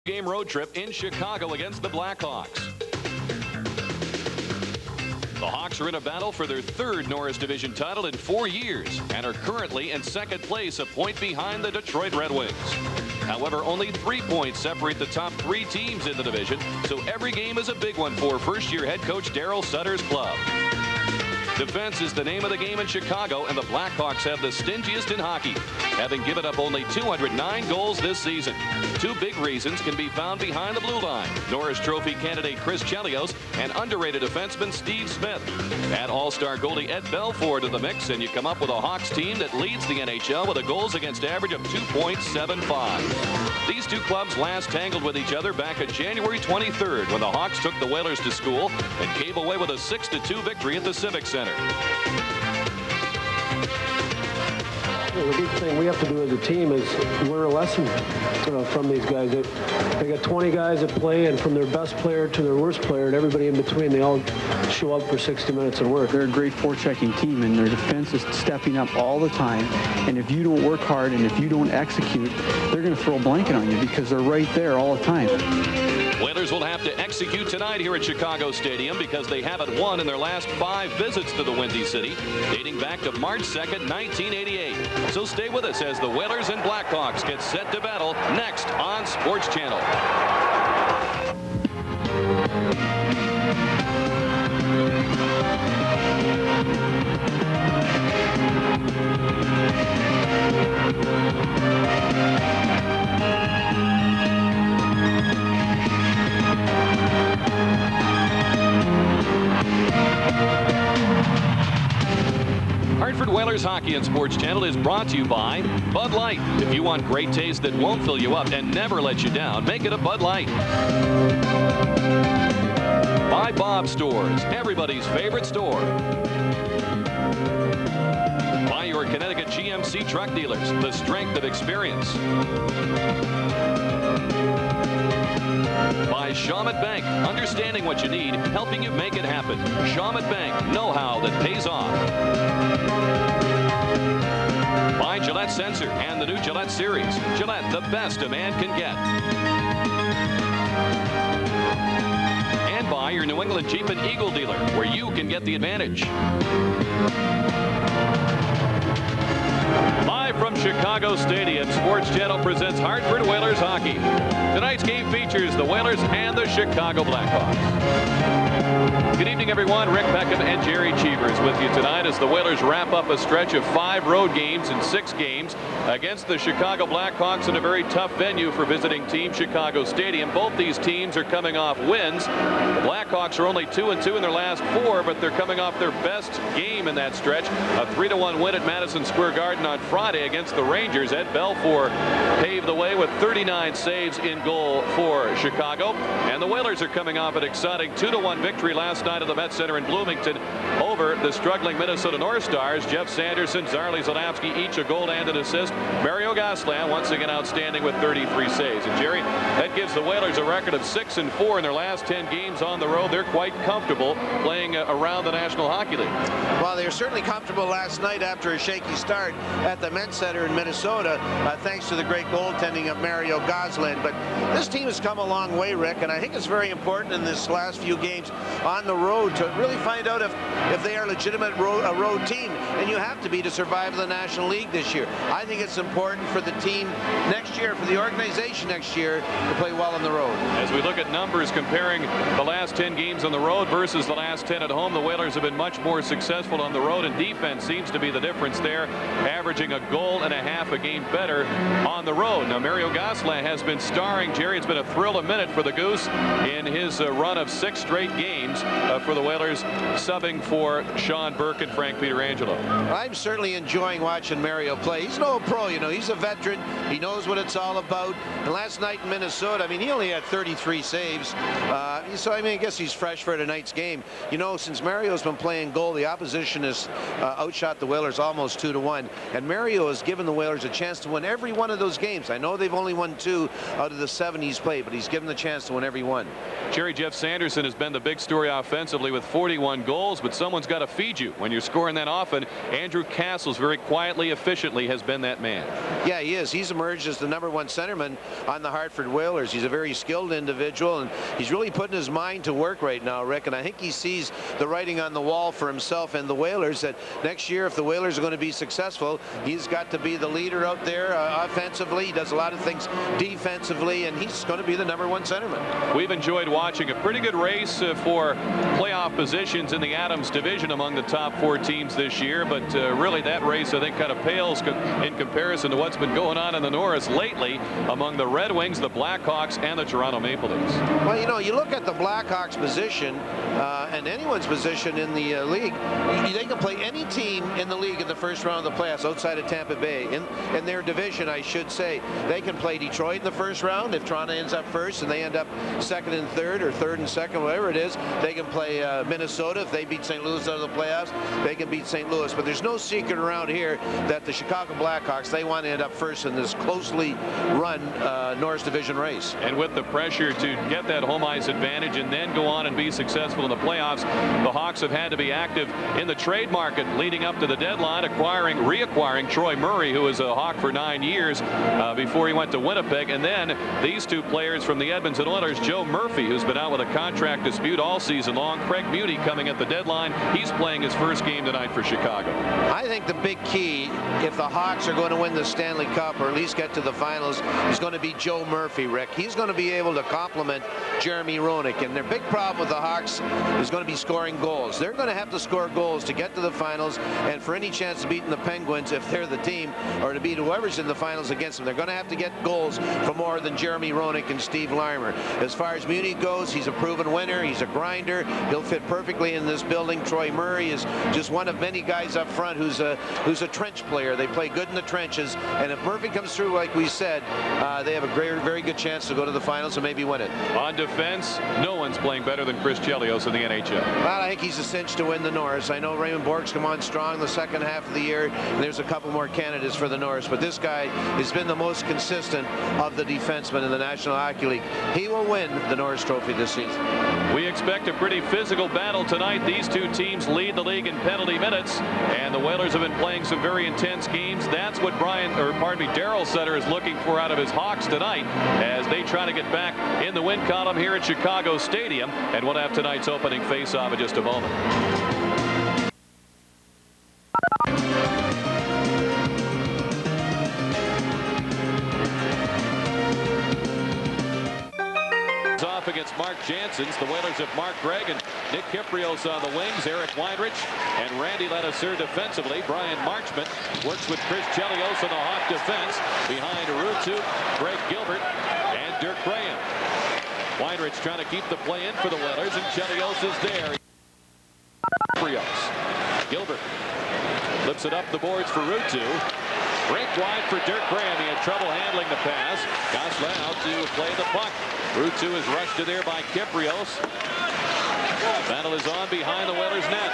Game road trip in Chicago against the Blackhawks. The Hawks are in a battle for their third Norris Division title in 4 years and are currently in second place, a point behind the Detroit Red Wings. However, only 3 points separate the top 3 teams in the division, so every game is a big one for first-year head coach Daryl Sutter's club. Defense is the name of the game in Chicago, and the Blackhawks have the stingiest in hockey, having given up only 209 goals this season. 2 big reasons can be found behind the blue line: Norris Trophy candidate Chris Chelios and underrated defenseman Steve Smith. Add all-star goalie Ed Belfour to the mix, and you come up with a Hawks team that leads the NHL with a goals against average of 2.75. These two clubs last tangled with each other back on January 23rd when the Hawks took the Whalers to school and came away with a 6-2 victory at the Civic Center. The big thing we have to do as a team is learn a lesson from these guys. They got 20 guys that play, and from their best player to their worst player and everybody in between, they all show up for 60 minutes of work. They're a great forechecking team, and their defense is stepping up all the time. And if you don't work hard and if you don't execute, they're going to throw a blanket on you because they're right there all the time. Whalers will have to execute tonight here at Chicago Stadium because they haven't won in their last 5 visits to the Windy City, dating back to March 2nd, 1988. So stay with us as the Whalers and Blackhawks get set to battle next on Sports Channel. Hartford Whalers Hockey and Sports Channel is brought to you by Bud Light. If you want great taste that won't fill you up and never let you down, make it a Bud Light. By Bob's Stores, everybody's favorite store. By your Connecticut GMC truck dealers, the strength of experience. By Shawmut Bank, understanding what you need, helping you make it happen. Shawmut Bank, know-how that pays off. By Gillette Sensor and the new Gillette Series. Gillette, the best a man can get. And by your New England Jeep and Eagle dealer, where you can get the advantage. Live from Chicago Stadium, Sports Channel presents Hartford Whalers Hockey. Tonight's game features the Whalers and the Chicago Blackhawks. Good evening, everyone. Rick Peckham and Jerry Cheevers with you tonight as the Whalers wrap up a stretch of 5 road games and 6 games against the Chicago Blackhawks in a very tough venue for visiting team Chicago Stadium. Both these teams are coming off wins. The Blackhawks are only 2-2 in their last 4, but they're coming off their best game in that stretch. A 3-1 win at Madison Square Garden on Friday against the Rangers. Ed Belfour paved the way with 39 saves in goal for Chicago. And the Whalers are coming off an exciting 2-1 victory last night at the Met Center in Bloomington over the struggling Minnesota North Stars. Jeff Sanderson, Zarley Zalapski, each a goal and an assist. Mario Gosselin once again outstanding with 33 saves. And Jerry, that gives the Whalers a record of 6-4 in their last 10 games on the road. They're quite comfortable playing around the National Hockey League. Well, they were certainly comfortable last night after a shaky start at the Met Center in Minnesota, thanks to the great goaltending of Mario Gosselin. But this team has come a long way, Rick, and I think it's very important in this last few games on the road to really find out if they are a legitimate a road team, and you have to be to survive the National League this year. I think it's important for the team next year, for the organization next year, to play well on the road. As we look at numbers comparing the last 10 games on the road versus the last 10 at home, the Whalers have been much more successful on the road, and defense seems to be the difference there, averaging a goal and a half a game better on the road. Now, Mario Gosselin has been starring. Jerry, it's been a thrill a minute for the Goose in his run of 6 straight games for the Whalers, subbing for Sean Burke and Frank Pietrangelo. I'm certainly enjoying watching Mario play. He's no pro, you know. He's a veteran. He knows what it's all about. And last night in Minnesota, I mean, he only had 33 saves. So, I mean, I guess he's fresh for tonight's game. You know, since Mario's been playing goal, the opposition has outshot the Whalers almost 2-1. And Mario has given the Whalers a chance to win every one of those games. I know they've only won 2 out of the 7 he's played, but he's given the chance to win every one. Jerry Jeff Sanderson has been the big story offensively with 41 goals, but someone's got to feed you when you're scoring that often. Andrew Castles very quietly, efficiently has been that man. Yeah, he is. He's emerged as the #1 centerman on the Hartford Whalers. He's a very skilled individual, and he's really putting his mind to work right now, Rick, and I think he sees the writing on the wall for himself and the Whalers that next year, if the Whalers are going to be successful, he's got to be the leader out there offensively. He does a lot of things defensively, and he's going to be the #1 centerman. We've enjoyed watching a pretty good race for playoff positions in the Adams division among the top 4 teams this year, but really that race I think kind of pales in comparison to what's been going on in the Norris lately among the Red Wings, the Blackhawks, and the Toronto Maple Leafs. Well, you know, you look at the Blackhawks position and anyone's position in the league, they can play any team in the league in the first round of the playoffs outside of Tampa Bay. In their division, I should say. They can play Detroit in the first round if Toronto ends up first and they end up second and third or third and second, whatever it is. They can play Minnesota if they beat St. Louis out of the playoffs. They can beat St. Louis. But there's no secret around here that the Chicago Blackhawks, they want to end up first in this closely run Norris Division race. And with the pressure to get that home ice advantage and then go on and be successful in the playoffs, the Hawks have had to be active in the trade market leading up to the deadline, reacquiring Troy Murray, who was a Hawk for 9 years before he went to Winnipeg, and then these 2 players from the Edmonton Oilers, Joe Murphy, who's been out with a contract dispute all season long, Craig Muni coming at the deadline. He's playing his first game tonight for Chicago. I think the big key, if the Hawks are going to win the Stanley Cup or at least get to the finals, is going to be Joe Murphy, Rick. He's going to be able to complement Jeremy Roenick, and their big problem with the Hawks is going to be scoring goals. They're going to have to score goals to get to the finals, and for any chance of beating the Penguins, if they're the team, or to beat whoever's in the finals against them, they're going to have to get goals for more than Jeremy Roenick and Steve Larmer. As far as Muni goes, he's a proven winner. He's a grinder. He'll fit perfectly in this building. Troy Murray is just one of many guys up front who's a trench player. They play good in the trenches, and if Murphy comes through, like we said, they have a very good chance to go to the finals and maybe win it. On defense, no one's playing better than Chris Chelios in the NHL. Well, I think he's a cinch to win the Norris. I know Raymond Bourque's come on strong the second half of the year, and there's a couple more candidates for the Norris, but this guy has been the most consistent of the defensemen in the National Hockey League. He will win the Norris Trophy this season. We expect a pretty physical battle tonight. These 2 teams lead the league in penalty minutes, and the Whalers have been playing some very intense games. That's what Darryl Sutter is looking for out of his Hawks tonight as they try to get back in the win column here at Chicago Stadium, and we'll have tonight's opening face-off in just a moment. Off against Mark Janssens. The Whalers have Mark Gregg and Nick Kyprios on the wings, Eric Weinrich and Randy Ladouceur defensively. Brian Marchment works with Chris Chelios on the Hawk defense behind Ruutu, Greg Gilbert, and Dirk Graham. Weinrich trying to keep the play in for the Whalers, and Chelios is there. Kyprios. Gilbert flips it up the boards for Ruutu. Break wide for Dirk Graham. He had trouble handling the pass. Gosselin out to play the puck. Ruutu is rushed to there by Kyprios. Battle is on behind the Whalers net.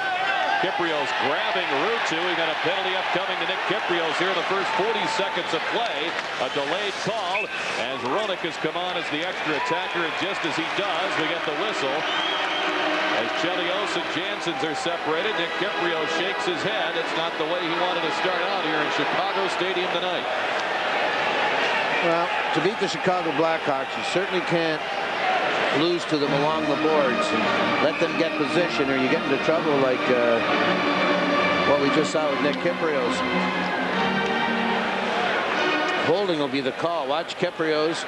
Kyprios grabbing Ruutu. He got a penalty upcoming to Nick Kyprios here in the first 40 seconds of play. A delayed call as Roenick has come on as the extra attacker, and just as he does, we get the whistle. As Chelios and Janssens are separated, Nick Kyprios shakes his head. It's not the way he wanted to start out here in Chicago Stadium tonight. Well, to beat the Chicago Blackhawks, you certainly can't lose to them along the boards and let them get position, or you get into trouble like what we just saw with Nick Kyprios. Holding will be the call. Watch Kyprios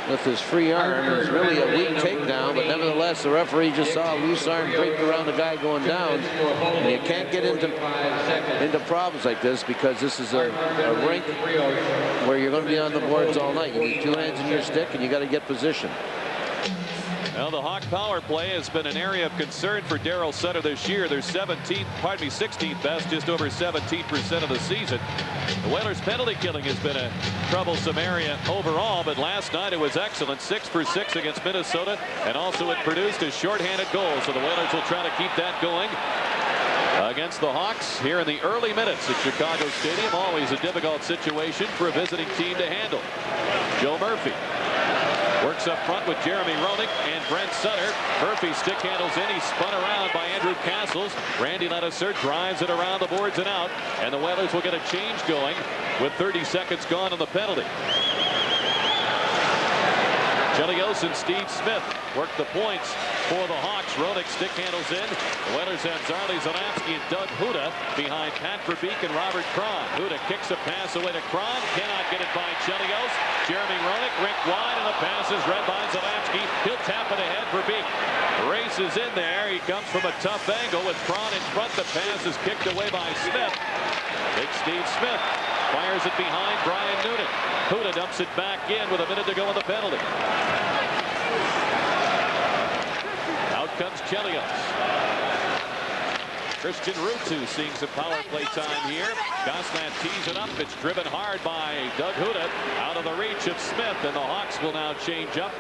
with his free arm. It was really a weak takedown, but nevertheless, the referee just saw a loose arm draped around the guy going down. And you can't get into problems like this because this is a rink where you're going to be on the boards all night. You need 2 hands in your stick, and you got to get position. Well, the Hawk power play has been an area of concern for Darryl Sutter this year. They're 16th best, just over 17% of the season. The Whalers' penalty killing has been a troublesome area overall, but last night it was excellent. 6 for 6 against Minnesota, and also it produced a shorthanded goal, so the Whalers will try to keep that going against the Hawks here in the early minutes at Chicago Stadium. Always a difficult situation for a visiting team to handle. Joe Murphy Works up front with Jeremy Roenick and Brent Sutter. Murphy stick handles in. He's spun around by Andrew Castles. Randy Ledesser drives it around the boards and out. And the Whalers will get a change going with 30 seconds gone on the penalty. Chelios and Steve Smith work the points for the Hawks. Roenick stick handles in. The Whalers have Zarley Zelansky and Doug Huda behind Pat Verbeek and Robert Cron. Huda kicks a pass away to Cron. Cannot get it by Chelios. Jeremy Roenick rinked wide, and the pass is read by Zelansky. He'll tap it ahead. Verbeek races in there. He comes from a tough angle with Cron in front. The pass is kicked away by Smith. Big Steve Smith fires it behind Brian Noonan. Huda dumps it back in with a minute to go on the penalty. Out comes Chelios. Christian Ruutu seeing some power play time here. Gosland tees it up. It's driven hard by Doug Huda out of the reach of Smith, and the Hawks will now change up.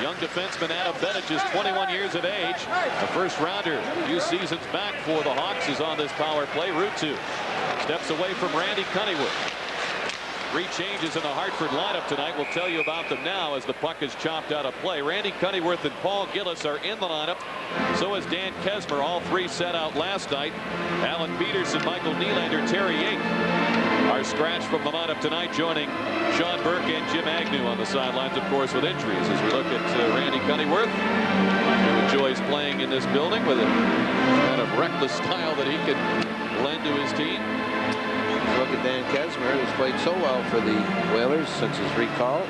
Young defenseman Adam Bennett is 21 years of age. A first rounder a few seasons back for the Hawks is on this power play. Ruutu steps away from Randy Cunneyworth. 3 changes in the Hartford lineup tonight. We'll tell you about them now as the puck is chopped out of play. Randy Cunneyworth and Paul Gillis are in the lineup. So is Dan Kesmer. All 3 sat out last night. Alan Peterson, Michael Nylander, Terry Yake are scratched from the lineup tonight, joining Sean Burke and Jim Agnew on the sidelines, of course, with injuries. As we look at Randy Cunneyworth, who enjoys playing in this building with a kind of reckless style that he can lend to his team. Look at Dan Kesmer, who's played so well for the Whalers since his recall.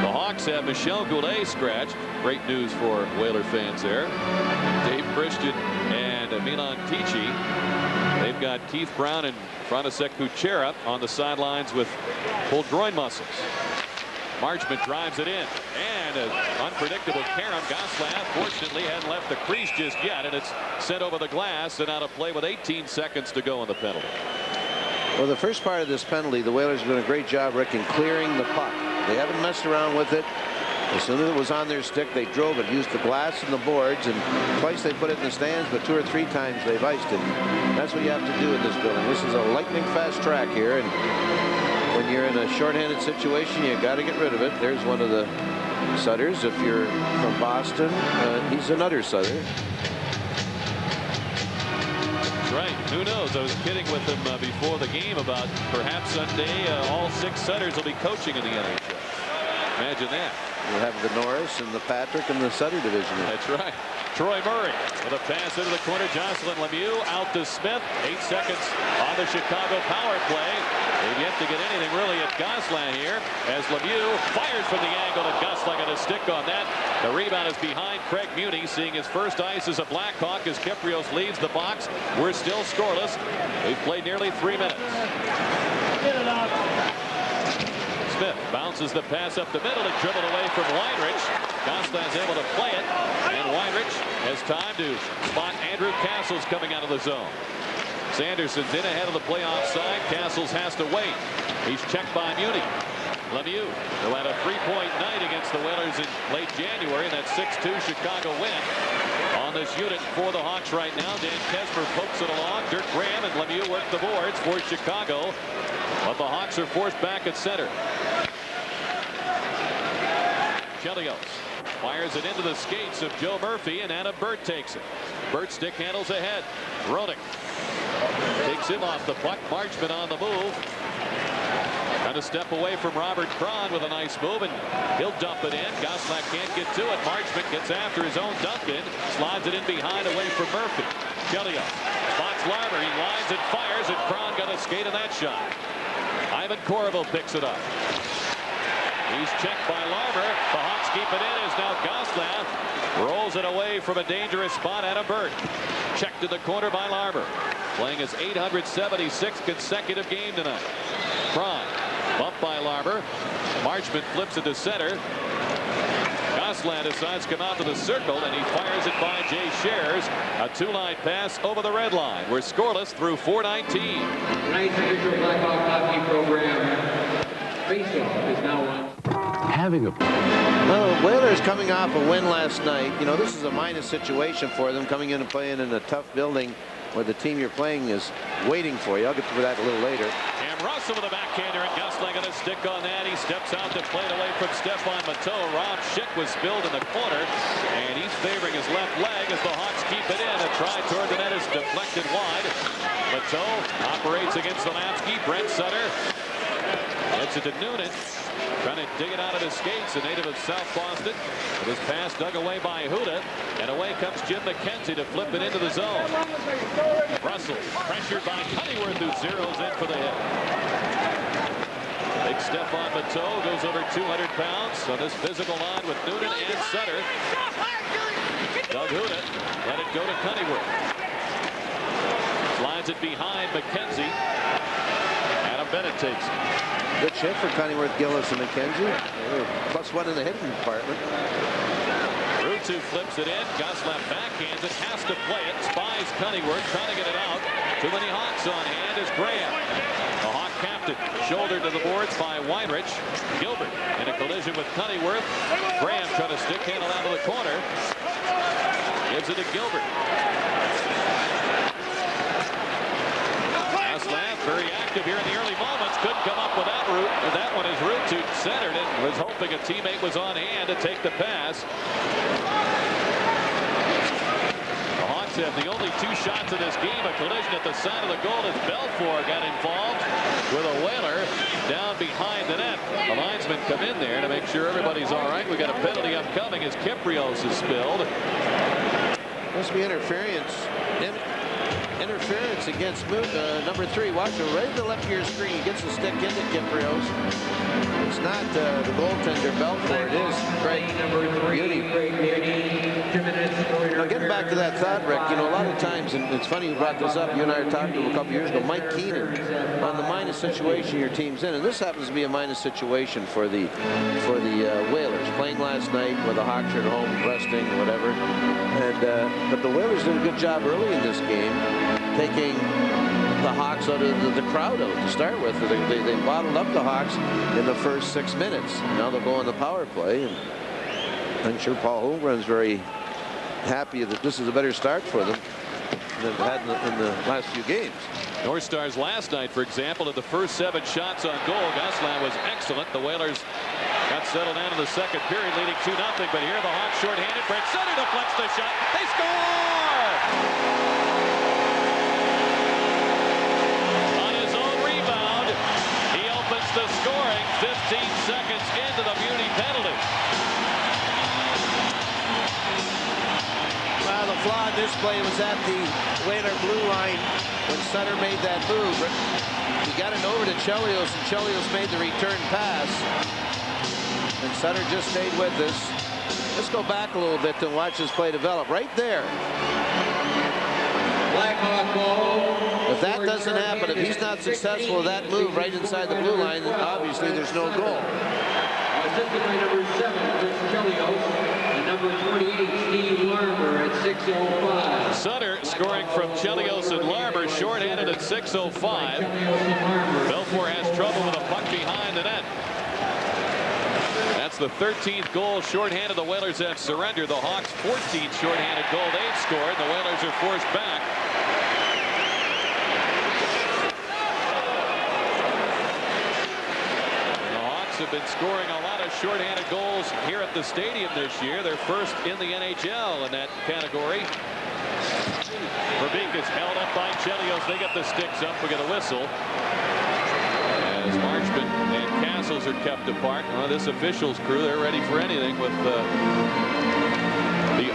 The Hawks have Michel Goulet scratched. Great news for Whaler fans there. Dave Christian and Milan Tichy. They've got Keith Brown and Frantisek Kuchera on the sidelines with pulled groin muscles. Marchment drives it in, and an unpredictable Karam Gosland fortunately hadn't left the crease just yet, and it's sent over the glass and out of play with 18 seconds to go on the penalty. Well, the first part of this penalty, the Whalers have done a great job, Rick, in clearing the puck. They haven't messed around with it. As soon as it was on their stick, they drove it, used the glass and the boards, and twice they put it in the stands, but 2 or 3 times they've iced it. That's what you have to do in this building. This is a lightning fast track here, and when you're in a shorthanded situation, you got to get rid of it. There's one of the Sutters. If you're from Boston, he's another Sutter. That's right. Who knows? I was kidding with him before the game about perhaps Sunday all 6 Sutters will be coaching in the NHL. Imagine that. We'll have the Norris and the Patrick and the Sutter division. That's right. Troy Murray with a pass into the corner. Jocelyn Lemieux out to Smith. 8 seconds on the Chicago power play. They've yet to get anything really at Gosland here as Lemieux fires from the angle, and Gosland got a stick on that. The rebound is behind Craig Muni, seeing his first ice as a Blackhawk as Kyprios leaves the box. We're still scoreless. We've played nearly 3 minutes. Smith bounces the pass up the middle and dribbled away from Weinrich. Gosland's able to play it, and Weinrich has time to spot Andrew Castles coming out of the zone. Sanderson's in ahead of the play offside. Castles has to wait. He's checked by Muni. Lemieux, who had a 3-point night against the Whalers in late January, and that 6-2 Chicago win. On this unit for the Hawks right now, Dan Kesmer pokes it along. Dirk Graham and Lemieux work the boards for Chicago, but the Hawks are forced back at center. Chelios fires it into the skates of Joe Murphy, and Adam Burt takes it. Burt stick handles ahead. Roenick takes him off the puck. Marchment on the move. Trying to step away from Robert Cron with a nice move, and he'll dump it in. Gosling can't get to it. Marchment gets after his own dump in. Slides it in behind away from Murphy. Chelios spots Larmer. He lines and fires, and Cron got a skate on that shot. Ivan Korovil picks it up. He's checked by Larmer. The Hawks keep it in as now Gosling rolls it away from a dangerous spot. Adam Burt checked to the corner by Larmer. Playing his 876th consecutive game tonight. Cron bumped by Larmer. Marchment flips it to center. Gosling decides to come out to the circle, and he fires it by Jay Shares. A 2-line pass over the red line. We're scoreless through 4:19. Tonight's official Blackhawk hockey program face-off is now on. Well, Whalers coming off a win last night. You know, this is a minus situation for them, coming in and playing in a tough building where the team you're playing is waiting for you. I'll get to that a little later. Russell with a backhander, and Gosselin going to stick on that. He steps out to play it away from Stefan Matteau. Rob Schick was spilled in the corner, and he's favoring his left leg as the Hawks keep it in. A try toward the net is deflected wide. Matteau operates against Zelansky. Brent Sutter gets it to Noonan. Trying to dig it out of his skates, a native of South Boston. With his pass dug away by Huda. And away comes Jim McKenzie to flip it into the zone. Russell pressured by Cunnyworth, who zeroes in for the hit. Big Stefan Matteau goes over 200 pounds on this physical line with Noonan and Sutter. Doug Huda let it go to Cunnyworth. Slides it behind McKenzie. Adam Bennett takes it. Good shift for Cunnyworth, Gillis, and McKenzie. +1 in the hitting department. Rutu flips it in. Gosselin backhands it. Has to play it. Spies Cunnyworth trying to get it out. Too many Hawks on hand is Graham. The Hawk captain shouldered to the boards by Weinrich. Gilbert in a collision with Cunnyworth. Graham trying to stick handle out of the corner. Gives it to Gilbert. Gosselin very active here in the early moments. Couldn't come up with that route. That one is Rutu centered it. Was hoping a teammate was on hand to take the pass. The Hawks have the only 2 shots of this game. A collision at the side of the goal as Belfour got involved with a Whaler down behind the net. The linesmen come in there to make sure everybody's all right. We got a penalty upcoming as Kyprios is spilled. Must be interference. Interference against number 3. Watch it right at the left of your screen. He gets the stick into Kyprios. It's not the goaltender Belfour. It is Craig Beauty. Now getting back to that thought, Rick, you know, a lot of times, and it's funny you brought this up, you and I were talking to him a couple years ago, Mike Keenan, on the minus situation your team's in, and this happens to be a minus situation for the Whalers, playing last night where the Hawks are at home resting, whatever, and but the Whalers did a good job early in this game, taking the Hawks out of the crowd out to start with. They bottled up the Hawks in the first 6 minutes. Now they'll go on the power play, and I'm sure Paul Holmgren's very happy that this is a better start for them than they've had in the last few games. North Stars last night, for example, at the first 7 shots on goal, Gosselin was excellent. The Whalers got settled down in the second period, leading 2-0. But here the Hawks shorthanded. Brent Sutter deflects the shot. They score! On his own rebound, he opens the scoring 15 seconds into the Beauty penalty. The flaw in this play was at the Whaler blue line when Sutter made that move. He got it over to Chelios, and Chelios made the return pass. And Sutter just stayed with us. Let's go back a little bit to watch this play develop. Right there. Blackhawk ball. If that doesn't happen, if he's not successful with that move right inside the blue line, then obviously there's no goal. Assisted by number 7, Chris Chelios, and number 28, Steve Larmer at 6:05. Sutter scoring from Chelios and Larmer, shorthanded at 6:05. Belfour has trouble with a puck behind the net. That's the 13th goal shorthanded the Whalers have surrendered. The Hawks' 14th shorthanded goal they've scored. The Whalers are forced back. Have been scoring a lot of shorthanded goals here at the stadium this year. They're first in the NHL in that category. Verbeek is held up by Chelios. They get the sticks up. We get a whistle. As Marchman and Castles are kept apart. This officials crew, they're ready for anything with the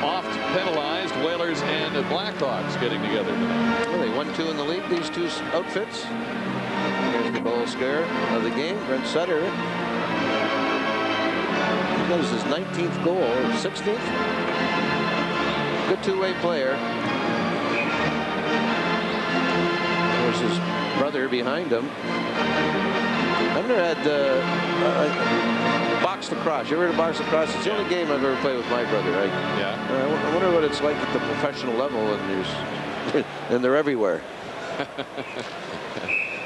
oft penalized Whalers and Blackhawks getting together tonight. Well, they won 2 in the league, these 2 outfits. Here's the goal scorer of the game, Brent Sutter. That was his 19th goal, or 16th. Good two-way player. There's his brother behind him. I've never had box lacrosse. You ever heard of box lacrosse? It's the only game I've ever played with my brother. I wonder what it's like at the professional level, and they're everywhere.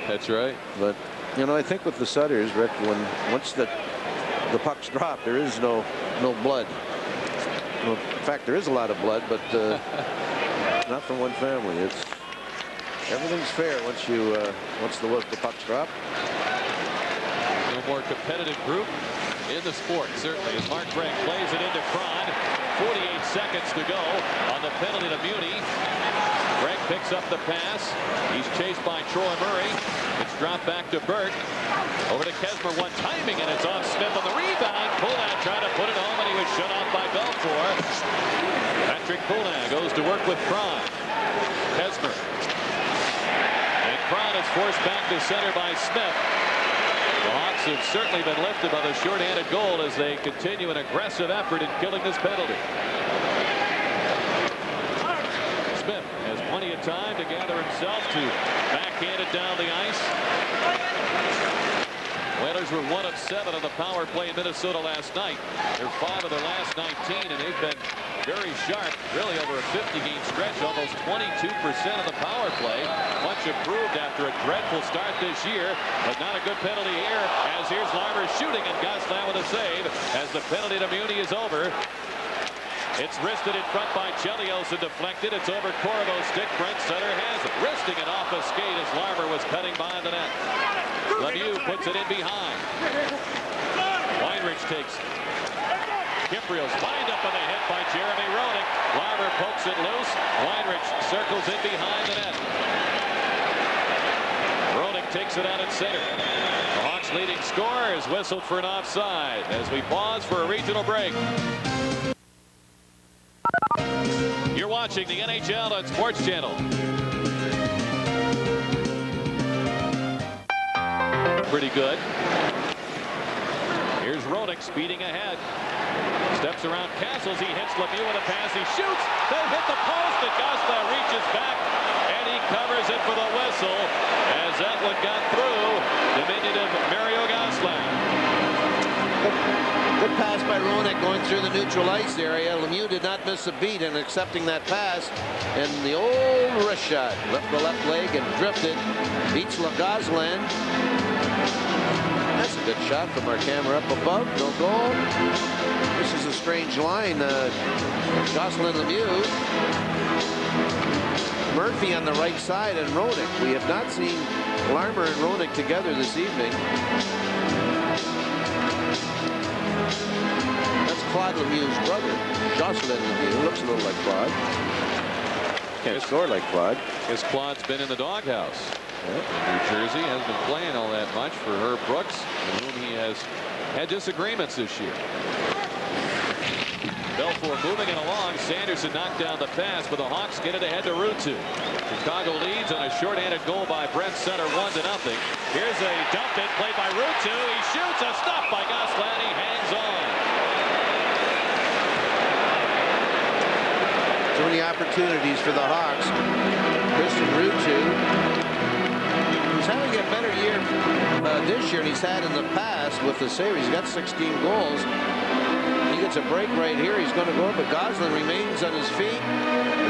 That's right. But you know, I think with the Sutters, Rick, once the pucks drop, there is no blood. Well, in fact, there is a lot of blood, but not from one family. It's Everything's fair once the puck's dropped. No more competitive group in the sport, certainly, as Mark Frank plays it into Cron. 48 seconds to go on the penalty to Muni. Frank picks up the pass. He's chased by Troy Murray. It's dropped back to Burke. Over to Kesmer, one timing, and it's on Smith on the rebound. Poulin trying to put it home, and he was shut off by Belfour. Patrick Poulin goes to work with Cron. Kesmer. And Cron is forced back to center by Smith. The Hawks have certainly been lifted by the shorthanded goal as they continue an aggressive effort in killing this penalty. Smith has plenty of time to gather himself to backhand it down the ice. Whalers were 1 of 7 on the power play in Minnesota last night. They're 5 of their last 19, and they've been very sharp, really over a 50-game stretch, almost 22% of the power play. Much improved after a dreadful start this year, but not a good penalty here, as here's Larmer shooting, and Gosselin with a save as the penalty to Muni is over. It's wristed in front by Chelios and deflected. It's over Corvo's stick. Brent Sutter has it. Wristing it off a skate as Larmer was cutting by the net. Lemieux puts it in behind. Weinrich takes it. Kiprio's lined up on the hit by Jeremy Roenick. Larmer pokes it loose. Weinrich circles in behind the net. Roenick takes it out at center. The Hawks' leading scorer is whistled for an offside as we pause for a regional break. You're watching the NHL on Sports Channel. Pretty good. Here's Roenick speeding ahead. Steps around Castles. He hits Lemieux with a pass. He shoots. They hit the post, and Gosselin reaches back, and he covers it for the whistle as that one got through. Diminutive Mario Gosselin. Good pass by Roenick going through the neutral ice area. Lemieux did not miss a beat in accepting that pass. And the old wrist shot. Left the left leg and drifted. Beats Gosselin. That's a good shot from our camera up above. No goal. This is a strange line. Gosselin, Lemieux. Murphy on the right side and Roenick. We have not seen Larmer and Roenick together this evening. That's Claude Lemieux's brother, Jocelyn Lemieux. Looks a little like Claude. Can't score like Claude. His Claude's been in the doghouse. New Jersey hasn't been playing all that much for Herb Brooks, with whom he has had disagreements this year. Belfour moving it along. Sanderson knocked down the pass, but the Hawks get it ahead to Ruutu. Chicago leads on a shorthanded goal by Brent Sutter, 1-0. Here's a dump in played by Ruutu. He shoots, a stop by Gosselin. He hangs on. So many opportunities for the Hawks. Christian Ruutu, who's having a better year this year than he's had in the past with the save. He's got 16 goals. He gets a break right here. He's going to go up, but Gosselin remains on his feet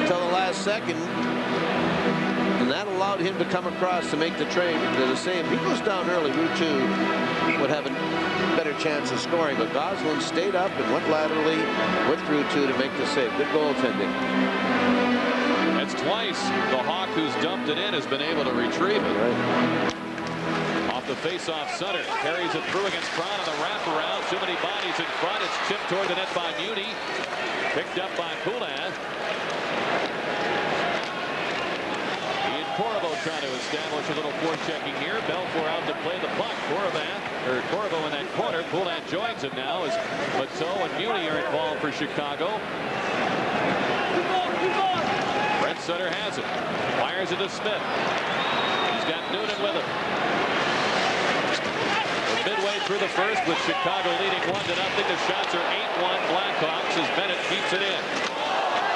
until the last second. And that allowed him to come across to make the trade to the save. If he goes down early, Ruutu would have a better chance of scoring, but Gosselin stayed up and went laterally with Ruutu to make the save. Good goaltending. That's twice the Hawk who's dumped it in has been able to retrieve it. Right. Off the face-off, Sutter carries it through against Cron on the wraparound. Too many bodies in front. It's chipped toward the net by Muni. Picked up by Poulin. He and Corvo trying to establish a little forechecking here. Belfour out to play the puck. Corvo in that corner. Poulin joins him now as Bateau and Muni are involved for Chicago. Brent Sutter has it. Fires it to Smith. He's got Noonan with him. Midway through the first with Chicago leading 1-0. The shots are 8-1 Blackhawks as Bennett keeps it in.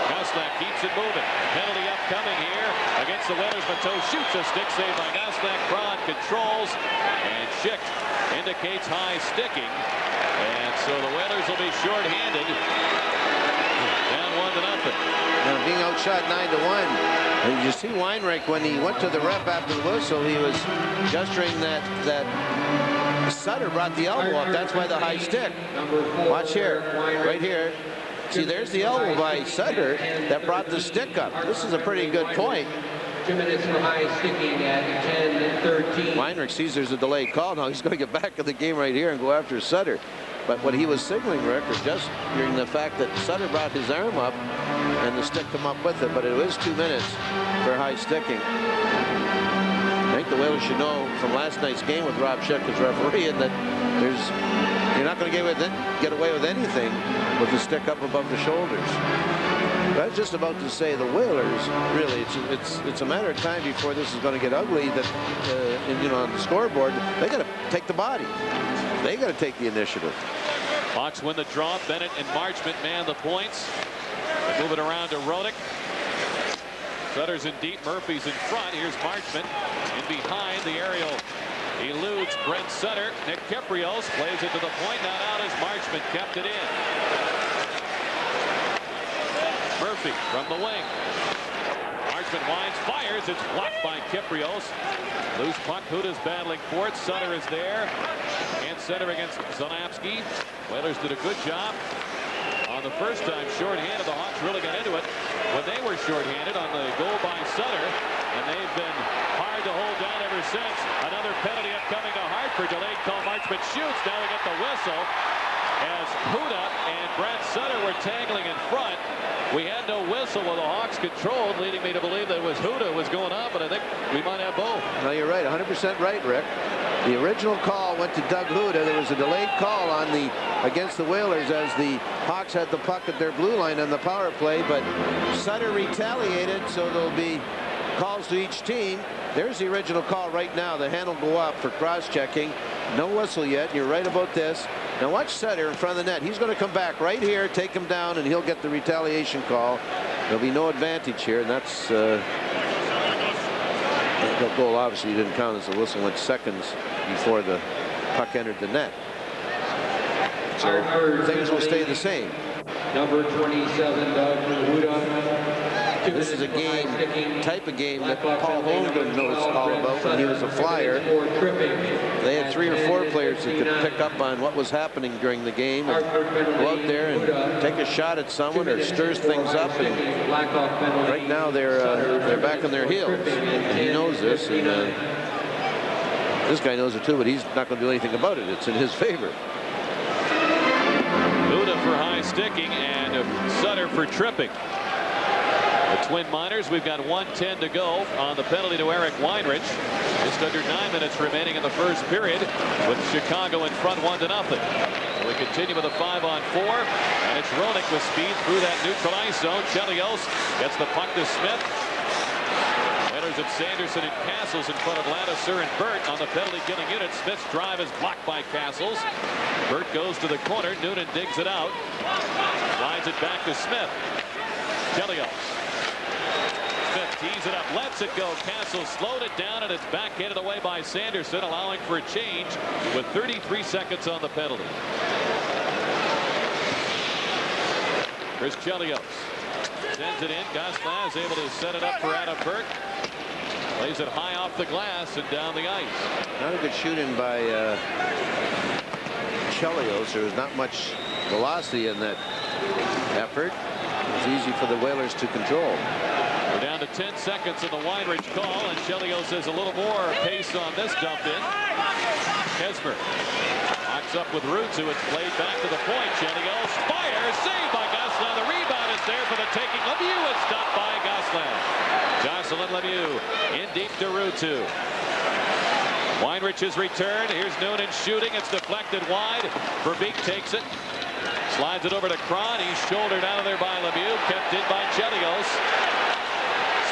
Gosselin keeps it moving. Penalty upcoming here against the Whalers. Bateau shoots a stick save by Gosselin. Cron controls, and Schick indicates high sticking. And so the Whalers will be shorthanded. Down 1-0. Now being outshot 9-1. And you see Weinreich when he went to the ref after the whistle, he was gesturing that Sutter brought the elbow up. That's why the high stick. Watch here, right here. See, there's the elbow by Sutter that brought the stick up. This is a pretty good point. 2 minutes for high sticking at 10-13. Weinrich sees there's a delayed call. Now he's going to get back in the game right here and go after Sutter. But what he was signaling, Rick, was just during the fact that Sutter brought his arm up and the stick come up with it. But it was 2 minutes for high sticking. I think the Whalers should know from last night's game with Rob Schick as referee that you're not going to get away with anything with the stick up above the shoulders. But I was just about to say the Whalers, really, it's a matter of time before this is going to get ugly. That on the scoreboard, they got to take the body. They got to take the initiative. Hawks win the draw. Bennett and Marchment man the points. They move it around to Rodick. Sutter's in deep. Murphy's in front. Here's Marchment in behind. The aerial eludes Brent Sutter. Nick Kiprios plays it to the point. Not out as Marchment kept it in. Murphy from the wing. Marchment winds, fires. It's blocked by Kiprios. Loose puck. Huda's battling for it. Sutter is there. And center against Zanapski. Whalers did a good job on the first time shorthanded. The Hawks really got into it when they were shorthanded on the goal by Sutter. And they've been hard to hold down ever since. Another penalty upcoming to Hartford. Delayed call. Marchment shoots. Now we get the whistle as Huda and Brent Sutter were tangling in front. We had no whistle with the Hawks controlled, leading me to believe that it was Huda was going on, but I think we might have both. No, you're right, 100% right, Rick. The original call went to Doug Huda. There was a delayed call on against the Whalers as the Hawks had the puck at their blue line on the power play, but Sutter retaliated, so there'll be calls to each team. There's the original call right now. The hand will go up for cross-checking. No whistle yet. You're right about this. Now watch Sutter in front of the net. He's going to come back right here, take him down, and he'll get the retaliation call. There'll be no advantage here, and that's the goal obviously didn't count as the whistle went seconds before the puck entered the net. So things will stay the same. Number 27, Doug Huda. This is a type of game that Paul Holmgren knows all about when he was a Flyer. They had 3 or 4 players that could pick up on what was happening during the game and go out there and take a shot at someone or stirs things up. And right now they're back on their heels. And he knows this, and this guy knows it too, but he's not going to do anything about it. It's in his favor. Huda for high sticking and Sutter for tripping. The Twin Miners, we've got 1:10 to go on the penalty to Eric Weinrich. Just under 9 minutes remaining in the first period with Chicago in front 1-0. So we continue with a 5-on-4, and it's Rodick with speed through that neutral ice zone. Chelios gets the puck to Smith. Whalers of Sanderson and Castles in front of Ladouceur and Burt on the penalty killing unit. Smith's drive is blocked by Castles. Burt goes to the corner. Noonan digs it out. Slides it back to Smith. Chelios. Smith tees it up, lets it go. Castle slowed it down, and it's backhanded away by Sanderson, allowing for a change with 33 seconds on the penalty. Here's Chelios. Sends it in. Gosselin is able to set it up for Adam Burke. Lays it high off the glass and down the ice. Not a good shooting by Chelios. There was not much velocity in that effort. It was easy for the Whalers to control. We're down to 10 seconds in the Weinrich call, and Chelios has a little more pace on this dump in. Kesmer locks up with Rutu. It's played back to the point. Chelios fires, saved by Gosselin. The rebound is there for the taking. Lemieux is stopped by Gosselin. Jocelyn Lemieux in deep to Rutu. Weinrich's return. Here's Noonan shooting. It's deflected wide. Verbeek takes it. Slides it over to Cron. He's shouldered out of there by Lemieux. Kept in by Chelios.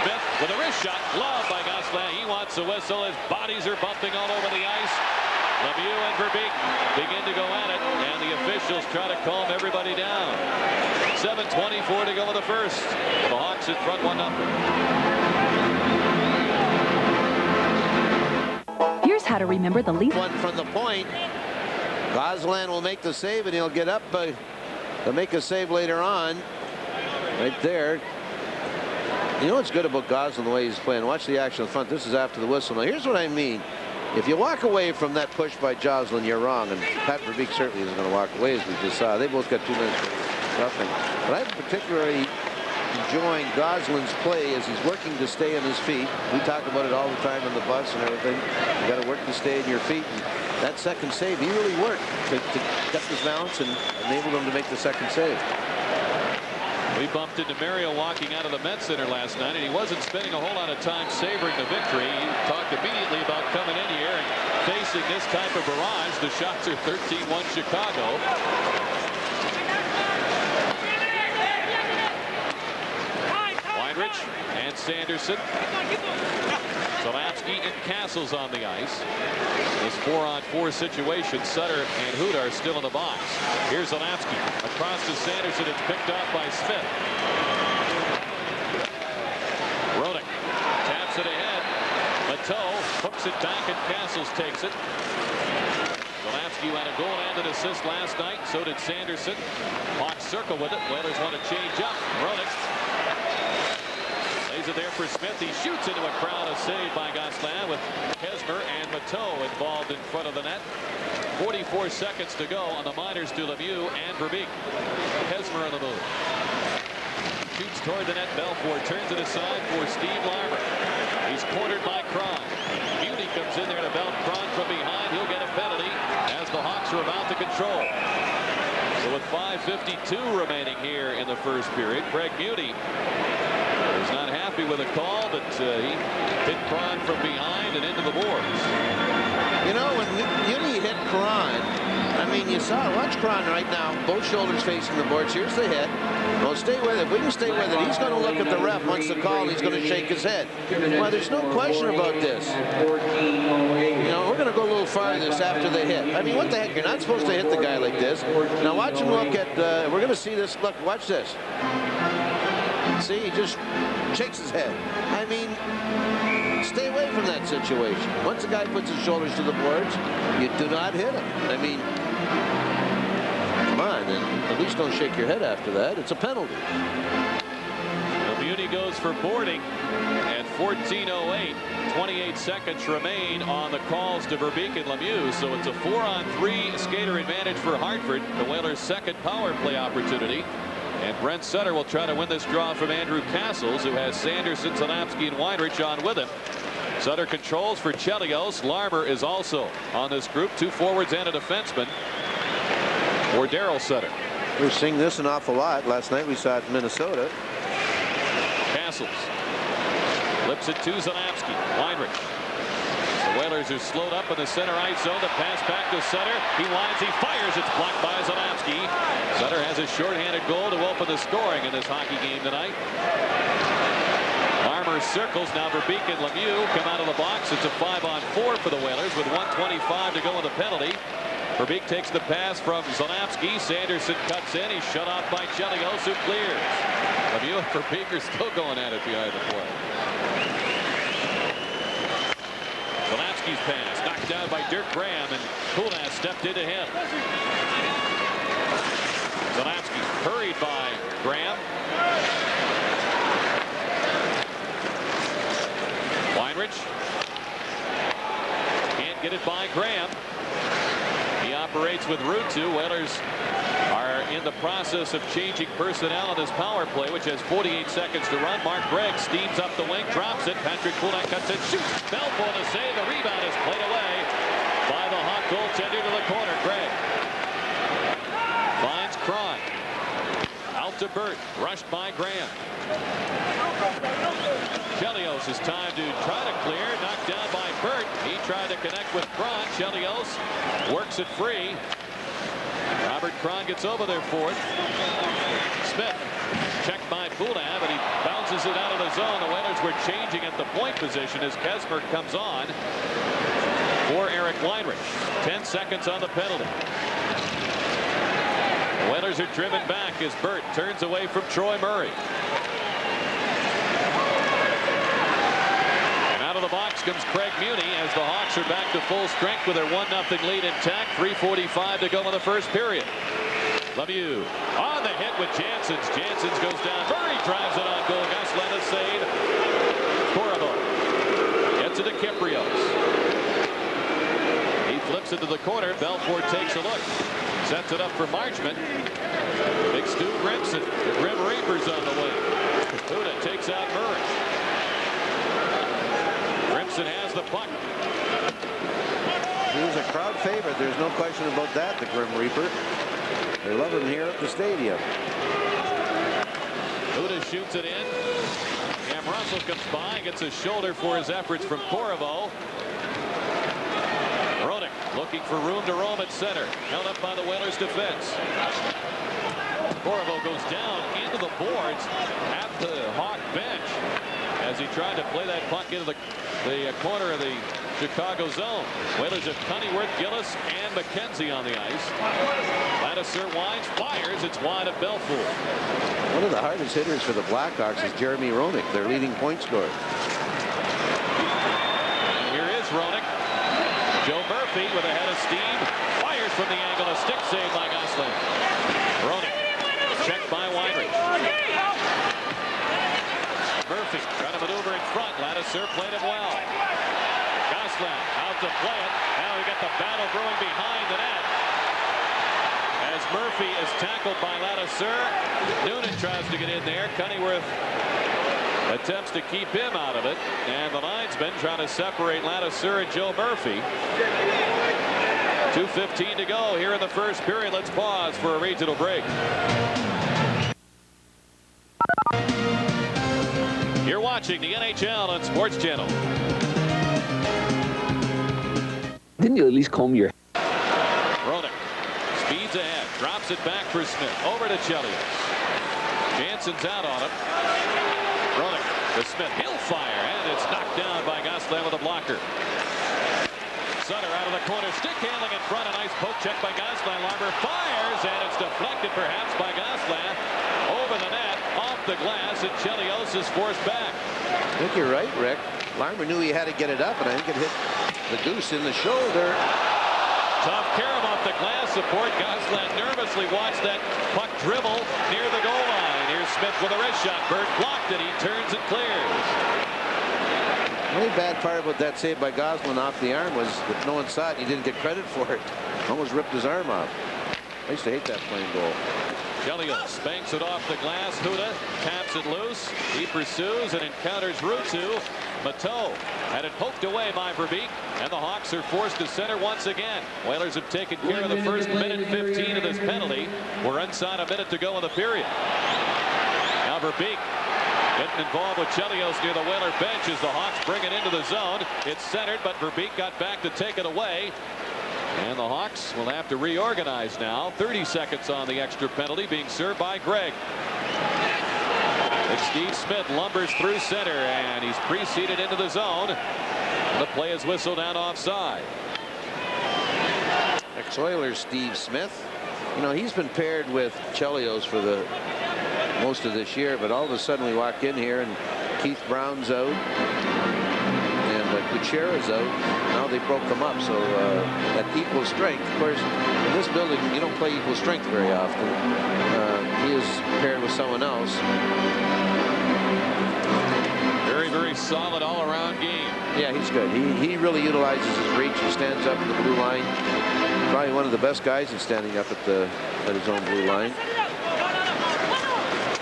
Smith with a wrist shot. Glove by Gosselin. He wants a whistle. His bodies are bumping all over the ice. Lemieux and Verbeek begin to go at it, and the officials try to calm everybody down. 7:24 to go in the first. The Hawks in front 1-0. Here's how to remember the lead. One from the point. Gosselin will make the save, and he'll get up. He'll make a save later on. Right there. You know what's good about Gosselin, the way he's playing? Watch the action in front. This is after the whistle. Now, here's what I mean. If you walk away from that push by Jocelyn, you're wrong. And Pat Verbeek certainly isn't going to walk away, as we just saw. They both got 2 minutes for nothing. But I particularly enjoying Goslin's play as he's working to stay on his feet. We talk about it all the time on the bus and everything. You got to work to stay on your feet. And that second save, he really worked to get his balance and enable him to make the second save. We bumped into Mario walking out of the Met Center last night, and he wasn't spending a whole lot of time savoring the victory. He talked immediately about coming in here and facing this type of barrage. The shots are 13-1 Chicago. Weinrich and Sanderson. Zalapsky and Castles on the ice. This 4-on-4 situation. Sutter and Hood are still in the box. Here's Zalapsky across to Sanderson. It's picked off by Smith. Rodick taps it ahead. Mateau hooks it back and Castles takes it. Zalapsky had a goal and an assist last night. So did Sanderson. Hawks circle with it. Whalers want to change up. Rodick lays it there for Smith. He shoots into a crowd. A save by Gosselin with Kesmer and Mateau involved in front of the net. 44 seconds to go on the minors to Lemieux and Verbeek. Kesmer on the move. Shoots toward the net. Belfort turns it aside for Steve Larmer. He's cornered by Cron. Beauty comes in there to belt Cron from behind. He'll get a penalty as the Hawks are about to control. So with 5:52 remaining here in the first period, Craig Beauty is not happy with the call, but he hit Cron from behind and into the boards. You know, when Beauty hit Cron, I mean, you saw it. Watch Cron right now. Both shoulders facing the boards. Here's the hit. Well, stay with it. If we can stay with it, he's going to look at the ref once the call. He's going to shake his head. Well, there's no question about this. You know, we're going to go a little farther this after the hit. I mean, what the heck? You're not supposed to hit the guy like this. Now watch him look at. We're going to see this. Look, watch this. See, he just shakes his head. I mean, stay away from that situation. Once a guy puts his shoulders to the boards, you do not hit him. I mean, come on, and at least don't shake your head after that. It's a penalty. Beauty goes for boarding at 14:08. 28 seconds remain on the calls to Verbeek and Lemieux. So it's a 4-on-3 skater advantage for Hartford. The Whalers' second power play opportunity. And Brent Sutter will try to win this draw from Andrew Castles, who has Sanderson, Zalapsky, and Weinrich on with him. Sutter controls for Chelios. Larmer is also on this group. 2 forwards and a defenseman for Daryl Sutter. We're seeing this an awful lot. Last night we saw it in Minnesota. Castles flips it to Zalapsky. Weinrich. The Whalers are slowed up in the center ice zone. The pass back to Sutter. He winds, he fires. It's blocked by Zalapsky. Sutter has a shorthanded goal to open the scoring in this hockey game tonight. Larmer circles. Now Verbeek and Lemieux come out of the box. It's a 5-on-4 for the Whalers with 1:25 to go in the penalty. Verbeek takes the pass from Zalapsky. Sanderson cuts in. He's shut off by Chelios, who clears. Lemieux and Verbeek are still going at it behind the play. Zalapsky's pass knocked down by Dirk Graham, and Kulak stepped into him. Zalapsky hurried by Graham. Weinrich can't get it by Graham. He operates with Ruutu. Whalers are in the process of changing personnel on this power play, which has 48 seconds to run. Mark Gregg steams up the wing, drops it. Patrick Kulak cuts it, shoots. Belfort to save. The rebound is played away by the Hawk goaltender to the corner. Gregg finds Cron. Out to Burt. Rushed by Graham. Chelios is time to try to clear. Knocked down by Burt. He tried to connect with Cron. Chelios works it free. Robert Cron gets over there for it. Smith checked by Kulak, but he bounces it out of the zone. The Whalers were changing at the point position as Kesmer comes on for Eric Weinrich. 10 seconds on the penalty. The Whalers are driven back as Burt turns away from Troy Murray. And out of the box comes Craig Muni as the Hawks are back to full strength with their 1-0 lead intact. 3:45 to go in the first period. Lemieux on the hit with Janssens. Janssens goes down. Murray drives it on goal. Gosselin a save. Corabo gets it to Kyprios. He flips it to the corner. Belfort takes a look. Sets it up for Marchment. Big Stu Grimson. The Grim Reapers on the way. Huda takes out Murray. Grimson has the puck. He was a crowd favorite. There's no question about that, the Grim Reaper. They love him here at the stadium. Huda shoots it in. Cam Russell comes by, gets a shoulder for his efforts from Corvo. Rodick looking for room to roam at center. Held up by the Whalers defense. Corvo goes down into the boards at the Hawk bench as he tried to play that puck into the corner of the Chicago zone. Whalers have Cunnyworth, Gillis, and McKenzie on the ice. Ladouceur winds, fires. It's wide of Belfour. One of the hardest hitters for the Blackhawks is Jeremy Roenick, their leading point scorer. Here is Roenick. Joe Murphy with a head of steam. Fires from the angle. A stick save by Gosselin. Roenick. Checked by Weinrich. Murphy trying to maneuver in front. Ladouceur played him well. Gosselin out to play it. Now we got the battle brewing behind the net. As Murphy is tackled by Ladouceur. Noonan tries to get in there. Cunnyworth attempts to keep him out of it. And the linesman trying to separate Ladouceur and Joe Murphy. 2:15 to go here in the first period. Let's pause for a regional break. You're watching the NHL on Sports Channel. Didn't you at least comb your... Rodick speeds ahead, drops it back for Smith. Over to Chelios. Jansen's out on him. Rodick to Smith. He'll fire, and it's knocked down by Gosselin with a blocker. Sutter out of the corner, stick handling in front. A nice poke check by Gosselin. Larmer fires, and it's deflected perhaps by Gosselin. Over the net, off the glass, and Chelios is forced back. I think you're right, Rick. Larmer knew he had to get it up, and I think it hit the goose in the shoulder. Tough carom off the glass support. Gosselin nervously watched that puck dribble near the goal line. Here's Smith with a wrist shot. Bird blocked it. He turns and clears. The only bad part about that save by Gosselin off the arm was that no one saw it. He didn't get credit for it. Almost ripped his arm off. I used to hate that plain goal. Chelios banks it off the glass. Huda taps it loose. He pursues and encounters Ruutu. Mateau had it poked away by Verbeek, and the Hawks are forced to center once again. Whalers have taken care of the first minute 15 of this penalty. We're inside a minute to go in the period. Now Verbeek getting involved with Chelios near the Whaler bench as the Hawks bring it into the zone. It's centered, but Verbeek got back to take it away. And the Hawks will have to reorganize now. 30 seconds on the extra penalty, being served by Gregg. And Steve Smith lumbers through center, and he's preceded into the zone. The play is whistled out offside. Ex-Oilers Steve Smith. You know, he's been paired with Chelios for the most of this year, but all of a sudden we walk in here and Keith Brown's out. Kuchera's out. Now they broke them up, so at equal strength. Of course, in this building, you don't play equal strength very often. He is paired with someone else. Very, very solid all-around game. Yeah, he's good. He really utilizes his reach. He stands up in the blue line. Probably one of the best guys in standing up at his own blue line.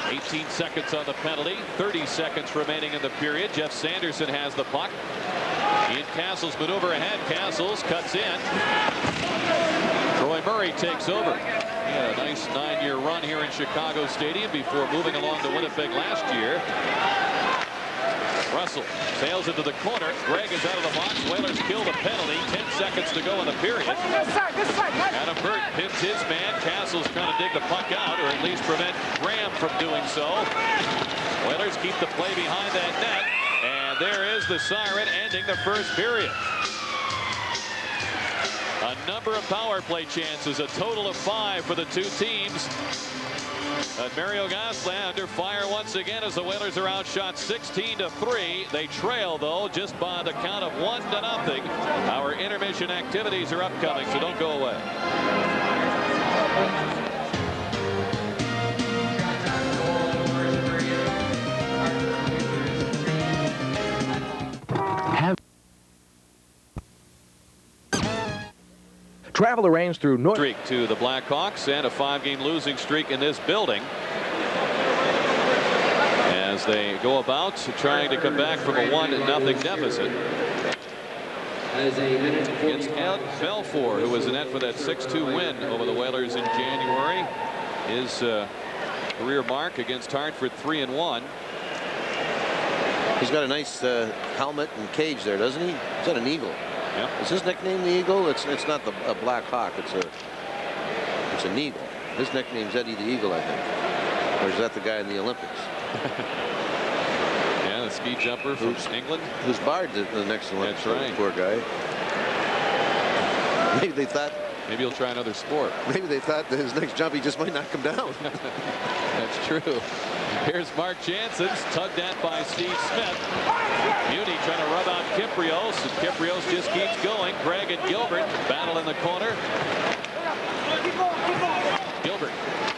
18 seconds on the penalty. 30 seconds remaining in the period. Jeff Sanderson has the puck. Ian Castles maneuver ahead. Castles cuts in. Troy Murray takes over. He had a nice 9-year run here in Chicago Stadium before moving along to Winnipeg last year. Russell sails into the corner. Gregg is out of the box. Whalers kill the penalty. 10 seconds to go in the period. Adam Burt pins his man. Castles trying to dig the puck out, or at least prevent Graham from doing so. Whalers keep the play behind that net. And there is the siren ending the first period. A number of power play chances, a total of 5 for the two teams. But Mario Gosselin under fire once again as the Whalers are outshot 16-3. They trail, though, just by the count of 1-0. Our intermission activities are upcoming, so don't go away. Travel arranged through North. Streak to the Blackhawks and a 5-game losing streak in this building. As as they go about trying to come back from a 1-0 deficit. Against Ed Belfour, who was in net for that 6-2 win over the Whalers in January. His career mark against Hartford 3-1. He's got a nice helmet and cage there, doesn't he? Is that an eagle? Yeah. Is his nickname the Eagle? It's not a Blackhawk. It's an eagle. His nickname's Eddie the Eagle, I think. Or is that the guy in the Olympics? Yeah, the ski jumper from England. Who's barred the next Olympics. That's right. Poor guy. Maybe they thought. Maybe he'll try another sport. Maybe they thought that his next jump he just might not come down. That's true. Here's Mark Jansen's tugged at by Steve Smith. Muni trying to rub out Kyprios, and Kyprios just keeps going. Gregg and Gilbert battle in the corner. Gilbert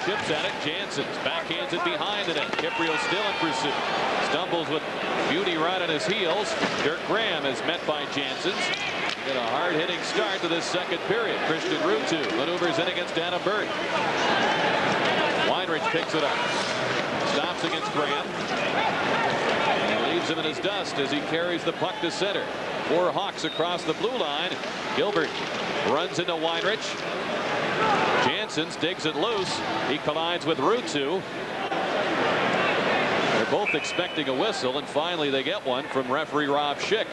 chips at it. Jansen's backhands it behind the net. Kyprios still in pursuit. Stumbles with Muni right on his heels. Dirk Graham is met by Jansen's. Get a hard-hitting start to this second period. Christian Ruutu maneuvers in against Adam Bird. Weinrich picks it up. Stops against Graham. And leaves him in his dust as he carries the puck to center. 4 Hawks across the blue line. Gilbert runs into Weinrich. Jansen's digs it loose. He collides with Ruutu. They're both expecting a whistle, and finally they get one from referee Rob Schick.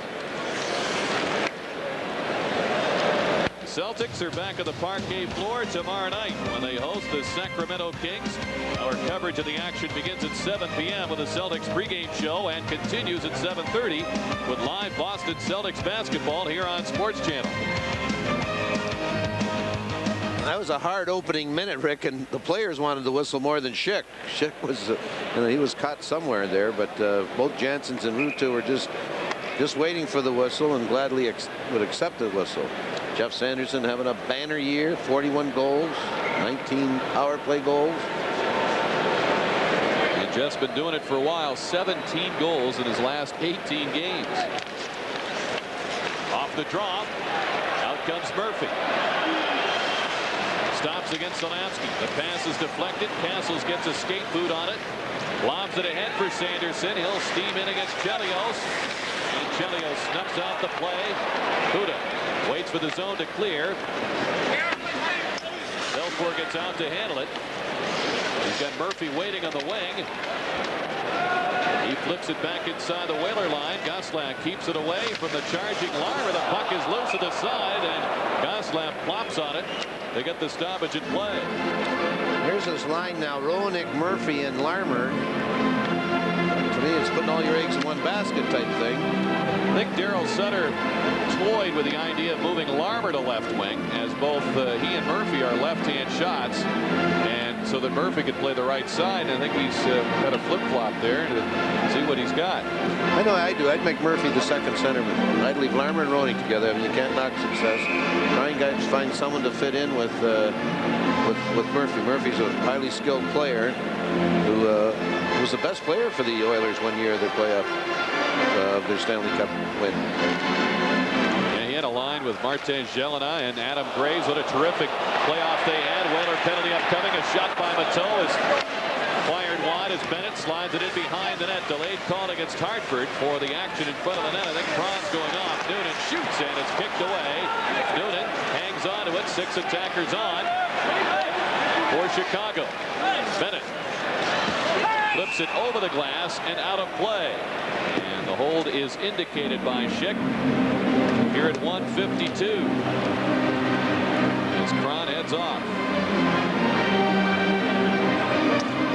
Celtics are back on the parquet floor tomorrow night when they host the Sacramento Kings. Our coverage of the action begins at 7 p.m. with the Celtics pregame show and continues at 7:30 with live Boston Celtics basketball here on Sports Channel. That was a hard opening minute, Rick, and the players wanted the whistle more than Schick. Schick was, he was caught somewhere there, but both Jansen's and Ruutu were just waiting for the whistle and gladly would accept the whistle. Jeff Sanderson having a banner year, 41 goals, 19 power play goals. And Jeff's been doing it for a while. 17 goals in his last 18 games. Off the draw. Out comes Murphy. Stops against Solamsky. The pass is deflected. Castles gets a skate boot on it. Lobs it ahead for Sanderson. He'll steam in against Chelios. And Chelios snuffs out the play. Huda waits for the zone to clear. Belfour gets out to handle it. He's got Murphy waiting on the wing. He flips it back inside the Whaler line. Goslak keeps it away from the charging Larmer. The puck is loose to the side, and Goslak plops on it. They get the stoppage in play. Here's his line now. Roenick, Murphy, and Larmer. To me, it's putting all your eggs in one basket type thing. I think Daryl Sutter toyed with the idea of moving Larmer to left wing, as both he and Murphy are left-hand shots, and so that Murphy could play the right side. And I think he's got a flip-flop there to see what he's got. I know I do. I'd make Murphy the second centerman. I'd leave Larmer and Roenick together. I mean, you can't knock success. Trying to find someone to fit in with Murphy. Murphy's a highly skilled player who was the best player for the Oilers one year of their playoff of their Stanley Cup win. Yeah, he had a line with Martin Jelena and Adam Graves. What a terrific playoff they had. Whaler penalty upcoming. A shot by Mateau is fired wide as Bennett slides it in behind the net. Delayed call against Hartford for the action in front of the net. I think Cron's going off. Noonan shoots and it's kicked away. Noonan hangs on to it. 6 attackers on for Chicago. Bennett flips it over the glass and out of play. And the hold is indicated by Schick here at 1:52 as Cron heads off.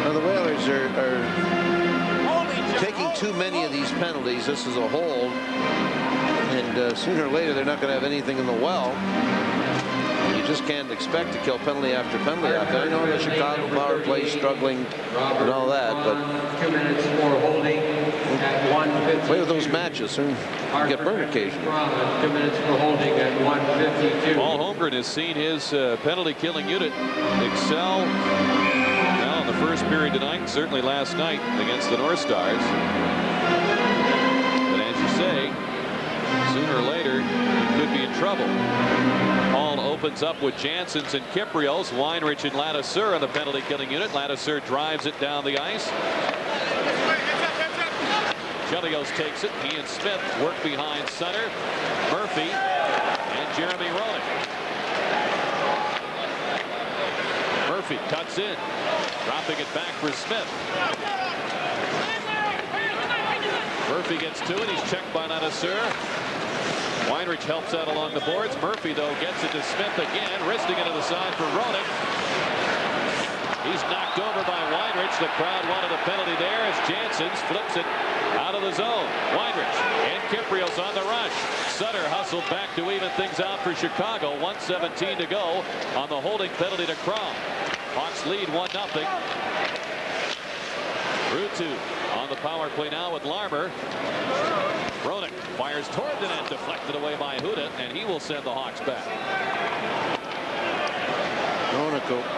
Now the Whalers are taking too many of these penalties. This is a hold, and sooner or later they're not going to have anything in the well. You just can't expect to kill penalty after penalty after. I know the Chicago power play struggling and all that, but 2 minutes for holding at 1:52. play with those matches and get burned occasionally. 2 minutes for holding at 1:52. Paul Holmgren has seen his penalty killing unit excel now in the first period tonight, certainly last night against the North Stars. But as you say, sooner or later he could be in trouble. Paul opens up with Jansen's and Kyprios. Weinrich and Ladouceur on the penalty killing unit. Ladouceur drives it down the ice. Chelios takes it. He and Smith work behind center. Murphy and Jeremy Roenick. Murphy cuts in, dropping it back for Smith. Murphy gets to it. He's checked by Ladouceur. Weinrich helps out along the boards. Murphy, though, gets it to Smith again, wristing it to the side for Roenick. He's knocked over by Weinrich. The crowd wanted a penalty there as Janssens flips it out of the zone. Weinrich and Kyprios on the rush. Sutter hustled back to even things out for Chicago. 1:17 to go on the holding penalty to Kron. Hawks lead 1-0. Ruutu on the power play now with Larmer. Roenick fires toward the net, deflected away by Huda, and he will send the Hawks back.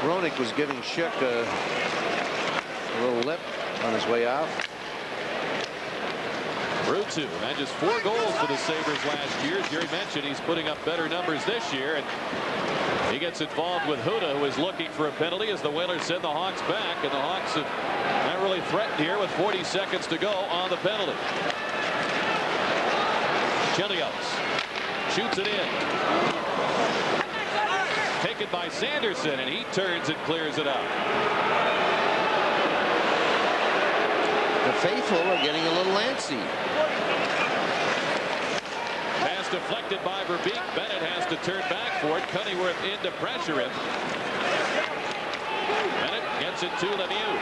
Roenick was giving Schick a little lip on his way out. Ruutu had just 4 goals for the Sabres last year. As Jerry mentioned, he's putting up better numbers this year, and he gets involved with Huda, who is looking for a penalty as the Whalers send the Hawks back, and the Hawks have not really threatened here with 40 seconds to go on the penalty. Chelios shoots it in. Taken by Sanderson, and he turns and clears it out. The faithful are getting a little antsy. Pass deflected by Verbeek. Bennett has to turn back for it. Cunneyworth in to pressure him. Bennett gets it to Lemieux.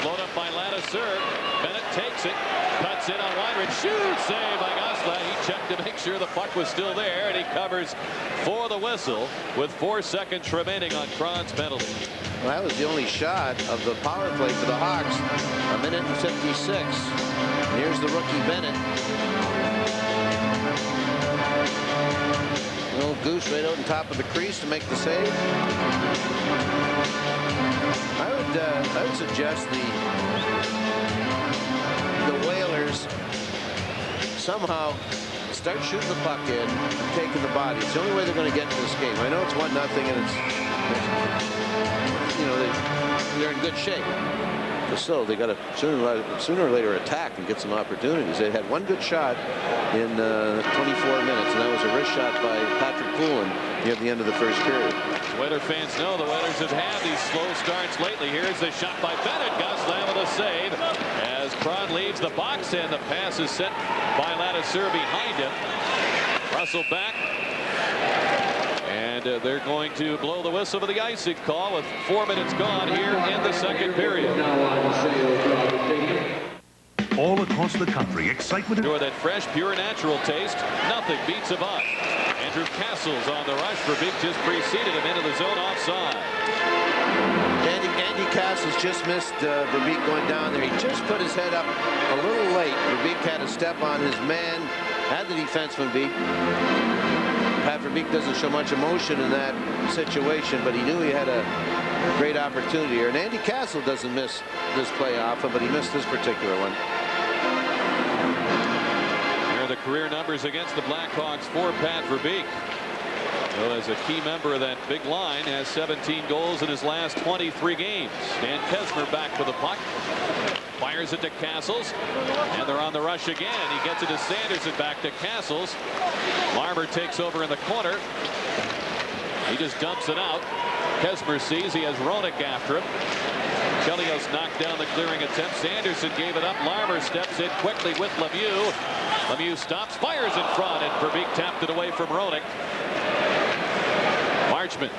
Slowed up by Ladouceur. Bennett takes it. Cuts in on Weinrich. Shoots. Save by Gosselin. He checked to make sure the puck was still there, and he covers for the whistle with 4 seconds remaining on Kron's penalty. Well, that was the only shot of the power play for the Hawks. 1:56. And here's the rookie Bennett. Little goose right out on top of the crease to make the save. I would suggest the Whalers somehow start shooting the puck in and taking the body. It's the only way they're going to get into this game. I know it's 1-0 and it's, you know, they're in good shape. But still, they got to sooner or later attack and get some opportunities. They had one good shot in 24 minutes, and that was a wrist shot by Patrick Poulin near the end of the first period. Whaler fans know the Whalers have had these slow starts lately. Here's the shot by Bennett. Gosselin with a save as Kron leaves the box, and the pass is sent by Ladouceur behind him. Russell back. And they're going to blow the whistle for the icing call with 4 minutes gone here in the second period. All across the country, excitement. For that fresh, pure, natural taste, nothing beats a bun. Andrew Castle's on the rush. Verbeek just preceded him into the zone offside. Andy Castles just missed Verbeek going down there. He just put his head up a little late. Verbeek had a step on his man, had the defenseman beat. Pat Verbeek doesn't show much emotion in that situation, but he knew he had a great opportunity here. And Andy Castle doesn't miss this play often, but he missed this particular one. Here are the career numbers against the Blackhawks for Pat Verbeek. So as a key member of that big line, has 17 goals in his last 23 games. Dan Kesmer back with the puck. Fires it to Castles, and they're on the rush again. He gets it to Sanderson, back to Castles. Larmer takes over in the corner. He just dumps it out. Kesmer sees he has Roenick after him. Chelios knocked down the clearing attempt. Sanderson gave it up. Larmer steps in quickly with Lemieux. Lemieux stops, fires in front, and Verbeek tapped it away from Roenick. Marchment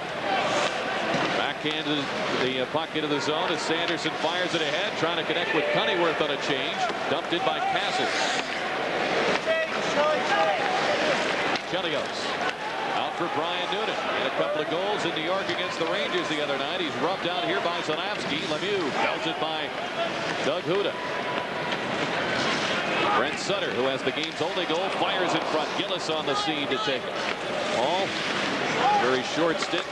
backhanded the puck into the zone as Sanderson fires it ahead, trying to connect with Cunneyworth on a change. Dumped in by Castles. Chelios out for Brian Noonan. He had a couple of goals in New York against the Rangers the other night. He's rubbed out here by Zanavsky. Lemieux belted by Doug Huda. Brent Sutter, who has the game's only goal, fires in front. Gillis on the scene to take it. All very short stint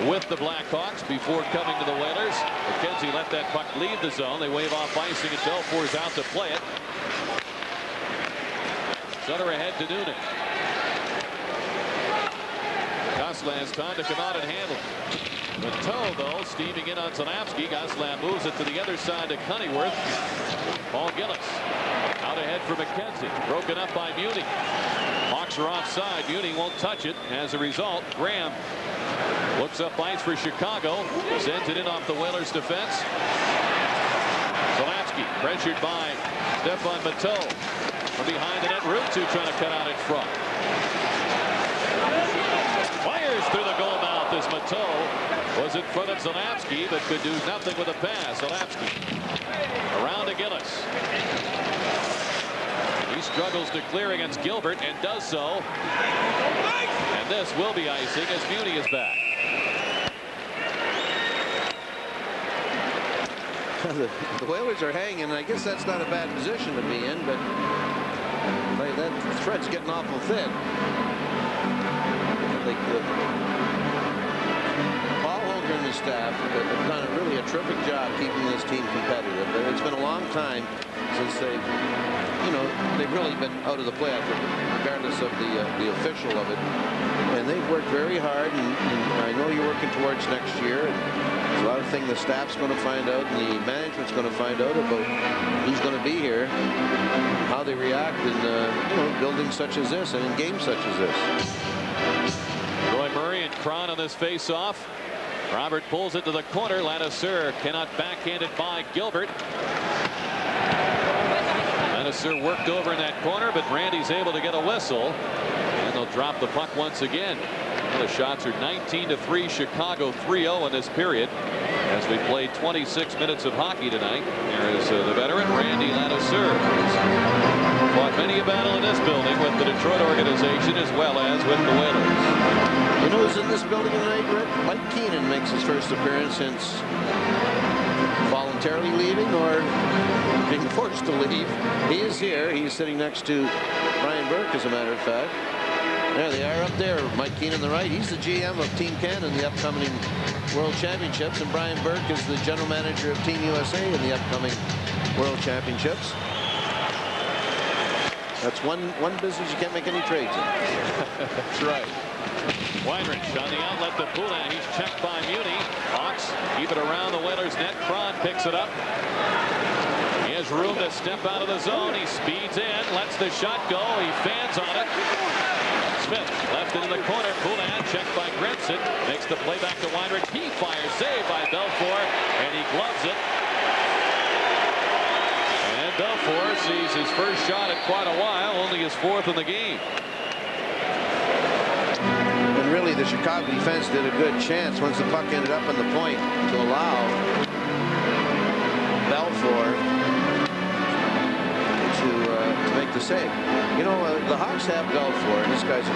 with the Blackhawks before coming to the Whalers. McKenzie let that puck leave the zone. They wave off icing and Belfour's out to play it. Sutter ahead to Noonan. Gosselin has time to come out and handle it. Matteau, though, steaming in on Zanapski. Goslan moves it to the other side to Cunneyworth. Paul Gillis out ahead for McKenzie. Broken up by Muni. Hawks are offside. Muni won't touch it. As a result, Graham looks up ice for Chicago. Sends it in off the Whalers defense. Zanapski pressured by Stefan Matteau. From behind the net, Ruutu trying to cut out in front. Fires through the goal mouth as Matteau was in front of Zanapski, but could do nothing with a pass. Zanapski around to Gillis. He struggles to clear against Gilbert and does so. And this will be icing as Muni is back. The Whalers are hanging, and I guess that's not a bad position to be in, but that thread's getting awful thin. I think Paul Holger and the staff have done really a terrific job keeping this team competitive. It's been a long time since they've really been out of the playoff, regardless of the official of it. And they've worked very hard, and I know you're working towards next year. And there's a lot of things the staff's going to find out, and the management's going to find out about who's going to be here, how they react in buildings such as this and in games such as this. Roy Murray and Cron on this face-off. Robert pulls it to the corner. Ladouceur cannot backhand it by Gilbert. Ladouceur worked over in that corner, but Randy's able to get a whistle. And they'll drop the puck once again. The shots are 19-3, Chicago 3-0 in this period. As we played 26 minutes of hockey tonight, there is the veteran Randy Ladouceur. Fought many a battle in this building with the Detroit organization as well as with the Whalers. You know who's in this building tonight, Rick? Mike Keenan makes his first appearance since voluntarily leaving or being forced to leave. He is here. He's sitting next to Brian Burke, as a matter of fact. There they are up there. Mike Keenan on the right. He's the GM of Team Canada in the upcoming World Championships, and Brian Burke is the general manager of Team USA in the upcoming World Championships. That's one business you can't make any trades in. That's right. Weinrich on the outlet to Poulin. He's checked by Muni. Hawks keep it around the Whalers net. Cron picks it up. He has room to step out of the zone. He speeds in, lets the shot go. He fans on it. Smith left it in the corner. Poulin checked by Grimson. Makes the play back to Weinrich. He fires. Saved by Belfour. And he gloves it. And Belfour sees his first shot in quite a while. Only his fourth in the game. And really, the Chicago defense did a good chance once the puck ended up on the point to allow Belfour to make the save. You know, the Hawks have Belfour, and this guy's a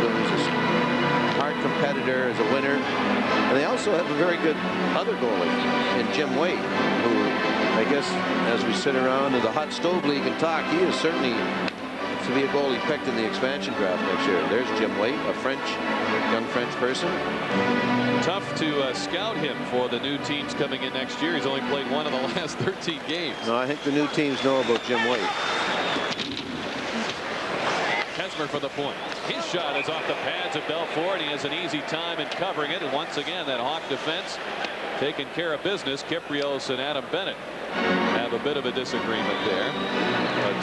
hard competitor, is a winner. And they also have a very good other goalie in Jim Waite, who, I guess, as we sit around in the hot stove league and talk, he is certainly to be a goalie picked in the expansion draft next year. There's Jim Waite, a young French person. Tough to scout him for the new teams coming in next year. He's only played one of the last 13 games. No, I think the new teams know about Jim Waite. Kesmer for the point. His shot is off the pads of Belfour, and he has an easy time in covering it. And once again, that Hawk defense taking care of business. Kyprios and Adam Bennett have a bit of a disagreement there. But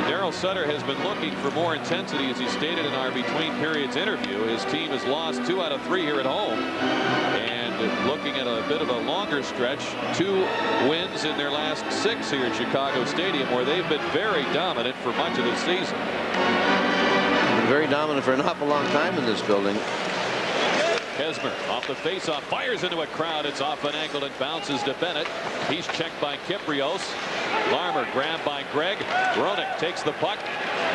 Darryl Sutter has been looking for more intensity, as he stated in our between periods interview. His team has lost 2 out of 3 here at home. And looking at a bit of a longer stretch, 2 wins in their last 6 here at Chicago Stadium, where they've been very dominant for much of the season. Been very dominant for an awful long time in this building. Kesmer off the faceoff, fires into a crowd. It's off an ankle and bounces to Bennett. He's checked by Kyprios. Larmer grabbed by Gregg. Roenick takes the puck.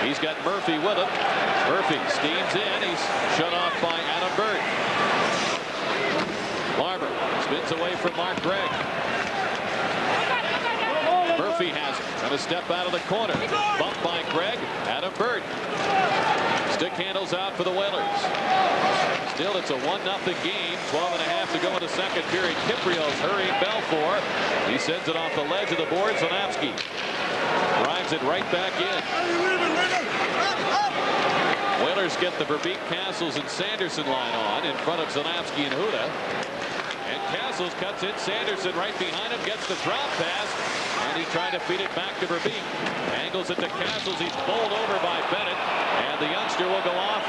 He's got Murphy with him. Murphy steams in. He's shut off by Adam Bird. Larmer spins away from Mark Gregg. Murphy has it. Going to step out of the corner. Bumped by Gregg. Adam Bird. Stick handles out for the Whalers. Still, it's a 1-0 game. 12.5 to go in the second period. Kyprios hurrying Belfour. He sends it off the ledge of the board. Zanapski drives it right back in. Whalers get the Verbeek, Castles, and Sanderson line on in front of Zanapski and Huda. And Castles cuts in. Sanderson right behind him, gets the drop pass, and he tried to feed it back to Verbeek. Angles it to Castles. He's bowled over by Bennett, and the youngster will go off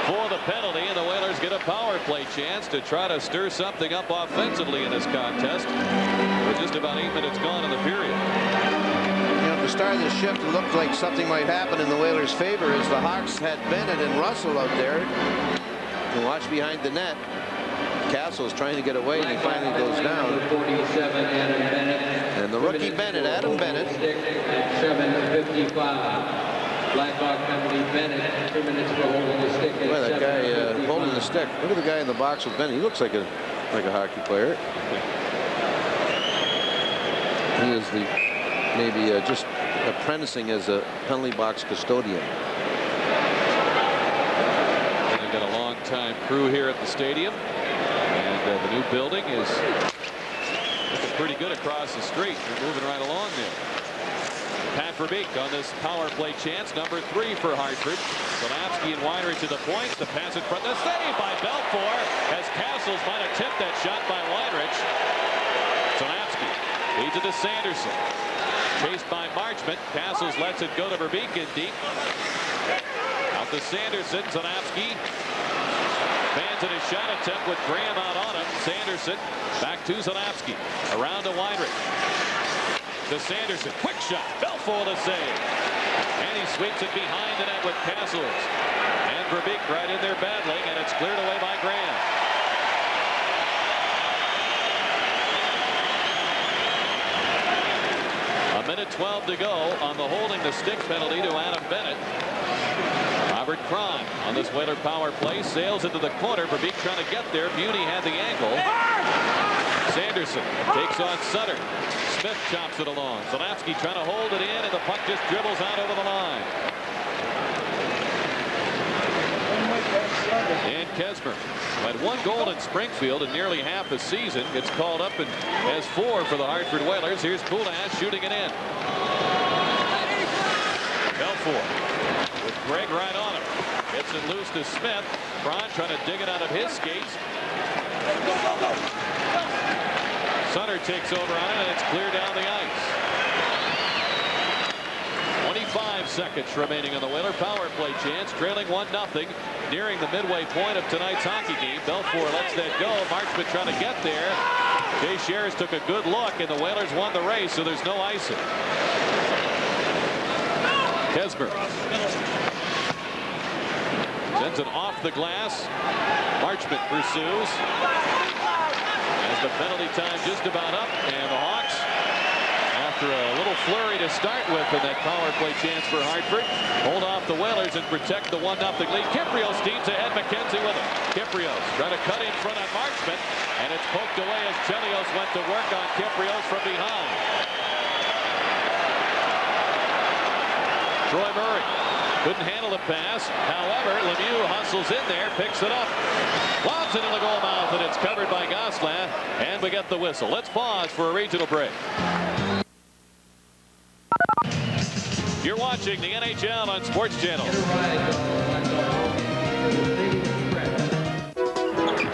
for the penalty, and the Whalers get a power play chance to try to stir something up offensively in this contest. With just about 8 minutes gone in the period. You know, at the start of the shift, it looked like something might happen in the Whalers' favor as the Hawks had Bennett and Russell out there. And watch behind the net. Castle's trying to get away, and he finally goes down. 47, Adam Bennett. And the rookie Bennett, Adam Bennett. At 7:55. Blackhawk penalty, Bennett, 2 minutes for holding the stick. Boy, that guy holding the stick. Look at the guy in the box with Bennett. He looks like a hockey player. He is maybe just apprenticing as a penalty box custodian. They've got a long-time crew here at the stadium, and the new building is looking pretty good across the street. They're moving right along there. Pat Verbeek on this power play chance, number 3 for Hartford. Zalapski and Weinrich to the point. The pass in front. The save by Belfour as Castles might have tipped that shot by Weinrich. Zalapski leads it to Sanderson. Chased by Marchment. Castles lets it go to Verbeek in deep. Out to Sanderson. Zalapski fans at his shot attempt with Graham out on him. Sanderson back to Zalapski. Around to Weinrich. To Sanderson. Quick shot. Belfour to save. And he sweeps it behind the net with Castles. And Verbeek right in there battling, and it's cleared away by Graham. A minute 12 to go on the holding the stick penalty to Adam Bennett. Robert Cron on this Whaler power play sails into the corner. Verbeek trying to get there. Beauty had the angle. Sanderson takes on Sutter. Smith chops it along. Zalapski trying to hold it in, and the puck just dribbles out over the line. And Kesmer, who had 1 goal in Springfield in nearly half a season, gets called up and has 4 for the Hartford Whalers. Here's Poulas shooting it in. Belfour with Gregg right on him. Gets it loose to Smith. Braun trying to dig it out of his skates. Sutter takes over on it, and it's clear down the ice. 25 seconds remaining on the Whaler power play chance, trailing 1-0, nearing the midway point of tonight's hockey game. Belfour lets that go. Marchment trying to get there. Jay Sherris took a good look, and the Whalers won the race, so there's no icing. Kesmer sends it off the glass. Marchment pursues. As the penalty time just about up, and the Hawks, after a little flurry to start with in that power play chance for Hartford, hold off the Whalers and protect the 1-0 lead. Kiprios steams ahead. McKenzie with it. Kiprios trying to cut in front on Marchment, and it's poked away as Chelios went to work on Kiprios from behind. Troy Murray couldn't handle the pass. However, Lemieux hustles in there, picks it up, lobs it in the goal mouth, and it's covered by Gosselin, and we get the whistle. Let's pause for a regional break. You're watching the NHL on Sports Channel.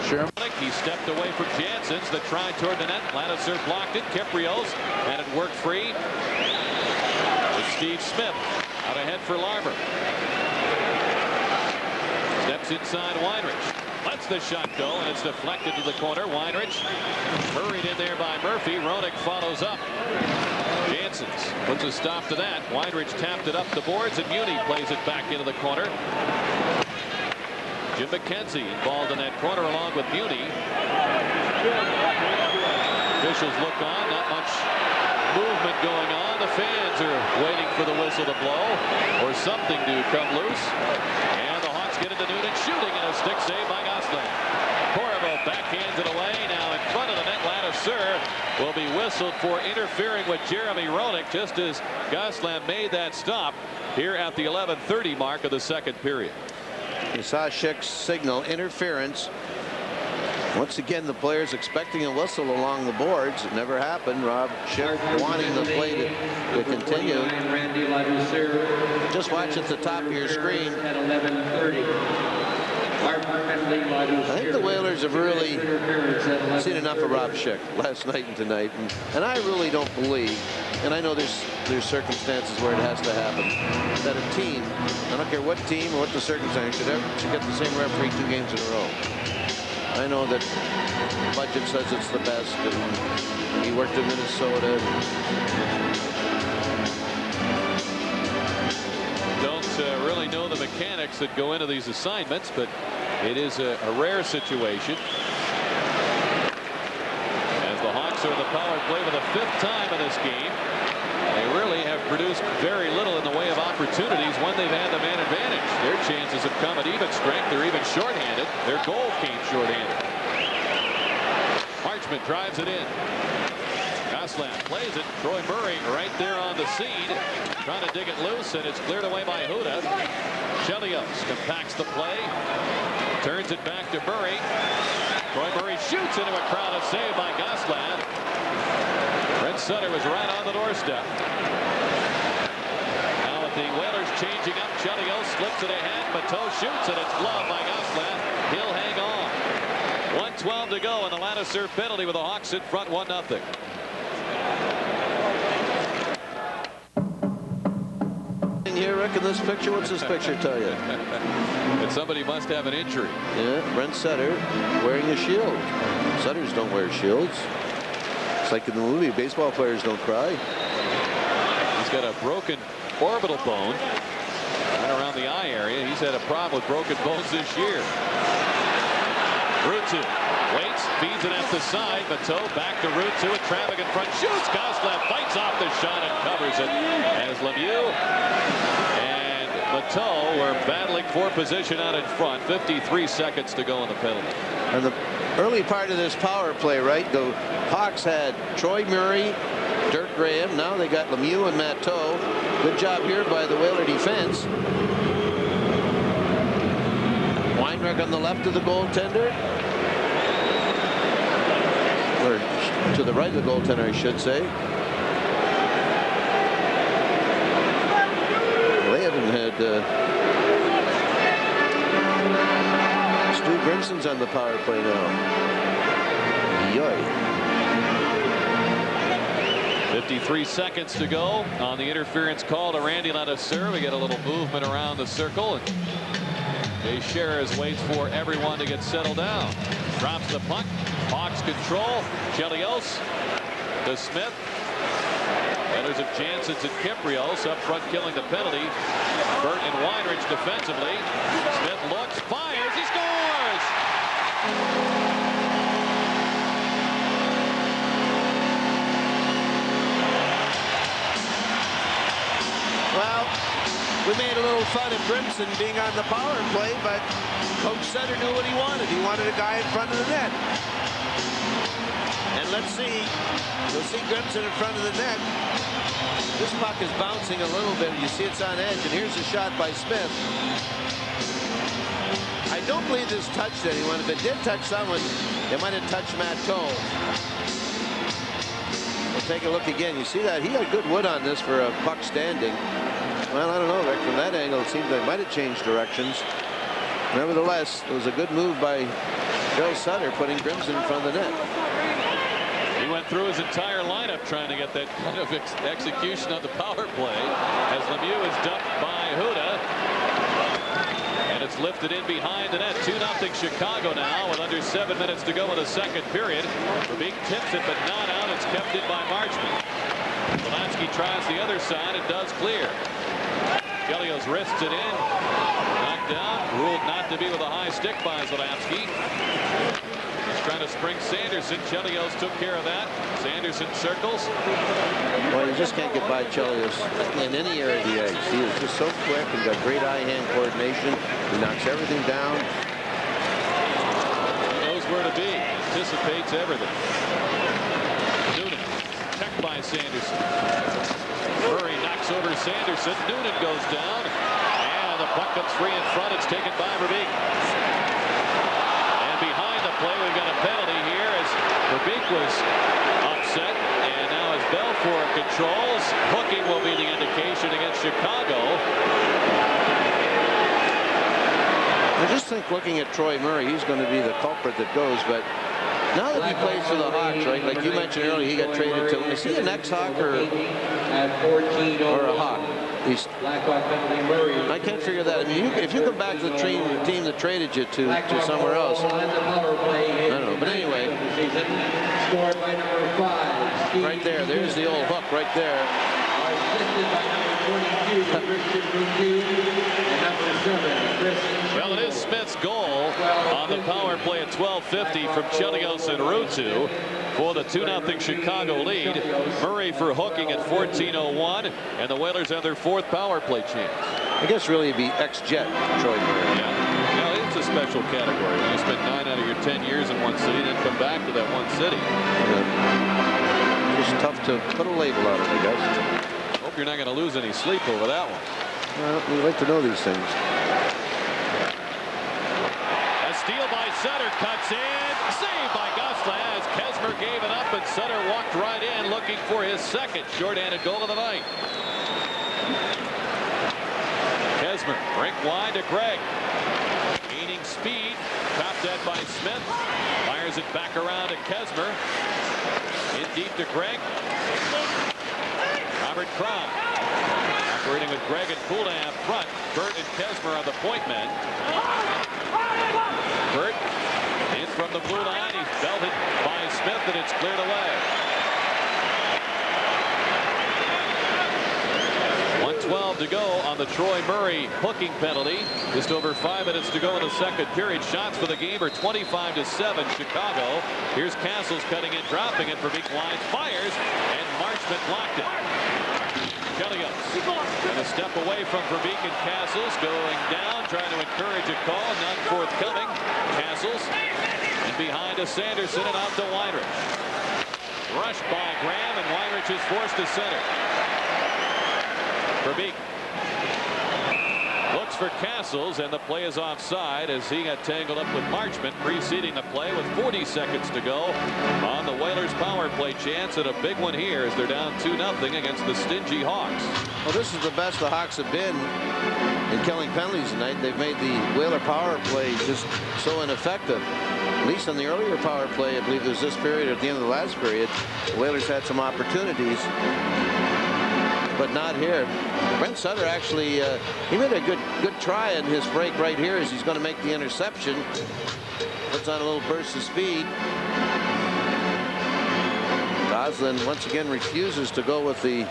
Sherman, he stepped away from Janssens. The try toward the net. Ladouceur blocked it. Kiprios had it work free. It's Steve Smith out ahead for Larmer. Steps inside Weinrich. Lets the shot go, and it's deflected to the corner. Weinrich hurried in there by Murphy. Roenick follows up. Janssens puts a stop to that. Weinrich tapped it up the boards, and Muni plays it back into the corner. Jim McKenzie involved in that corner along with Muni. Officials look on. Not much movement going on. The fans are waiting for the whistle to blow or something to come loose. And the Hawks get into Noonan shooting, and a stick save by Gosselin. Corriveau backhands it away. Now in front of the net, Ladouceur will be whistled for interfering with Jeremy Roenick just as Gosselin made that stop here at the 11:30 mark of the second period. You saw Schick's signal interference. Once again, the players expecting a whistle along the boards. It never happened. Rob Schick wanting the play to continue. Just watch at the top of your screen. At 11:30. I think the Whalers have really seen an enough of Rob Schick last night and tonight, and I really don't believe, and I know there's circumstances where it has to happen, that a team, I don't care what team or what the circumstance, should get the same referee 2 games in a row. I know that budget says it's the best, and he worked in Minnesota. Don't really know the mechanics that go into these assignments, but it is a rare situation. As the Hawks are in the power play for the 5th time in this game, they really have produced very little in the way of opportunities when they've had the man advantage. Their chances have come at even strength. They're even shorthanded. Their goal came shorthanded. Marchment drives it in. Gosselin plays it. Troy Murray right there on the seed, trying to dig it loose, and it's cleared away by Huda. Chelios compacts the play, turns it back to Murray. Troy Murray shoots into a crowd, of save by Gosselin. Red Sutter was right on the doorstep. Now with the Whalers changing up, Chelios slips it ahead. Bateau shoots, and it's gloved by Gosselin. He'll hang on. 1:12 to go, and the Ladouceur penalty with the Hawks in front 1-0. Here, Rick, in this picture, what's this picture tell you? That somebody must have an injury. Yeah, Brent Sutter wearing a shield. Sutters don't wear shields. It's like in the movie, baseball players don't cry. He's got a broken orbital bone right around the eye area. He's had a problem with broken bones this year. Ruutu waits, feeds it at the side. Bateau back to Ruutu, with traffic in front, shoots. Gosselin fights off the shot and covers it as Lemieux and Bateau were battling for position out in front. 53 seconds to go in the penalty. And the early part of this power play, right? The Hawks had Troy Murray, Dirk Graham. Now they got Lemieux and Matteau. Good job here by the Whaler defense. Weinrich on the left of the goaltender. Or to the right of the goaltender, I should say. They haven't had Stu Grimson's on the power play now. Yoy. 53 seconds to go on the interference call to Randy Ladouceur. We get a little movement around the circle, and Teixeira waits for everyone to get settled down. Drops the puck. Hawks control. Chelios to Smith. Letters of Janssens and Kiprios up front killing the penalty. Burt and Weinrich defensively. Smith looks, fires, he scores! Well, we made a little fun of Grimson being on the power play, but Coach Sutter knew what he wanted. He wanted a guy in front of the net. And let's see. You'll see Grimson in front of the net. This puck is bouncing a little bit. You see it's on edge, and here's a shot by Smith. I don't believe this touched anyone. If it did touch someone, it might have touched Matteau. We'll take a look again. You see that? He had good wood on this for a puck standing. Well, I don't know, Rick. From that angle, it seemed they might have changed directions. Nevertheless, it was a good move by Bill Sutter, putting Grimson in front of the net. He went through his entire lineup trying to get that kind of execution on the power play as Lemieux is dumped by Huda. And it's lifted in behind the net. 2-0 Chicago now with under 7 minutes to go in the second period. Verbeek tips it, but not out. It's kept in by Marchment. Polanski tries the other side and does clear. Chelios wrists it in. Knocked down. Ruled not to be with a high stick by Zelansky. He's trying to spring Sanderson. Chelios took care of that. Sanderson circles. Well, you just can't get by Chelios in any area of the ice. He is just so quick and got great eye-hand coordination. He knocks everything down. He knows where to be. Anticipates everything. Noonan, checked by Sanderson. Murray knocks over Sanderson. Noonan goes down. And the puck comes free in front. It's taken by Verbeek. And behind the play, we've got a penalty here as Verbeek was upset. And now as Belfour controls, hooking will be the indication against Chicago. I just think looking at Troy Murray, he's going to be the culprit that goes, but Now that he plays for the Hawks, right? Like you mentioned earlier, he got traded to. Is he an ex-Hawk or a Hawk? He's, I can't figure that. I mean, if you come back to the team that traded you to somewhere else, I don't know. But anyway, right there, there's the old hook right there. Well, it is Smith's goal on the power play at 12:50 from Chelios and Ruutu for the 2-0 Chicago lead. Murray for hooking at 14:01, and the Whalers have their 4th power play chance. I guess really it'd be ex-Jet Troy Murray. Yeah, now it's a special category. You spend 9 out of your 10 years in one city, then come back to that one city. It's tough to put a label on it, I guess. Hope you're not going to lose any sleep over that one. Well, we like to know these things. A steal by Sutter, cuts in, saved by Gosselin as Kesmer gave it up, and Sutter walked right in looking for his 2nd short-handed goal of the night. Kesmer, rink wide to Gregg. Gaining speed, top dead by Smith. Fires it back around to Kesmer. In deep to Gregg. Robert Crum operating with Gregg and Poulin up front. Burt and Kesmer are the point men. Burt in from the blue line. He's belted by Smith, and it's cleared away. 1:12 to go on the Troy Murray hooking penalty. Just over 5 minutes to go in the 2nd period. Shots for the game are 25-7 Chicago. Here's Castles cutting in, dropping it. Verbeek lines, fires, and Marchment blocked it. Chelios and a step away from Verbeek and Castles, going down, trying to encourage a call, none forthcoming. Castles and behind to Sanderson and out to Weinrich. Rushed by Graham, and Weinrich is forced to center. Verbeek looks for Castles, and the play is offside as he got tangled up with Marchment, preceding the play with 40 seconds to go on the Whalers power play chance, and a big one here as they're down 2-0 against the stingy Hawks. Well, this is the best the Hawks have been in killing penalties tonight. They've made the Whaler power play just so ineffective. At least on the earlier power play, I believe it was this period or at the end of the last period, the Whalers had some opportunities, but not here. Brent Sutter actually, he made a good try in his break right here as he's going to make the interception. Puts on a little burst of speed. Gosselin once again refuses to go with the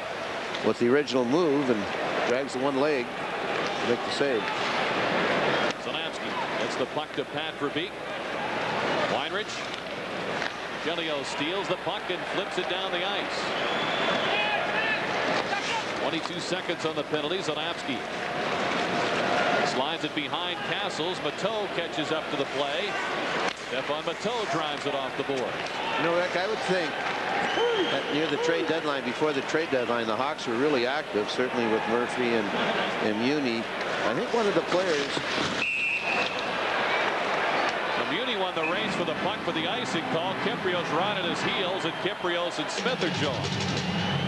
original move and drags the one leg to make the save. Zanavsky gets the puck to Pat Verbeek. Weinrich. Chelios steals the puck and flips it down the ice. 22 seconds on the penalty. Zanavsky slides it behind Castles. Mateau catches up to the play. Stefan Mateau drives it off the board. You know, Rick, I would think that near the trade deadline, before the trade deadline, the Hawks were really active, certainly with Murphy and Muni. I think one of the players. Muni won the race for the puck for the icing call. Kyprios right at his heels, and Kyprios and Smith are joined.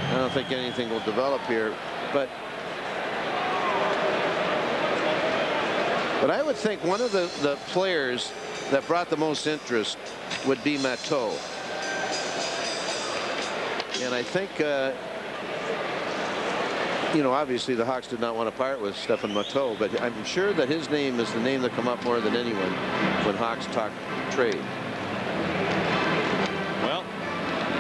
I don't think anything will develop here, but I would think one of the players that brought the most interest would be Mateau. And I think, you know, obviously the Hawks did not want to part with Stefan Mateau, but I'm sure that his name is the name that come up more than anyone when Hawks talk trade. Well,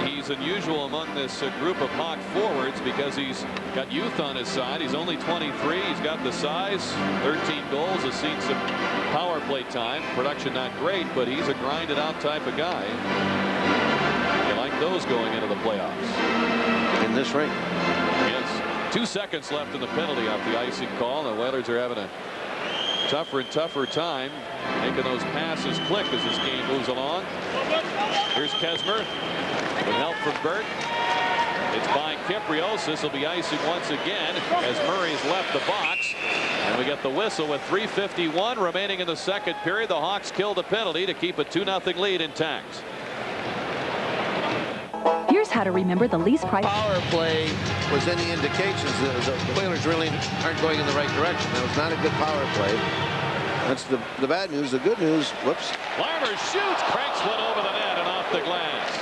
he's unusual among this group of Hawk forwards because he's got youth on his side. He's only 23. He's got the size, 13 goals, has seen some power play time. Production not great, but he's a grinded out type of guy. You like those going into the playoffs. In this ring. Yes. 2 seconds left in the penalty off the icing call. The Whalers are having a tougher and tougher time making those passes click as this game moves along. Here's Kesmer with help from Burt. It's by Kyprios. This will be icing once again as Murray's left the box. And we get the whistle with 3:51 remaining in the 2nd period. The Hawks kill the penalty to keep a 2-0 lead intact. Here's how to remember the least price. Power play was any indications that the Whalers really aren't going in the right direction. That was not a good power play. That's the bad news. The good news, whoops. Larmer shoots, cranks one over the net and off off the glass.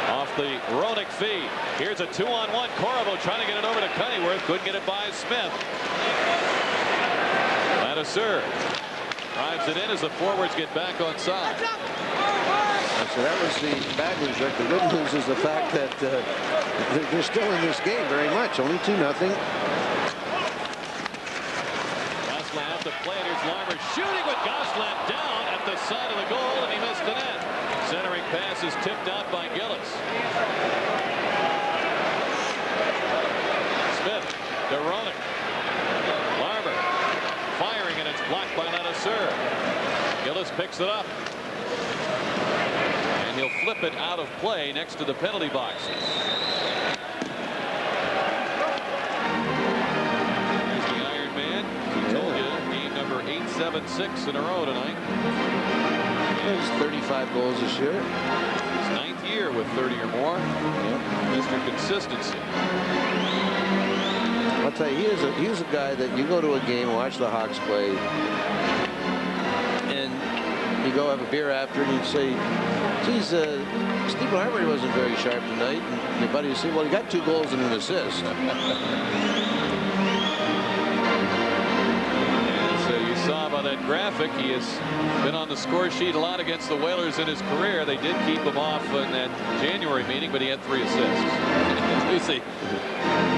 Off the Roenick feed. Here's a 2-on-1. Corvo trying to get it over to Cunnyworth. Couldn't get it by Smith. Ladouceur drives it in as the forwards get back on side. So that was the bad news, Rick. The good news is the fact that they're still in this game very much. Only 2-0. Gosselin out to play. There's Larmer shooting with Gosselin down at the side of the goal, and he missed the net. Centering pass is tipped out by Gillis. Smith to Roenick. Larmer firing, and it's blocked by Ladouceur. Gillis picks it up. And he'll flip it out of play next to the penalty boxes. Here's the Iron Man. He told you, game number 876 in a row tonight. He's 35 goals this year. His 9th year with 30 or more. Yep. Mr. Consistency. I'll tell you, he is a guy that you go to a game, watch the Hawks play, and you go have a beer after, and you say, geez, Steve Hartford wasn't very sharp tonight. And your buddy would say, well, he got 2 goals and an assist. So you saw by that graphic, he has been on the score sheet a lot against the Whalers in his career. They did keep him off in that January meeting, but he had 3 assists. You see,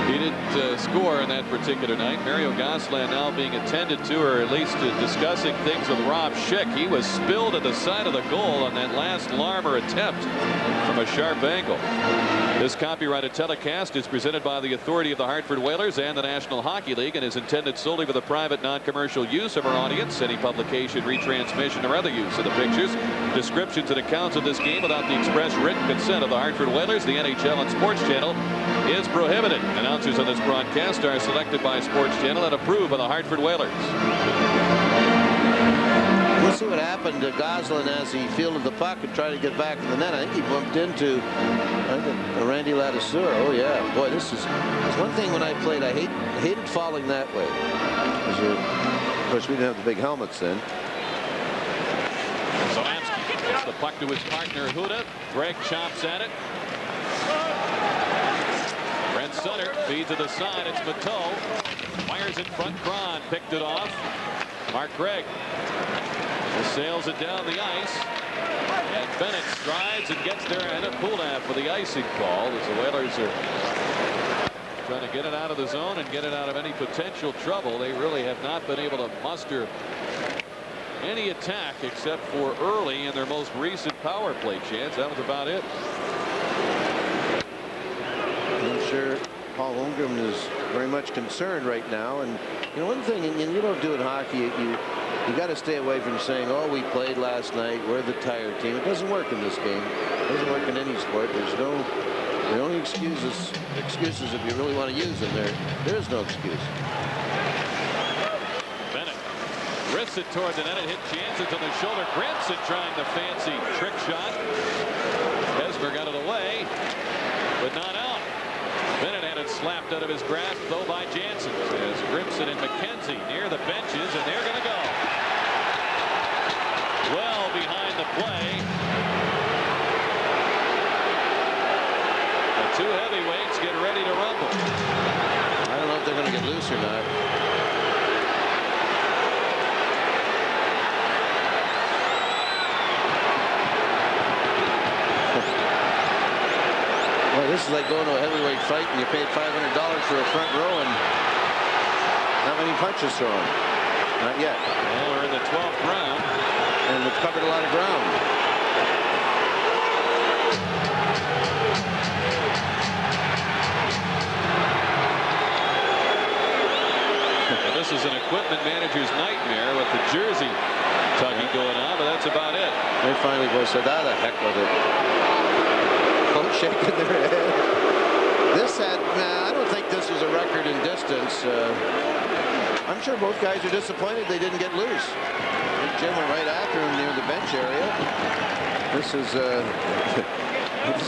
he didn't score in that particular night. Mario Gosselin now being attended to, or at least discussing things with Rob Schick. He was spilled at the side of the goal on that last Larmer attempt from a sharp angle. This copyrighted telecast is presented by the authority of the Hartford Whalers and the National Hockey League and is intended solely for the private non-commercial use of our audience. Any publication, retransmission, or other use of the pictures, descriptions, and accounts of this game without the express written consent of the Hartford Whalers, the NHL, and Sports Channel is prohibited. Announcers on this broadcast are selected by Sports Channel and approved by the Hartford Whalers. We'll see what happened to Gosselin as he fielded the puck and tried to get back in the net. I think he bumped into Randy Ladouceur. Oh yeah, boy, this is one thing when I played. I hated falling that way. Of course, we didn't have the big helmets then. Solamski gets the puck to his partner Huda. Greg chops at it. Brent Sutter feeds to the side. It's Mateau. Fires in front. Cron picked it off. Mark Gregg sails it down the ice. And Bennett strides and gets there and a pulled out for the icing call as the Whalers are trying to get it out of the zone and get it out of any potential trouble. They really have not been able to muster any attack except for early in their most recent power play chance. That was about it. I'm sure Paul Holmgren is very much concerned right now. And you know, one thing, and you don't do in hockey, you got to stay away from saying, oh, we played last night, we're the tired team. It doesn't work in this game. It doesn't work in any sport. There's no excuses if you really want to use them. There is no excuse. Bennett wrists it toward the net. It hit Jansen on the shoulder. Grimson trying the fancy trick shot. Hesberg got it away, but not out. Bennett had it slapped out of his grasp, though, by Jansen. As Grimson and McKenzie near the benches, and they're going to go. Well behind the play. The 2 heavyweights get ready to rumble. I don't know if they're going to get loose or not. Well, this is like going to a heavyweight fight and you paid $500 for a front row and not many punches thrown. Not yet. Well, we're in the 12th round. And we've covered a lot of ground. Well, this is an equipment manager's nightmare with the jersey tugging going on, but that's about it. They finally both said, ah, the heck with it. Both shaking their head. This had, I don't think this was a record in distance. I'm sure both guys are disappointed they didn't get loose. Jim went right after him near the bench area. This has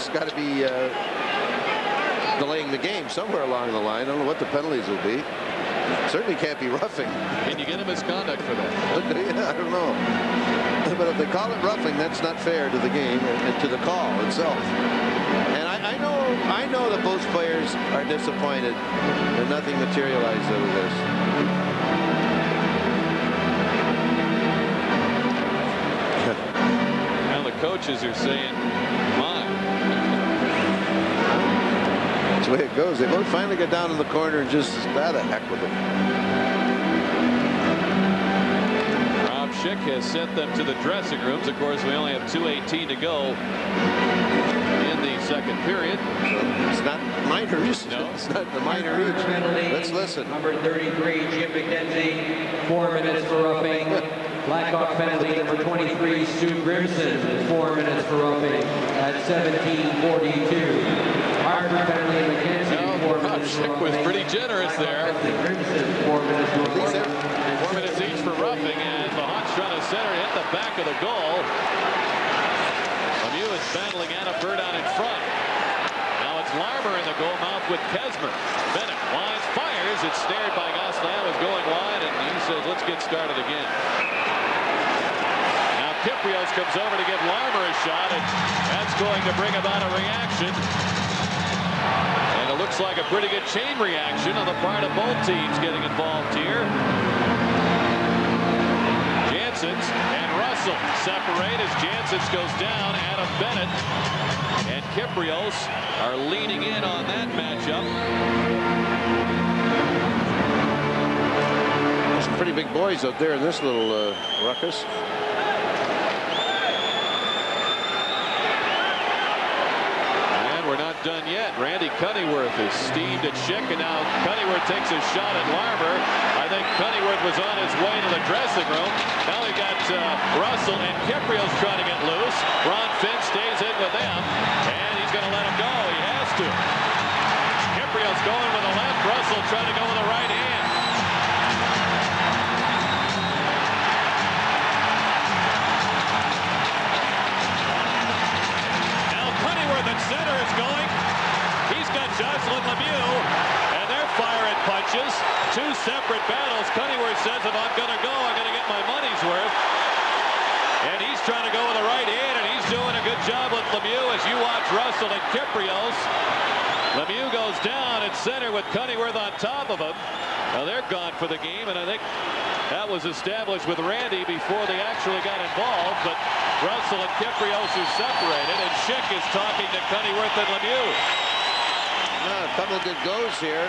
got to be delaying the game somewhere along the line. I don't know what the penalties will be. Certainly can't be roughing. Can you get a misconduct for that? Yeah, I don't know. But if they call it roughing, that's not fair to the game and to the call itself. And I know that both players are disappointed that nothing materialized out of this. Now the coaches are saying, "Mine." That's the way it goes. They both finally get down in the corner and just, the heck with it. Schick has sent them to the dressing rooms. Of course, we only have 2:18 to go in the second period. So it's not minor reach. No. It's not the minor reach. Let's listen. Number 33, Jim McKenzie, 4 minutes for roughing. Blackhawk penalty, number 23, Stu Grimson, 4 minutes for roughing at 17:42. Hartford penalty, McKenzie, 4 minutes for Schick was roughing. pretty generous there. Grimson, 4 minutes for roughing. 4 minutes each for roughing, and the Hawks trying to center hit the back of the goal. Lemieux is battling Hartford out in front. Now it's Larmer in the goal mouth with Kesmer. Bennett winds, fires. It's snared by Gosselin. Was going wide, and he says, "Let's get started again." Now Kyprios comes over to give Larmer a shot, and that's going to bring about a reaction. And it looks like a pretty good chain reaction on the part of both teams getting involved here. Janssens and Russell separate as Janssens goes down. Adam Bennett and Kyprios are leaning in on that matchup. There's some pretty big boys out there in this little ruckus. We're not done yet. Randy Cunneyworth is steamed at Schick, and now Cunneyworth takes a shot at Larmer. I think Cunneyworth was on his way to the dressing room. Now we got Russell and Kyprios trying to get loose. Ron Finn stays in with them, and he's going to let him go. He has to. Kyprios going with the left. Russell trying to go with the right hand. At center is going. He's got Jocelyn Lemieux, and they're firing punches. Two separate battles. Cunneyworth says, if I'm going to go, I'm going to get my money's worth. And he's trying to go with the right hand, and he's doing a good job with Lemieux as you watch Russell and Kyprios. Lemieux goes down at center with Cunneyworth on top of him. Now they're gone for the game, and I think that was established with Randy before they actually got involved. But Russell and Kyprios are separated, and Schick is talking to Cunneyworth and Lemieux. A couple of good goes here.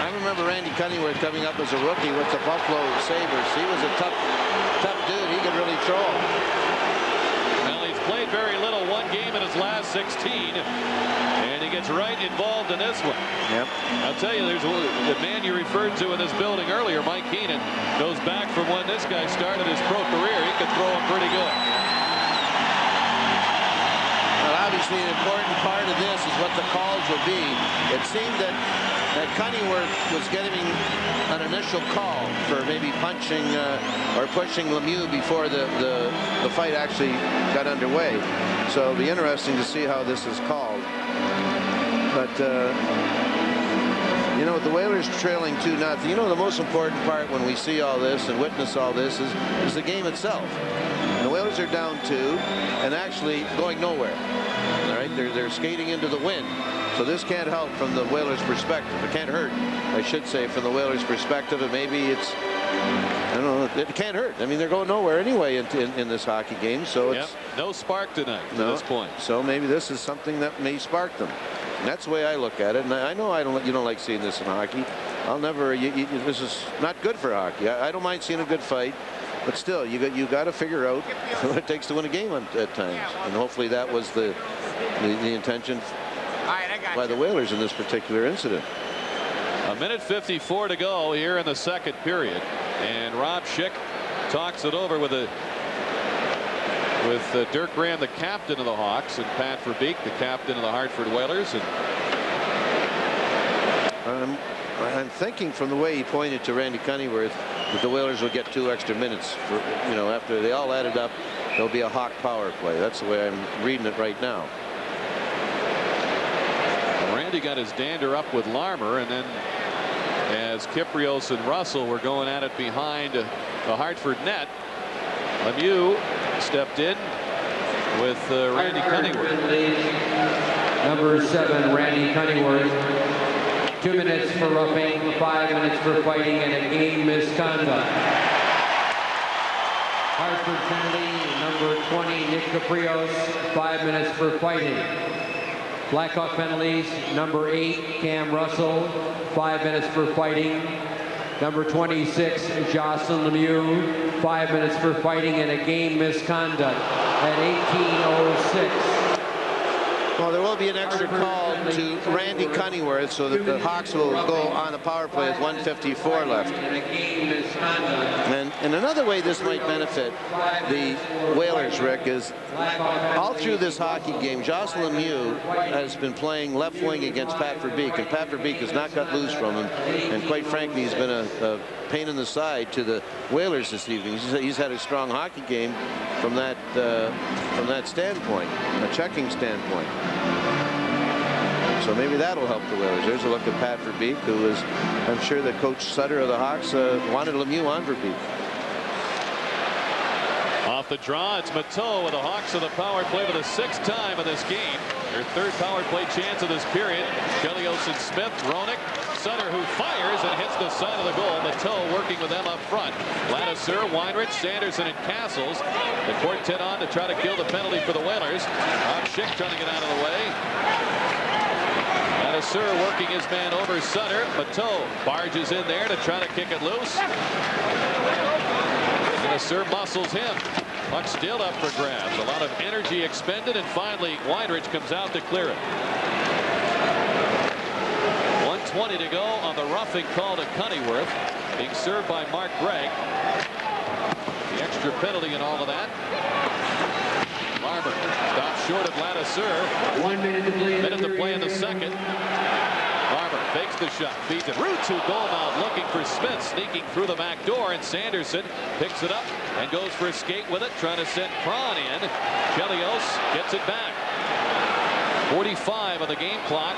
I remember Randy Cunneyworth coming up as a rookie with the Buffalo Sabres. He was a tough dude. He could really throw. Well, he's played very little, one game in his last 16, and he gets right involved in this one. Yep. I'll tell you, there's the man you referred to in this building earlier, Mike Keenan, goes back from when this guy started his pro career. He could throw him pretty good. Well, obviously, an important part of this is what the calls will be. It seemed that Cunneyworth was getting an initial call for maybe punching or pushing Lemieux before the fight actually got underway. So it'll be interesting to see how this is called. But you know, with the Whalers trailing 2-0, you know, the most important part when we see all this and witness all this is the game itself. And the Whalers are down 2 and actually going nowhere. All right, they're skating into the wind. So this can't help from the Whalers' perspective. It can't hurt, I should say, from the Whalers' perspective. And maybe it's, I don't know, it can't hurt. I mean, they're going nowhere anyway in this hockey game. So it's no spark tonight to this point. So maybe this is something that may spark them. And that's the way I look at it. And I know you don't like seeing this in hockey. I'll never. This is not good for hockey. I don't mind seeing a good fight, but still, you got to figure out what it takes to win a game at times. And hopefully that was the intention by the Whalers in this particular incident. A minute 54 to go here in the second period, and Rob Schick talks it over with Dirk Graham, the captain of the Hawks, and Pat Verbeek, the captain of the Hartford Whalers. And I'm thinking from the way he pointed to Randy Cunneyworth that the Whalers will get 2 extra minutes for, you know, after they all added up. There'll be a Hawk power play. That's the way I'm reading it right now. And he got his dander up with Larmer, and then as Kyprios and Russell were going at it behind the Hartford net, Lemieux stepped in with Randy Cunningworth. Number 7, Randy Cunningworth. 2 minutes for roughing, 5 minutes for fighting, and a game misconduct. Hartford penalty, number 20, Nick Kyprios, 5 minutes for fighting. Blackhawk penalties, number 8, Cam Russell, 5 minutes for fighting. Number 26, Jocelyn Lemieux, 5 minutes for fighting and a game misconduct at 18:06. Well, there will be an extra call to Randy Cunningworth so that the Hawks will go on the power play with 1:54 left. And another way this might benefit the Whalers, Rick, is all through this hockey game, Jocelyn Lemieux has been playing left wing against Pat Verbeek, and Pat Verbeek has not got loose from him. And quite frankly, he's been a pain in the side to the Whalers this evening. He's had a strong hockey game from that standpoint, a checking standpoint. So maybe that'll help the Whalers. There's a look at Pat Verbeek, who is, I'm sure that Coach Sutter of the Hawks wanted Lemieux on Verbeek. Off the draw, it's Mateau with the Hawks of the power play for the 6th time in this game. Their 3rd power play chance of this period. Chelios and Smith, Roenick, Sutter, who fires and hits the side of the goal. Mateau working with them up front. Ladouceur, Weinrich, Sanderson, and Castles. The quartet on to try to kill the penalty for the Whalers. Schick trying to get out of the way. Ladouceur working his man over Sutter. Mateau barges in there to try to kick it loose. Ladouceur muscles him. Puck still up for grabs. A lot of energy expended, and finally Weinrich comes out to clear it. 1:20 to go on the roughing call to Cunningworth, being served by Mark Gregg. The extra penalty and all of that. Larmer stops short of Ladouceur. 1 minute to play in the second. Larmer fakes the shot, feeds it. Root to goal mouth, looking for Smith, sneaking through the back door, and Sanderson picks it up and goes for a skate with it, trying to send Cron in. Chelios gets it back. 45 on the game clock.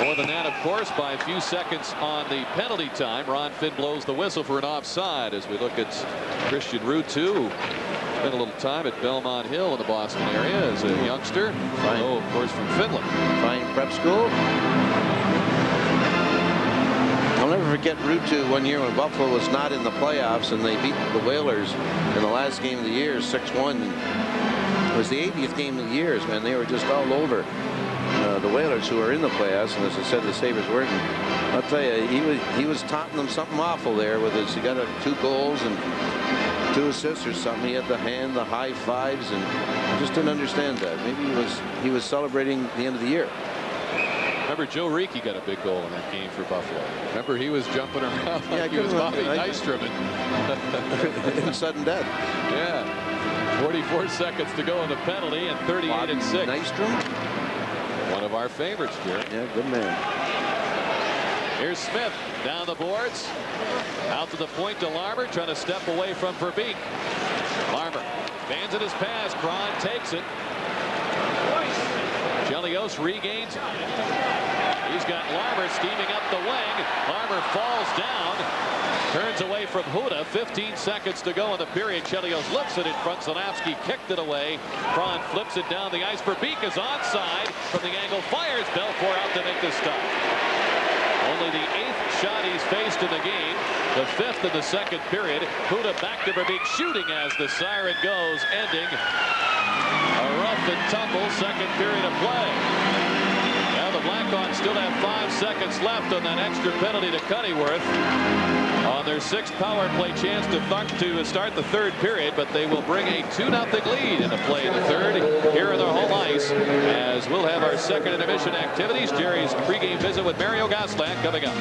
More than that, of course, by a few seconds on the penalty time. Ron Finn blows the whistle for an offside as we look at Christian Root, too. Spent a little time at Belmont Hill in the Boston area as a youngster. Oh, of course, from Finland. Fine prep school. I'll never forget Root 2 one year when Buffalo was not in the playoffs and they beat the Whalers in the last game of the year 6-1. It was the 80th game of the year, man. They were just all over the Whalers, who are in the playoffs, and as I said, the Sabres weren't. I'll tell you, he was taunting them something awful there with his. He got 2 goals and 2 assists or something. He had the high fives, and I just didn't understand that. Maybe he was celebrating the end of the year. Remember, Joe Reekie got a big goal in that game for Buffalo. Remember, he was jumping around Yeah, like he was Bobby Nystrom in sudden death. Yeah. 44 seconds to go in the penalty, and 38-6. Nystrom? One of our favorites, Jerry. Yeah, good man. Here's Smith down the boards. Out to the point to Larmer, trying to step away from Verbeek. Larmer fans it his pass. Cron takes it. Chelios regains it. He's got Larmer scheming up the wing. Larmer falls down. Turns away from Huda. 15 seconds to go in the period. Chelios lifts it in front. Zalapski kicked it away. Cron flips it down the ice. Verbeek is onside from the angle. Fires Belfour out to make the stop. Only the 8th shot he's faced in the game. The 5th in the second period. Huda back to Verbeek, shooting as the siren goes, ending a rough and tumble second period of play. Now the Blackhawks still have 5 seconds left on that extra penalty to Cunningworth on their 6th power play chance to start the 3rd period, but they will bring a 2-0 lead into play in the 3rd here in their home ice, as we'll have our second intermission activities. Jerry's pregame visit with Mario Gosland coming up.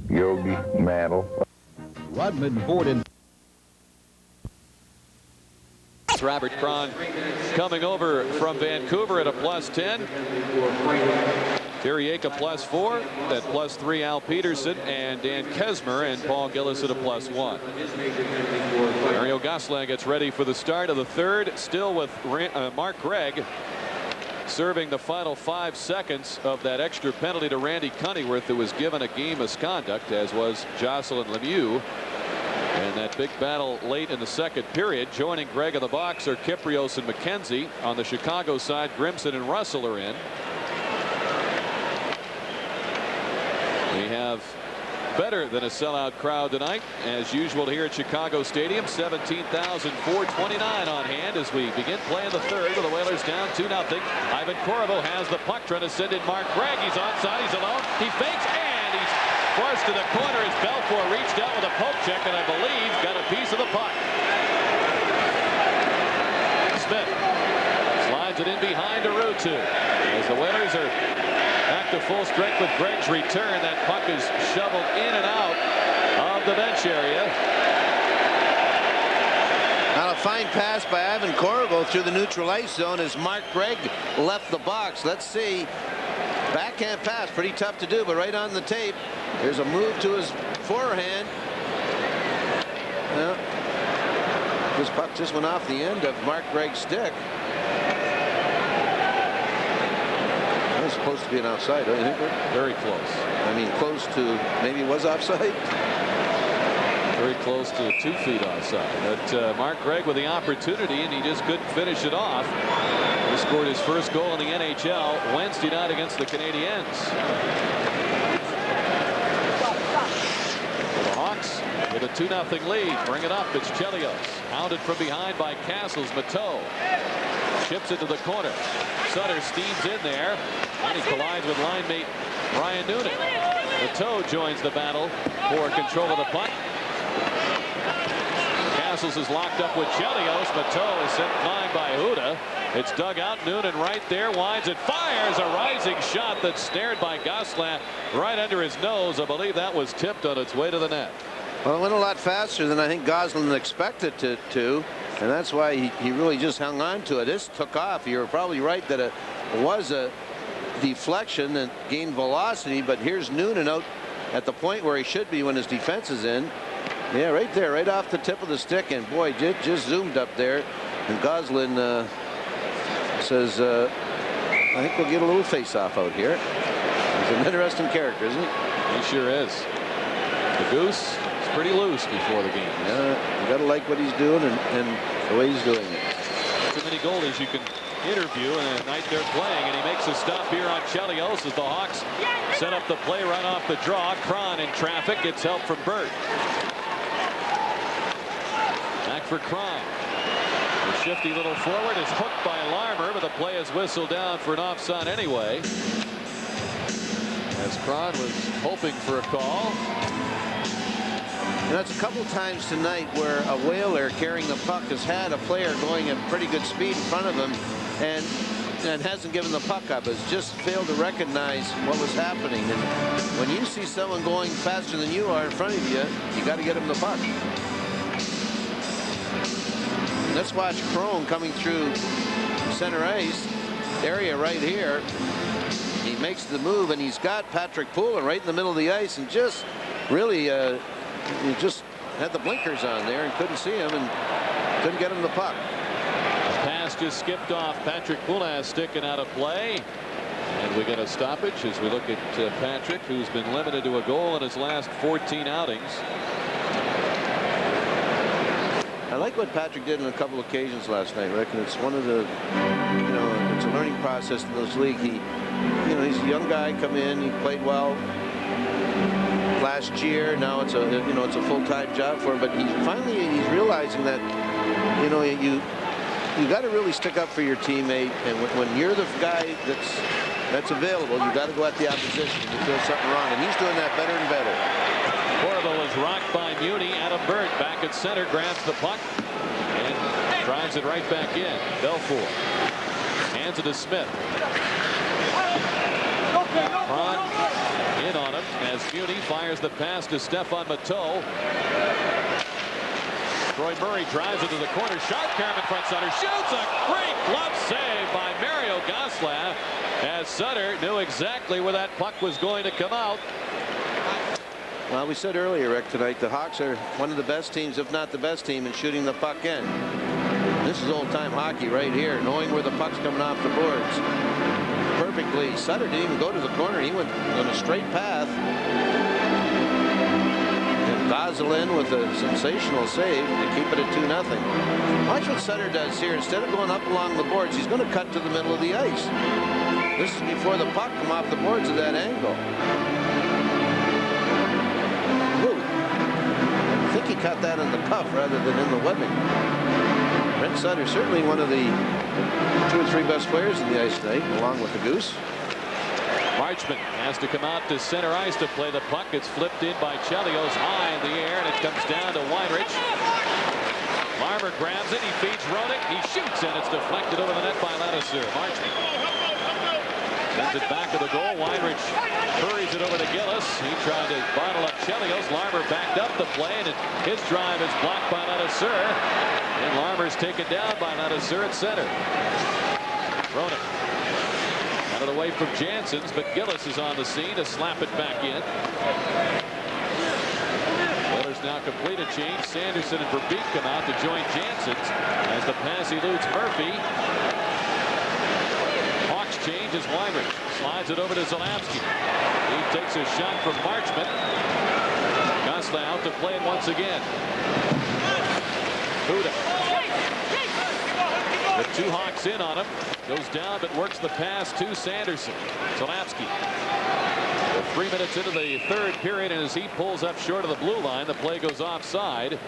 Yogi Mantle. Rodman Ford and Robert Cron coming over from Vancouver at a +10. Kiriaka +4, at +3 Al Peterson and Dan Kesmer, and Paul Gillis at a +1. Mario Gosselin gets ready for the start of the third, still with Mark Gregg serving the final 5 seconds of that extra penalty to Randy Cunneyworth that was given a game misconduct, as was Jocelyn Lemieux. And that big battle late in the second period. Joining Gregg in the box are Kyprios and McKenzie. On the Chicago side, Grimson and Russell are in. We have better than a sellout crowd tonight, as usual here at Chicago Stadium. 17,429 on hand as we begin playing the third with the Whalers down 2-0. Ivan Korovo has the puck, trying to send in Mark Gregg. He's onside, he's alone. He fakes, and he's forced to the corner as Belfour reached out with a poke check, and I believe got a piece of the puck. Smith slides it in behind to Ruutu. As the Whalers are back to full strength with Gregg's return, that puck is shoveled in and out of the bench area. Now a fine pass by Ivan Korovo through the neutral ice zone as Mark Gregg left the box. Let's see. Backhand pass, pretty tough to do, but right on the tape. There's a move to his forehand. Well, this puck just went off the end of Mark Gregg's stick. That was supposed to be an offside, don't you think? Very close. I mean, close to, maybe it was offside. Very close to 2 feet offside. But Mark Gregg with the opportunity, and he just couldn't finish it off. He scored his first goal in the NHL Wednesday night against the Canadiens. The Hawks with a 2-0 lead. Bring it up. It's Chelios. Hounded from behind by Castles. Mateau chips it to the corner. Sutter steams in there, and he collides with line mate Ryan Noonan. Mateau joins the battle for control of the puck. Castles is locked up with Chelios. Mateau is sent flying by Huda. It's dug out. Noonan right there, winds it, fires a rising shot that's snared by Gosselin right under his nose. I believe that was tipped on its way to the net. Well, it went a lot faster than I think Gosselin expected it to, and that's why he really just hung on to it. This took off. You're probably right that it was a deflection and gained velocity, but here's Noonan out at the point where he should be when his defense is in. Yeah, right there, right off the tip of the stick, and boy, just zoomed up there. And Gosselin says, I think we'll get a little face-off out here. He's an interesting character, isn't he? He sure is. The Goose is pretty loose before the game. Yeah, you got to like what he's doing and the way he's doing it. Too many goalies you can interview in a night they're playing, and he makes a stop here on Chelios as the Hawks set up the play right off the draw. Cron in traffic, gets help from Burt. Back for Cron. The shifty little forward is hooked by Larmer, but the play is whistled down for an offside anyway. As Cron was hoping for a call. And that's a couple times tonight where a Whaler carrying the puck has had a player going at pretty good speed in front of him and hasn't given the puck up, has just failed to recognize what was happening. And when you see someone going faster than you are in front of you, you got to get him the puck. Let's watch Crone coming through center ice area right here. He makes the move, and he's got Patrick Poulin right in the middle of the ice, and just really he just had the blinkers on there and couldn't see him and couldn't get him the puck. Pass just skipped off Patrick Poulin, sticking out of play. And we get a stoppage as we look at Patrick, who's been limited to a goal in his last 14 outings. I like what Patrick did on a couple occasions last night, Rick, and it's one of the, it's a learning process in this league. He's a young guy, come in, he played well last year. Now it's a, it's a full-time job for him, but he's realizing that, you got to really stick up for your teammate, and when you're the guy that's available, you got to go at the opposition if you feel something wrong, and he's doing that better and better. Corvo is rocked by Muni. Adam Burt back at center, grabs the puck and drives it right back in. Belfour hands it to Smith. Cron in on him as Muni fires the pass to Stefan Mateau. Troy Murray drives into the corner. Sharp carom in front. Sutter shoots. A great glove save by Mario Gosselin, as Sutter knew exactly where that puck was going to come out. Well, we said earlier, Rick, tonight the Hawks are one of the best teams, if not the best team, in shooting the puck in. This is old-time hockey right here, knowing where the puck's coming off the boards. Perfectly. Sutter didn't even go to the corner. He went on a straight path. And Gosselin with a sensational save to keep it at 2-0. Watch what Sutter does here. Instead of going up along the boards, he's going to cut to the middle of the ice. This is before the puck come off the boards at that angle. Woo. I think he caught that in the cuff rather than in the webbing. Brent Sutter, certainly one of the 2 or 3 best players in the ice tonight, along with the Goose. Marchman has to come out to center ice to play the puck. It's flipped in by Chelios high in the air, and it comes down to Weinrich. Larmer grabs it. He feeds Roenick. He shoots, and it's deflected over the net by Ladouceur. Marchman sends it back to the goal. Weinrich hurries it over to Gillis. He tried to bottle up Chelios. Larmer backed up the play, and his drive is blocked by Ladouceur. And Larmer's taken down by Ladouceur at center. Roenick out of the way from Janssens, but Gillis is on the scene to slap it back in. Oilers now complete a change. Sanderson and Verbeek come out to join Janssens as the pass eludes Murphy. Hawks change as Weinrich slides it over to Zalapski. He takes a shot from Marchman. Gosselin out to play it once again. Huda. The 2 Hawks in on him. Goes down but works the pass to Sanderson. Zalapski. 3 minutes into the 3rd period, and as he pulls up short of the blue line, the play goes offside.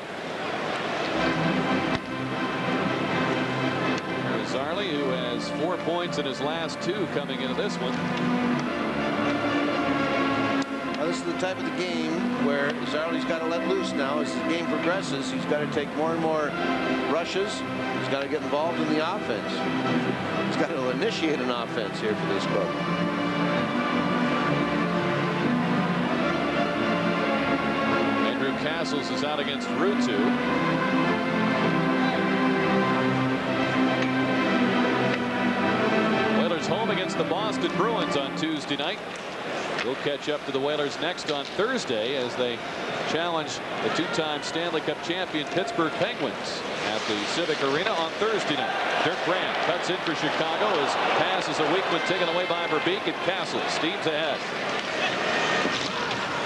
There's Zarley, who has 4 points in his last 2 coming into this one. Now, this is the type of the game where Zarley's got to let loose now. As the game progresses, he's got to take more and more rushes. He's got to get involved in the offense. He's got to initiate an offense here for this club. Andrew Castles is out against Ruutu. Oilers home against the Boston Bruins on Tuesday night. We'll catch up to the Whalers next on Thursday as they challenge the 2-time Stanley Cup champion Pittsburgh Penguins at the Civic Arena on Thursday night. Dirk Grant cuts in for Chicago. His pass is a weak one taken away by Verbeek, and Castle steams ahead.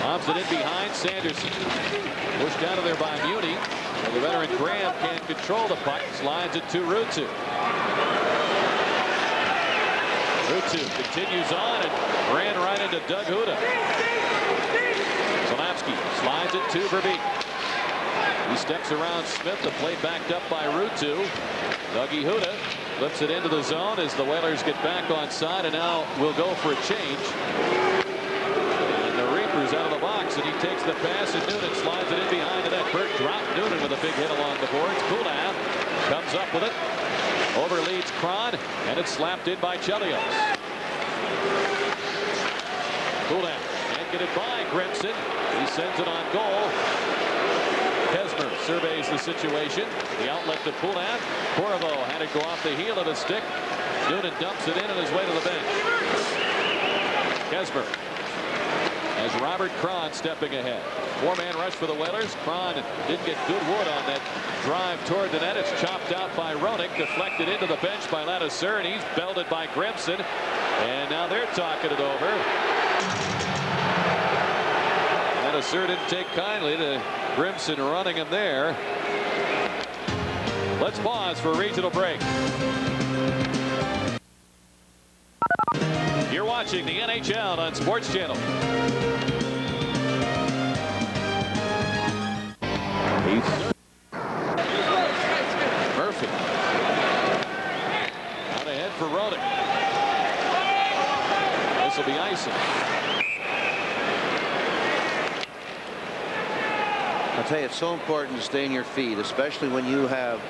Lobs it in behind Sanderson. Pushed out of there by Muni. And the veteran Graham can't control the puck. Slides it to Ruutu. Ruutu continues on and ran right into Doug Huda. Zalapski slides it to Verbeek. He steps around Smith. The play backed up by Ruutu. Dougie Huda flips it into the zone as the Whalers get back on side, and now we'll go for a change. And the Reaper's out of the box, and he takes the pass, and Noonan slides it in behind the net. Burt dropped Noonan with a big hit along the boards. Kulak comes up with it. Overleads Kron, and it's slapped in by Chelios. Kulak can't get it by Grimson. He sends it on goal. Kesmer surveys the situation. The outlet to Kulak. Corvo had it go off the heel of the stick. Noonan dumps it in on his way to the bench. Kesmer as Robert Kron stepping ahead. 4-man rush for the Whalers. Kron didn't get good wood on that drive toward the net. It's chopped out by Roenick, deflected into the bench by Ladouceur, and he's belted by Grimson. And now they're talking it over. Ladouceur didn't take kindly to Grimson running him there. Let's pause for a regional break. You're watching the NHL on Sports Channel. Murphy out ahead for Roenick. This will be icing. I'll tell you, it's so important to stay on your feet, especially when you have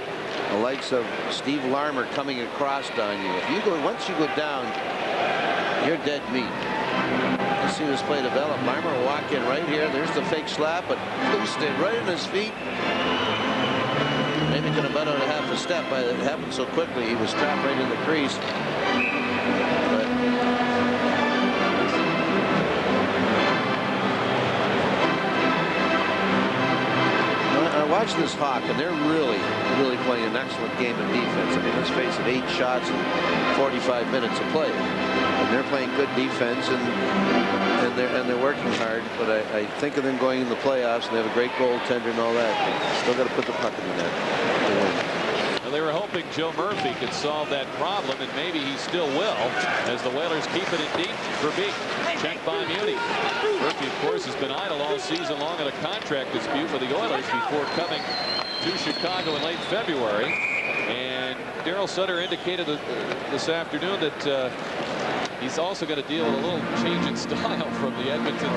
the likes of Steve Larmer coming across on you. If you go, once you go down, you're dead meat. Let's see this play develop. Larmer will walk in right here. There's the fake slap, but Blue stayed right on his feet. maybe could have been on a half a step, but it happened so quickly. He was trapped right in the crease. But I watched this Hawk, and they're really playing an excellent game of defense. I mean, let's face it, 8 shots and 45 minutes of play, and they're playing good defense, and they're working hard. But I think of them going in the playoffs, and they have a great goaltender and all that. Still got to put the puck in the net. Well, they were hoping Joe Murphy could solve that problem, and maybe he still will, as the Whalers keep it in deep for Beek. Checked by Muni. Murphy, of course, has been idle all season long in a contract dispute with the Oilers before coming to Chicago in late February. And Daryl Sutter indicated this afternoon that he's also going to deal with a little change in style from the Edmonton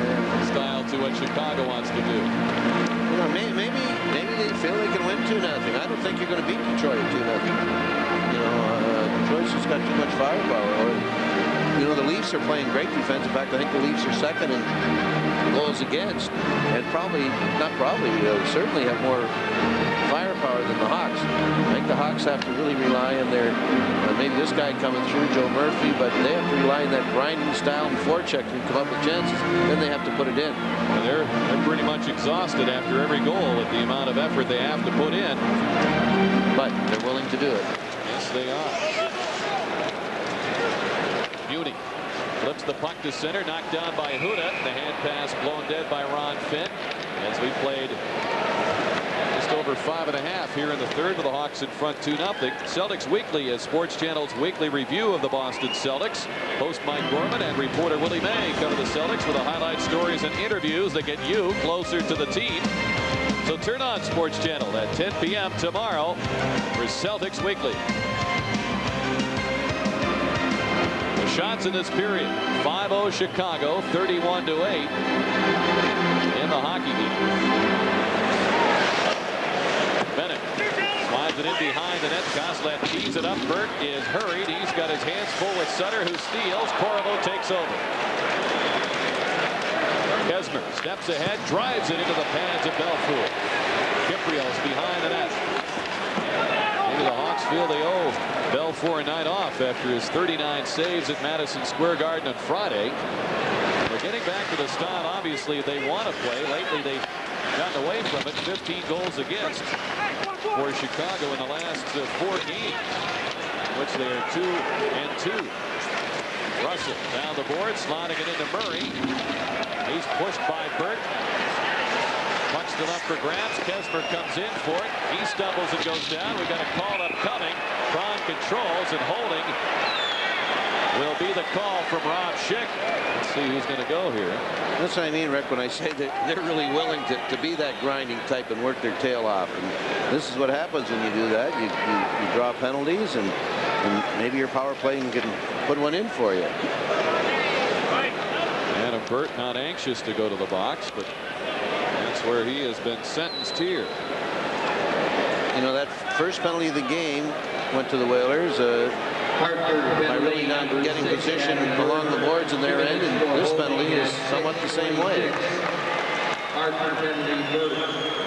style to what Chicago wants to do. You know, maybe they feel they can win 2-0. I don't think you're going to beat Detroit 2-0. You know, Detroit's just got too much firepower. Or, you know, the Leafs are playing great defense. In fact, I think the Leafs are second in goals against, and certainly have more firepower than the Hawks. I think the Hawks have to really rely on their maybe this guy coming through, Joe Murphy, but they have to rely on that grinding style and forecheck to come up with chances. Then they have to put it in. And they're pretty much exhausted after every goal with the amount of effort they have to put in. But they're willing to do it. Yes, they are. Beauty flips the puck to center, knocked down by Huda. The hand pass blown dead by Ron Finn. As we played just over 5.5 here in the third, with the Hawks in front 2-0. Celtics Weekly is Sports Channel's weekly review of the Boston Celtics. Host Mike Gorman and reporter Willie May cover the Celtics with the highlight stories and interviews that get you closer to the team. So turn on Sports Channel at 10 p.m. tomorrow for Celtics Weekly. The shots in this period: 5-0 Chicago, 31-8 in the hockey game. Bennett slides it in behind the net. Goslet tees it up. Burt is hurried. He's got his hands full with Sutter, who steals. Corvo takes over. Kesmer steps ahead, drives it into the pads of Belfour. Kipriel's behind the net. Maybe the Hawks feel they owe Belfour a night off after his 39 saves at Madison Square Garden on Friday. They're getting back to the style, obviously, they want to play. Lately, they've gotten away from it. 15 goals against for Chicago in the last 4 games, in which they are 2-2. Russell down the board, sliding it into Murray. He's pushed by Burt. Puck still up for grabs. Kesmer comes in for it. He stumbles and goes down. We've got a call upcoming. Braun controls, and holding will be the call from Rob Schick. Let's see who's going to go here. That's what I mean, Rick, when I say that they're really willing to be that grinding type and work their tail off. And this is what happens when you do that. You draw penalties, and maybe your power play can put one in for you. Adam Burt not anxious to go to the box, but that's where he has been sentenced here. You know, that first penalty of the game went to the Whalers by really not getting position along the boards in their end, and this penalty is somewhat the same way.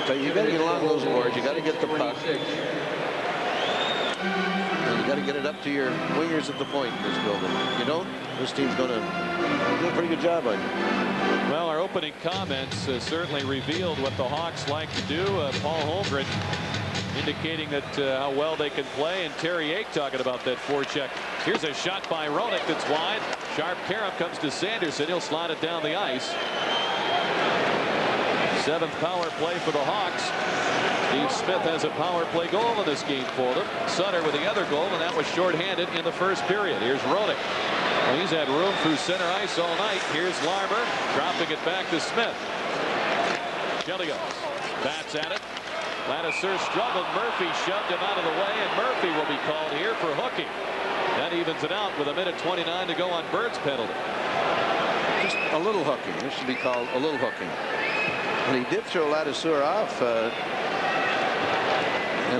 So you got to get along those boards. You got to get the puck. And you got to get it up to your wingers at the point in this building. If you don't, this team's going to do a pretty good job on you. Well, our opening comments certainly revealed what the Hawks like to do. Paul Holmgren indicating that how well they can play, and Terry Ake talking about that forecheck. Here's a shot by Roenick that's wide. Sharp carom comes to Sanderson. He'll slide it down the ice. 7th power play for the Hawks. Steve Smith has a power play goal in this game for them. Sutter with the other goal, and that was shorthanded in the first period. Here's Roenick. Well, he's had room through center ice all night. Here's Larmer dropping it back to Smith. Chelios bats at it. Ladouceur struggled. Murphy shoved him out of the way, and Murphy will be called here for hooking. That evens it out with 1:29 to go on Burt's penalty. Just a little hooking. This should be called a little hooking. And he did throw Ladouceur off, and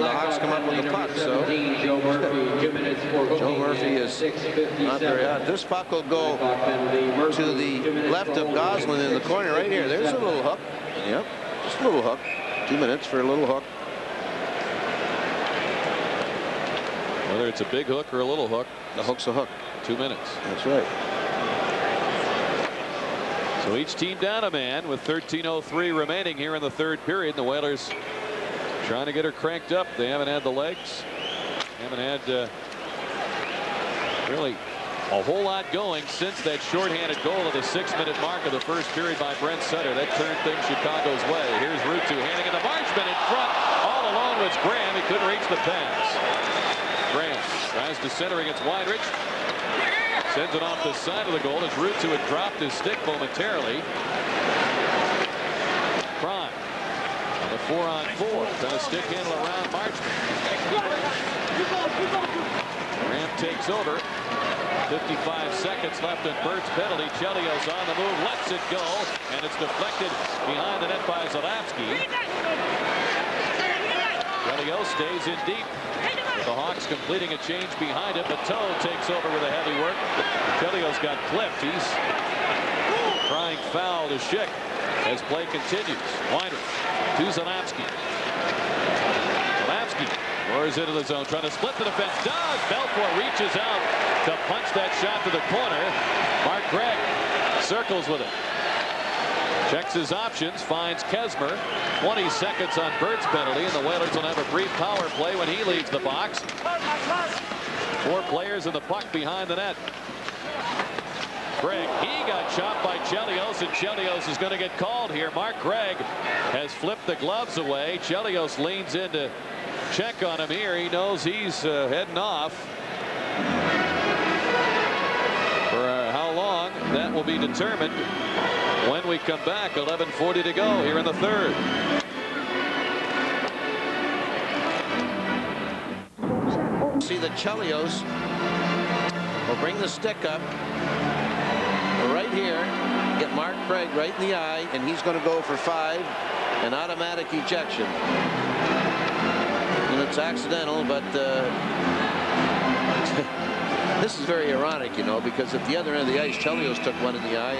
the Hawks come up with the puck. So Joe Murphy is not very hot. This puck will go to the left of Gosselin in the corner right here. There's a little hook. Yep, just a little hook. 2 minutes for a little hook. Whether it's a big hook or a little hook. The hook's a hook. 2 minutes. That's right. So each team down a man with 13:03 remaining here in the third period. The Whalers trying to get her cranked up. They haven't had the legs. Haven't had really a whole lot going since that shorthanded goal at the 6-minute mark of the first period by Brent Sutter. That turned things Chicago's way. Here's Ruutu handing it to Marchment in front. All alone was Graham. He couldn't reach the pass. Graham tries to center against Weinrich. Sends it off the side of the goal as Ruutu had dropped his stick momentarily. Prime on the 4-on-4. Then a stick handle around Marchment. Graham takes over. 55 seconds left in Bert's penalty. Chelios on the move, lets it go, and it's deflected behind the net by Zalapski. Chelios stays in deep. With the Hawks completing a change behind him, Bateau takes over with a heavy work. Chelios got clipped. He's crying foul to Schick as play continues. Weinrich to Zalapski. Zalapski lures into the zone, trying to split the defense. Does. Belfour reaches out to punch that shot to the corner. Mark Gregg circles with it. Checks his options, finds Kesmer. 20 seconds on Bert's penalty, and the Whalers will have a brief power play when he leaves the box. 4 players and the puck behind the net. Gregg, he got chopped by Chelios, and Chelios is going to get called here. Mark Gregg has flipped the gloves away. Chelios leans in to check on him here. He knows he's heading off. For how long, that will be determined when we come back. 11:40 to go here in the third. See that Chelios will bring the stick up right here, get Mark Craig right in the eye, and he's going to go for 5, an automatic ejection. And it's accidental, but this is very ironic, you know, because at the other end of the ice, Chelios took one in the eye,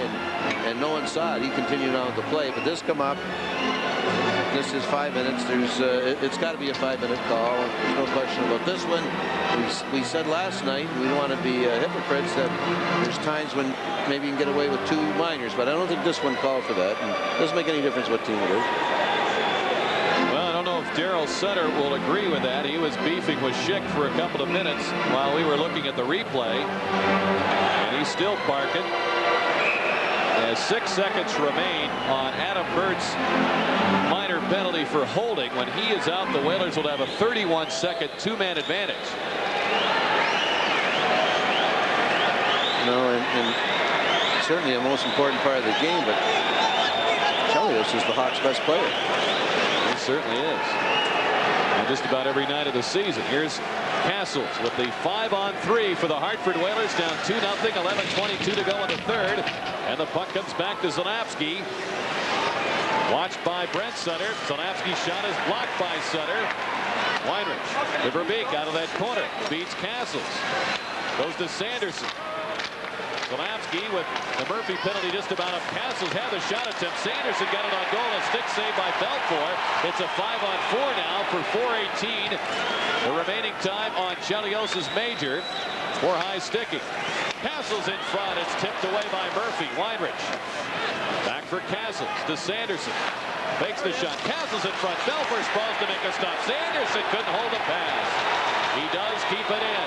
and no one saw it. He continued on with the play, but this come up. This is 5 minutes. It's got to be a 5-minute call. There's no question about this one. We said last night we don't want to be hypocrites that there's times when maybe you can get away with 2 minors, but I don't think this one called for that. And it doesn't make any difference what team it is. Well, I don't know if Daryl Sutter will agree with that. He was beefing with Schick for a couple of minutes while we were looking at the replay, and he's still barking. As 6 seconds remain on Adam Bert's minor penalty for holding. When he is out, the Whalers will have a 31-second 2-man advantage. No, and certainly a most important part of the game, but Chelios is the Hawks' best player. He certainly is. And just about every night of the season. Here's Castles with the 5-on-3 for the Hartford Whalers, down 2-0. 11:22 to go in the third. And the puck comes back to Zalapski. Watched by Brent Sutter. Zalapski's shot is blocked by Sutter. Weinrich to Verbeek out of that corner. Beats Castles. Goes to Sanderson. Zalapski with the Murphy penalty just about up. Castles had the shot attempt. Sanderson got it on goal. A stick save by Belfour. It's a 5-on-4 now for 4:18. The remaining time on Chelios' major for high sticking. Castles in front. It's tipped away by Murphy. Weinrich back for Castles to Sanderson. Fakes the shot. Castles in front. Belfour supposed to make a stop. Sanderson couldn't hold the pass. He does keep it in.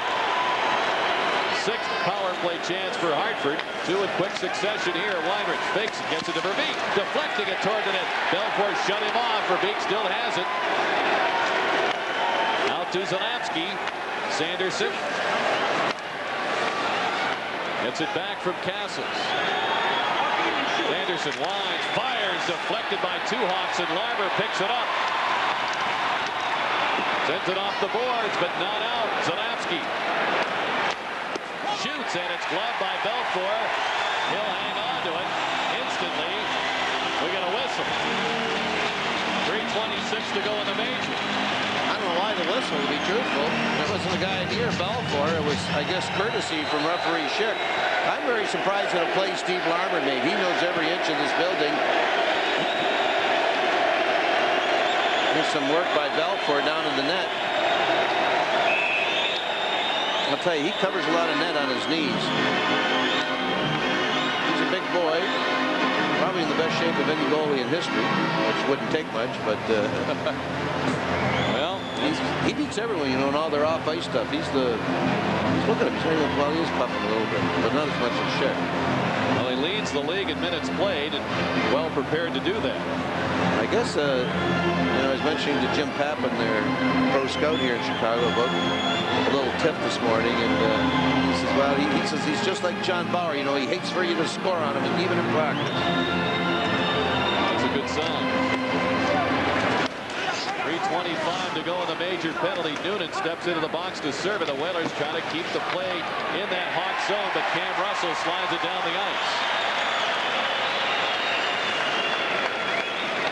6th power play chance for Hartford. 2 in quick succession here. Weinrich fakes it, gets it to Verbeek, deflecting it toward the net. Belfour shut him off. Verbeek still has it. Out to Zalapski. Sanderson gets it back from Castles. Sanderson winds, fires, deflected by 2 Hawks, and Larmer picks it up. Sends it off the boards, but not out. Zalapski shoots, and it's gloved by Belfour. He'll hang on to it. Instantly, we get a whistle. 3:26 to go in the major. I don't know why the whistle, to be truthful. It wasn't a guy near Belfour. It was, I guess, courtesy from referee Schick. I'm very surprised at a play Steve Larmer made. He knows every inch of this building. There's some work by Belfour down in the net. I'll tell you, he covers a lot of net on his knees. He's a big boy, probably in the best shape of any goalie in history, which wouldn't take much, but Well, he beats everyone, you know, in all their off-ice stuff. Look at him. Well, he is puffing a little bit, but not as much as Schick. well, he leads the league in minutes played and well prepared to do that. I guess, you know, I was mentioning to Jim Pappin, their pro scout here in Chicago, about a little tiff this morning, and he says, well, he says he's just like John Bauer. You know, he hates for you to score on him, and even in practice. That's a good sign. 3:25 to go in the major penalty. Noonan steps into the box to serve it. The Whalers try to keep the play in that hot zone, but Cam Russell slides it down the ice.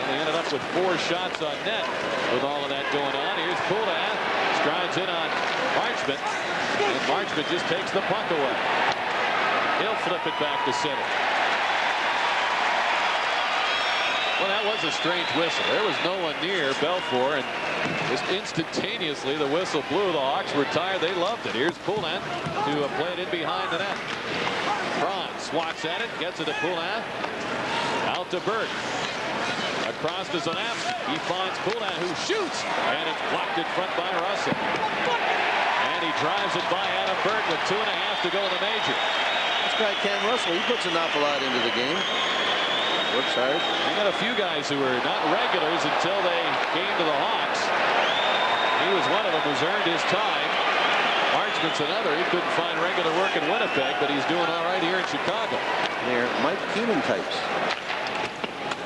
They ended up with 4 shots on net with all of that going on. Here's Poulin, strides in on Marchment, and Marchment just takes the puck away. He'll flip it back to center. Well, that was a strange whistle. There was no one near Belfour, and just instantaneously the whistle blew. The Hawks were tired. They loved it. Here's Poulin to play it in behind the net. Braun swats at it, gets it to Poulin. Out to Berg. Across to Zanavsky. He finds Poulin, who shoots, and it's blocked in front by Russell. And he drives it by Adam Berg with 2.5 to go in the major. This guy Cam Russell, he puts an awful lot into the game. Works hard. We got a few guys who were not regulars until they came to the Hawks. He was one of them who's earned his time. Marchment's another. He couldn't find regular work in Winnipeg, but he's doing all right here in Chicago. They're Mike Keenan types.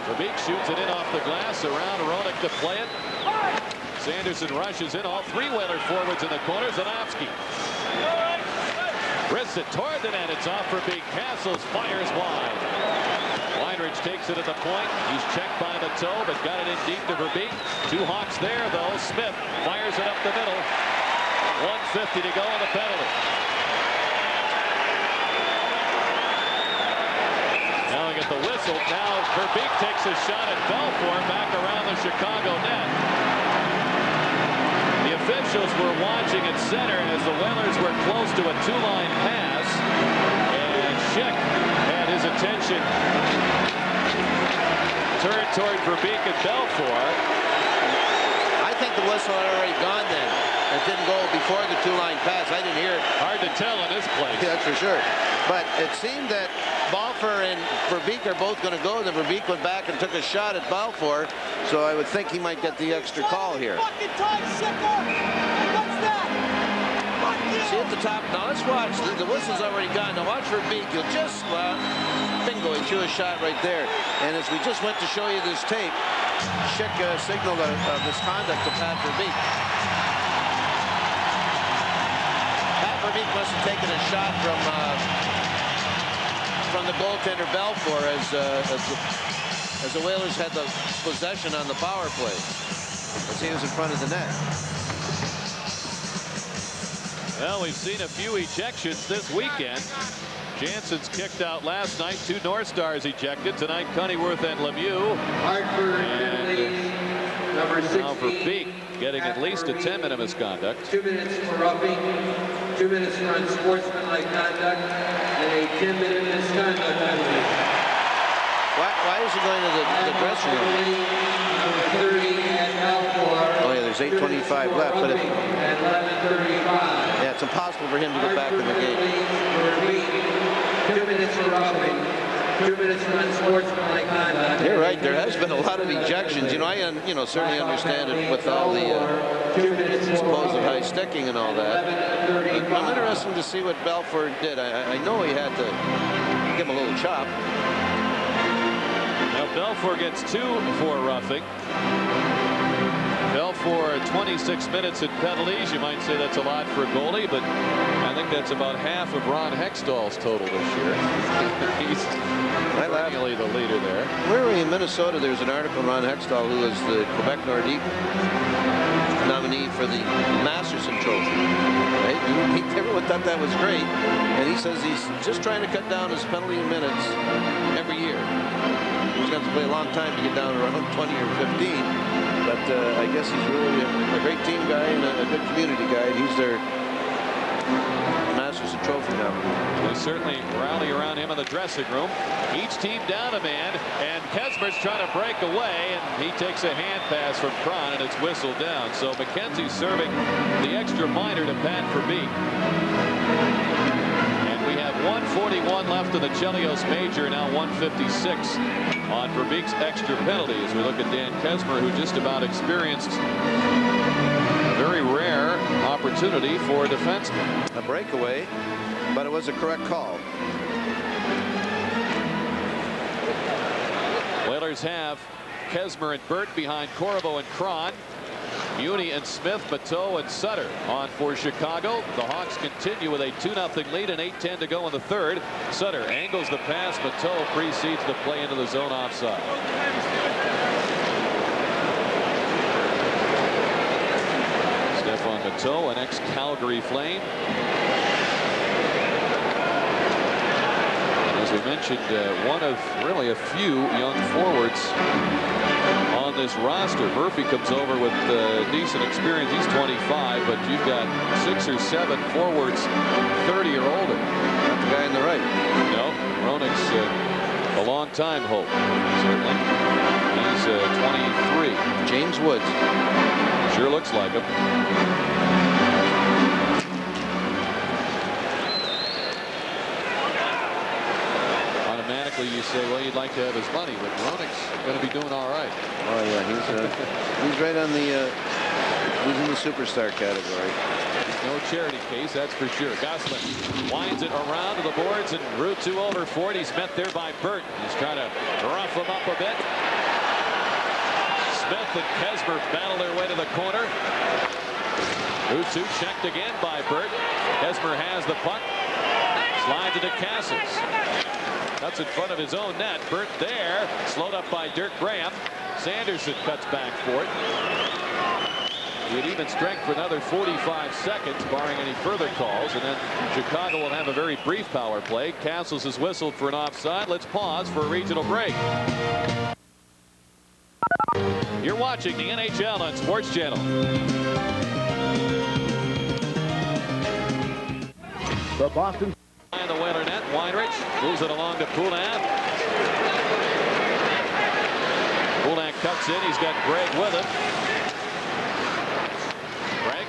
Verbeek shoots it in off the glass. Around Roenick to play it. Sanderson rushes in. All 3 Whaler forwards in the corner. Zanavsky. Wrists it toward the net. It's off Verbeek. Castles fires wide. Weinrich takes it at the point. He's checked by the toe, but got it in deep to Verbeek. 2 Hawks there, though. Smith fires it up the middle. 1:50 to go on the penalty. Now we get the whistle. Now Verbeek takes a shot at Belfour back around the Chicago net. The officials were watching at center as the Whalers were close to a 2-line pass, and Schick had his attention turned toward Verbeek and Belfour. I think the whistle had already gone then. It didn't go before the 2-line pass. I didn't hear it. Hard to tell in this place. Yeah, that's for sure. But it seemed that Balfour and Verbeek are both going to go. Then Verbeek went back and took a shot at Balfour. So I would think he might get the extra call here. See at the top. Now let's watch. The whistle's already gone. Now watch Verbeek. You'll just bingo. He threw a shot right there. And as we just went to show you this tape, Schick signaled a misconduct to Pat Verbeek. Pat Verbeek must have taken a shot from the goaltender Belfour as the Whalers had the possession on the power play. As he was in front of the net. Well, we've seen a few ejections this weekend. Jansen's kicked out last night. 2 North Stars ejected. Tonight, Cunnyworth and Lemieux. Hartford penalties, number 16. Now Verbeek getting at least a 10-minute misconduct. 2 minutes for roughing, 2 minutes for unsportsmanlike conduct, and a 10-minute misconduct penalty. Why is he going to the dressing room? Number 30 at Belfour. Oh, yeah, there's 8:25 left. But at 11:35. Yeah, it's impossible for him to get back in the game. 2 minutes for roughing, 2 minutes for unsportsmanlike conduct. You're right. There has been a lot of ejections. You know, I certainly understand it with all the supposed high sticking and all that. I'm interested to see what Belfour did. I know he had to give him a little chop. Now Belfour gets 2 for roughing. Belfour 26 minutes in penalties. You might say that's a lot for a goalie, but I think that's about half of Ron Hextall's total this year. He's perennially the leader there. Where were we in Minnesota? There's an article on Ron Hextall, who is the Quebec Nordique nominee for the Masterson Trophy. Right? Everyone thought that was great, and he says he's just trying to cut down his penalty minutes every year. He's going to have to play a long time to get down around 20 or 15. But I guess he's really a great team guy and a good community guy. He's their was a trophy now. They certainly rally around him in the dressing room. Each team down a man, and Kesmer's trying to break away, and he takes a hand pass from Cron, and it's whistled down. So McKenzie serving the extra minor to Pat Verbeek. And we have 1:41 left in the Chelios Major, now 1:56 on Verbeek's extra penalty as we look at Dan Kesmer, who just about experienced a very rare opportunity for a defenseman. A breakaway, but it was a correct call. Whalers have Kesmer and Burt behind Corvo and Cron. Muni and Smith, Bateau and Sutter on for Chicago. The Hawks continue with a 2-0 lead and 8:10 to go in the third. Sutter angles the pass. Bateau precedes the play into the zone offside. Stefan Bateau, an ex-Calgary Flame. And as we mentioned, one of really a few young forwards on this roster. Murphy comes over with decent experience. He's 25, but you've got 6 or 7 forwards 30 or older. Not the guy on the right. No, Roenick's a long-time hope. Certainly, he's 23. James Woods. Sure looks like him. Automatically, you say, well, you'd like to have his money, but Roenick's going to be doing all right. Oh yeah, he's right on the he's in the superstar category. No charity case, that's for sure. Gosselin winds it around to the boards, and Route 2 over for it. He's met there by Burt. He's trying to rough him up a bit. Smith and Kesmer battle their way to the corner. Route 2 checked again by Burt. Kesmer has the puck. Slides it to Cassis. That's in front of his own net. Burt there, slowed up by Dirk Graham. Sanderson cuts back for it. He had even strength for another 45 seconds, barring any further calls, and then Chicago will have a very brief power play. Castles is whistled for an offside. Let's pause for a regional break. You're watching the NHL on Sports Channel. The Boston. And the Whaler net. Weinrich moves it along to Poulin. Poulin cuts in. He's got Greg with him. Greg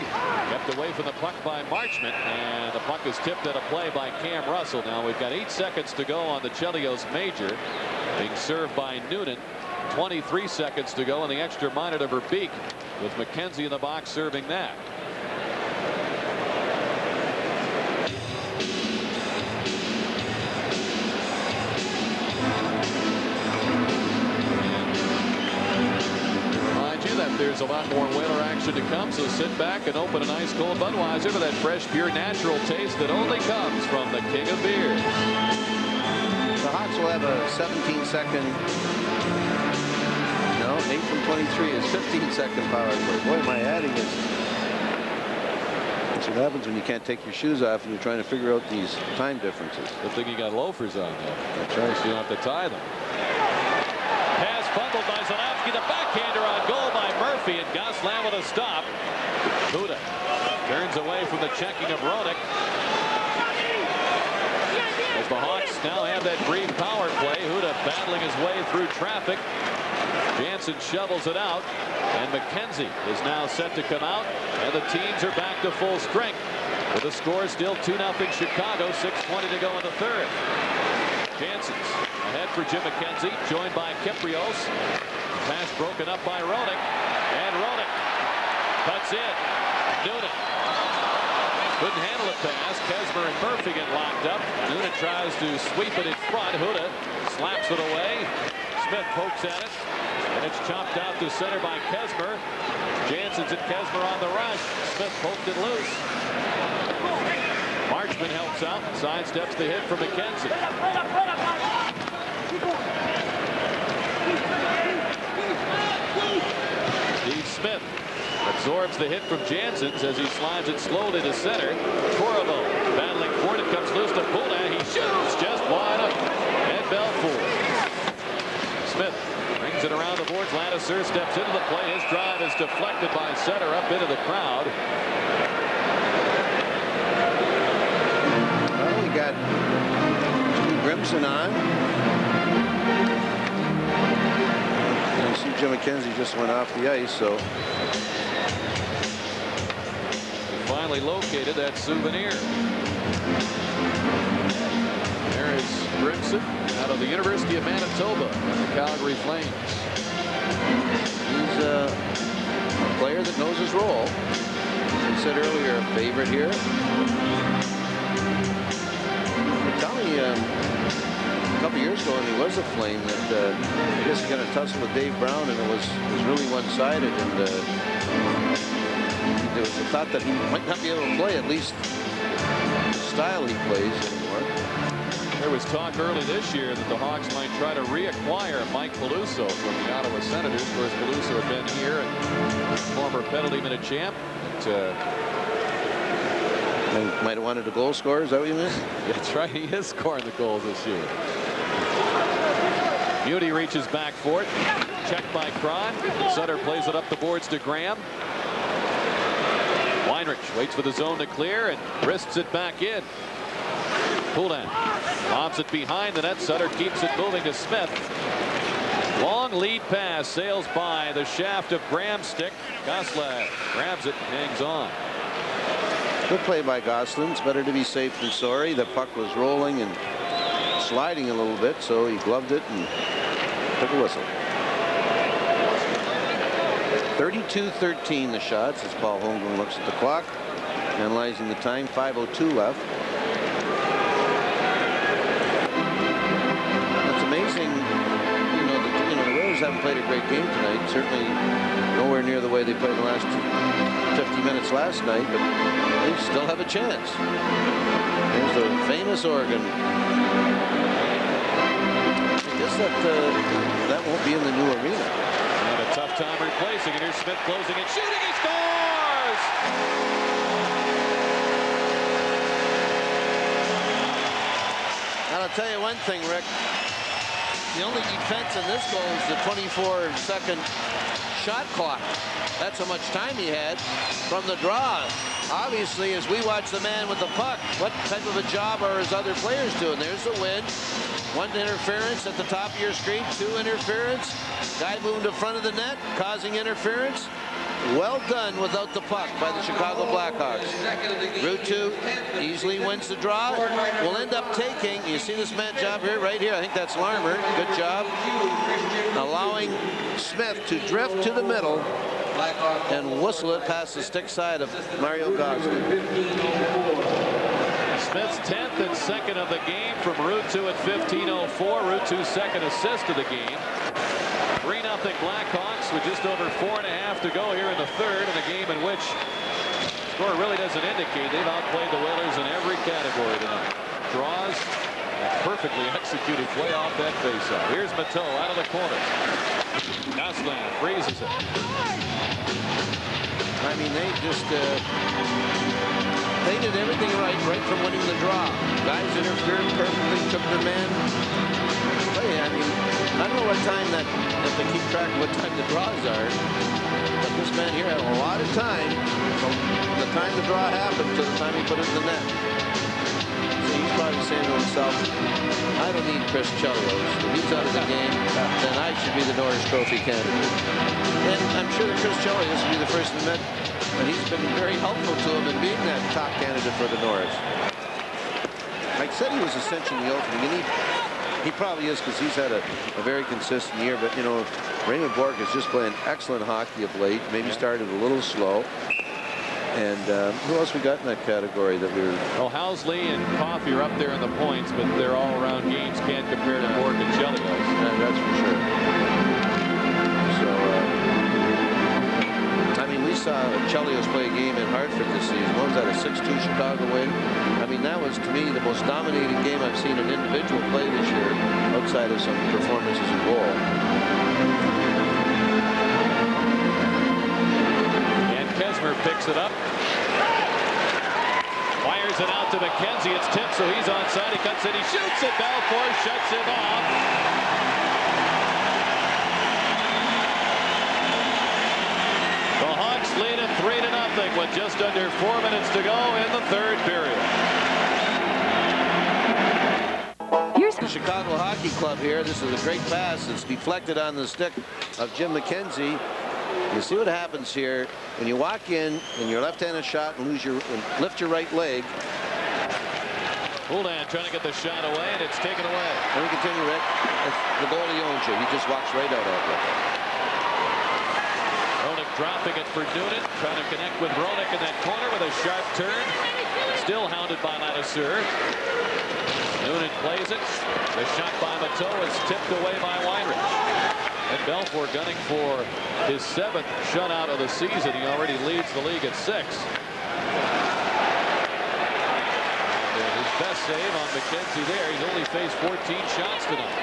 kept away from the puck by Marchment, and the puck is tipped at a play by Cam Russell. Now we've got 8 seconds to go on the Chelios Major, being served by Noonan. 23 seconds to go in the extra minor to Verbeek, with McKenzie in the box serving that. There's a lot more Whaler action to come, so sit back and open an ice cold Budweiser for that fresh, pure, natural taste that only comes from the king of beer. The Hawks will have a 17-second. No, 8 from 23 is 15-second power play. Boy, my adding is. That's what happens when you can't take your shoes off and you're trying to figure out these time differences. Good thing you got loafers on there. That's right. So you don't have to tie them. Pass fumbled by Zalewski. The backhander on goal by Murphy, and Gosselin with a stop. Huda turns away from the checking of Roenick. As the Hawks now have that brief power play, Huda battling his way through traffic. Jansen shovels it out, and McKenzie is now set to come out, and the teams are back to full strength. With the score still 2-0 Chicago, 6:20 to go in the third. Jansen's ahead for Jim McKenzie, joined by Kiprios. Pass broken up by Roenick, and Roenick cuts in. Noonan couldn't handle the pass. Kesmer and Murphy get locked up. Noonan tries to sweep it in front. Huda slaps it away. Smith pokes at it, and it's chopped out to center by Kesmer. Jansen's at Kesmer on the rush. Smith poked it loose. Marchment helps out, sidesteps the hit from McKenzie. Steve Smith absorbs the hit from Jansen's as he slides it slowly to center. Corvo battling for it. It comes loose to Poulin. He shoots just wide up. And Belfour. Smith brings it around the boards. Ladouceur steps into the play. His drive is deflected by Sutter up into the crowd. Grimson on. And you see Jim McKenzie just went off the ice, so. We finally located that souvenir. There is Grimson out of the University of Manitoba and the Calgary Flames. He's a player that knows his role. As I said earlier, a favorite here. Tell me, a couple years ago when he was a Flame, that I guess he got a tussle with Dave Brown, and it was really one-sided, and there was a thought that he might not be able to play, at least the style he plays anymore. There was talk early this year that the Hawks might try to reacquire Mike Peluso from the Ottawa Senators. Of course, Peluso had been here, and former penalty minute champ. Might have wanted a goal scorer. Is that what you mean? That's right. He is scoring the goals this year. Muty reaches back for it. Checked by Cron. Sutter plays it up the boards to Graham. Weinrich waits for the zone to clear and wrists it back in. Poulin lobs it behind the net. Sutter keeps it moving to Smith. Long lead pass sails by the shaft of Graham's stick. Gosselin grabs it and hangs on. Good play by Gosselin. It's better to be safe than sorry. The puck was rolling and sliding a little bit, so he gloved it and took a whistle. 32-13 the shots as Paul Holmgren looks at the clock, analyzing the time. 5:02 left. It's amazing. The Whalers haven't played a great game tonight. Certainly nowhere near the way they played the last 50 minutes last night, but they still have a chance. There's the famous organ. I guess that won't be in the new arena. And a tough time replacing it. Here's Smith closing and shooting. He scores! And I'll tell you one thing, Rick. The only defense in this goal is the 24-second shot clock. That's how much time he had from the draw. Obviously, as we watch the man with the puck, what type of a job are his other players doing? There's the win. One interference at the top of your screen. Two interference. Guy moving to front of the net, causing interference. Well done without the puck by the Chicago Blackhawks. Route 2 easily wins the draw. Will end up taking, you see this man job here, right here. I think that's Larmer. Good job. Allowing Smith to drift to the middle and whistle it past the stick side of Mario Gosselin. Smith's 10th and second of the game from Route 2 at 15:04. Route 2's second assist of the game. 3-0 Blackhawks with just over 4.5 to go here in the third, in a game in which the score really doesn't indicate they've outplayed the Whalers in every category tonight. Draws and perfectly executed play off that faceoff. Here's Matteau out of the corner. Gosselin freezes it. I mean, they just they did everything right from winning the draw. Guys interfered perfectly, took their man. Hey, I mean, I don't know what time if they keep track of what time the draws are, but this man here had a lot of time from the time the draw happened to the time he put it in the net. So he's probably saying to himself, I don't need Chris Chelios. If he's out of the game, then I should be the Norris Trophy candidate. And I'm sure that Chris Chelios will be the first to admit that he's been very helpful to him in being that top candidate for the Norris. Like I said, he was essentially the opening, and he probably is, because he's had a very consistent year. But, you know, Raymond Bourque is just playing excellent hockey of late. Maybe started a little slow. And who else we got in that category that we were... Well, Housley and Coffey are up there in the points, but their all-around games can't compare to Bourque and Chelios. Yeah, that's for sure. So, I mean, we saw Chelios play a game in Hartford this season. What was that, a 6-2 Chicago win? I mean, that was, to me, the most dominating game I've seen an individual play this year, outside of some performances in goal. And Kesmer picks it up. Fires it out to McKenzie. It's tipped, so he's onside. He cuts it. He shoots it. Balfour shuts him off. The Hawks lead it 3-0 with just under 4 minutes to go in the third period. The Chicago Hockey Club here. This is a great pass. It's deflected on the stick of Jim McKenzie. You see what happens here when you walk in your left-handed shot and lift your right leg. Huldan trying to get the shot away, and it's taken away. Let me continue, Rick. The goalie owns you. He just walks right out of it. Roenick dropping it for Noonan, trying to connect with Roenick in that corner with a sharp turn. Still hounded by Ladouceur. Noonan plays it. The shot by Mateau is tipped away by Weinrich. And Belfour gunning for his 7th shutout of the season. He already leads the league at 6. Best save on McKenzie there. He's only faced 14 shots tonight.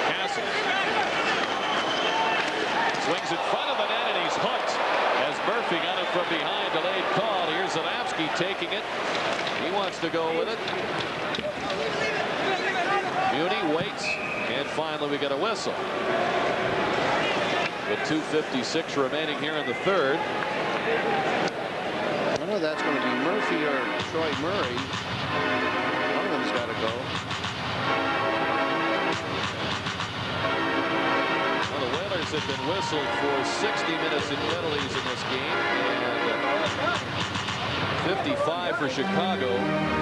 Castles swings in front of the net, and he's hooked as Murphy got it from behind. Delayed call. Here's Zanavsky taking it. He wants to go with it. Muni waits, and finally we get a whistle. With 2:56 remaining here in the third. I don't know if that's going to be Murphy or Troy Murray. One of them's got to go. Well, the Whalers have been whistled for 60 minutes in penalties in this game, and 55 for Chicago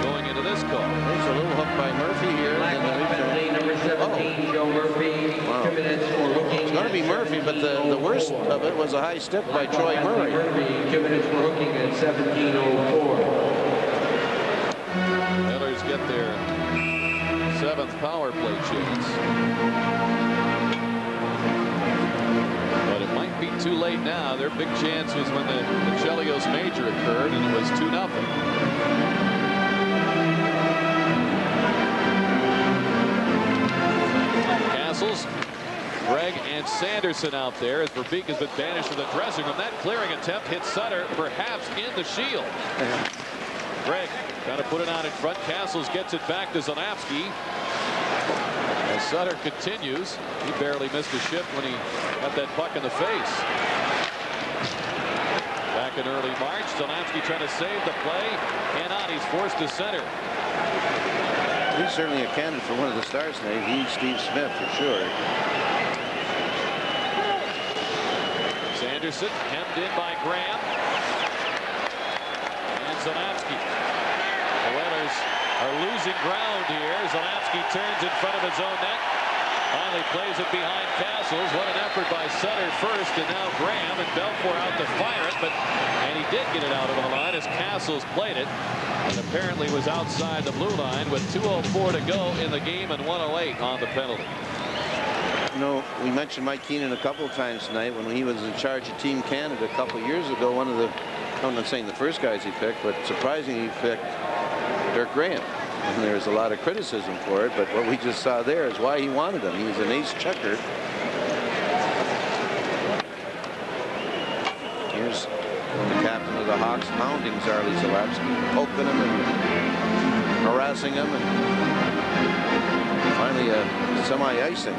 going into this call. There's a little hook by Murphy here. Blackhawks penalty number 17, Joe Murphy. Wow. 2 minutes for hooking. It's going to be Murphy, but the worst of it was a high stick by Troy Murray. Murphy, 2 minutes for hooking at 17:04. Whalers get their 7th power play chance. But it might be too late now. Their big chance was when the Chelios major occurred, and it was 2-0. Castles, Gregg, and Sanderson out there as Verbeek has been banished from the dressing room. That clearing attempt hit Sutter, perhaps in the shield. Gregg trying to put it on in front. Castles gets it back to Zanavsky. As Sutter continues, he barely missed a shift when he got that puck in the face. Back in early March, Zanavsky trying to save the play. Cannot. He's forced to center. He's certainly a candidate for one of the stars tonight. He's Steve Smith for sure. Sanderson hemmed in by Graham. And Zanavsky. The Whalers are losing ground here. Zanavsky turns in front of his own net. Finally plays it behind Castles. What an effort by Sutter first, and now Graham, and Belfour out to fire it, and he did get it out over the line as Castles played it, and apparently was outside the blue line with 2:04 to go in the game and 1:08 on the penalty. You know, we mentioned Mike Keenan a couple of times tonight when he was in charge of Team Canada a couple of years ago. One of the, I'm not saying the first guys he picked, but surprisingly he picked Dirk Graham. And there's a lot of criticism for it, but what we just saw there is why he wanted him. He's an ace checker. Here's the captain of the Hawks hounding Zarley Zalapsky, poking him and harassing him, and finally a semi-icing.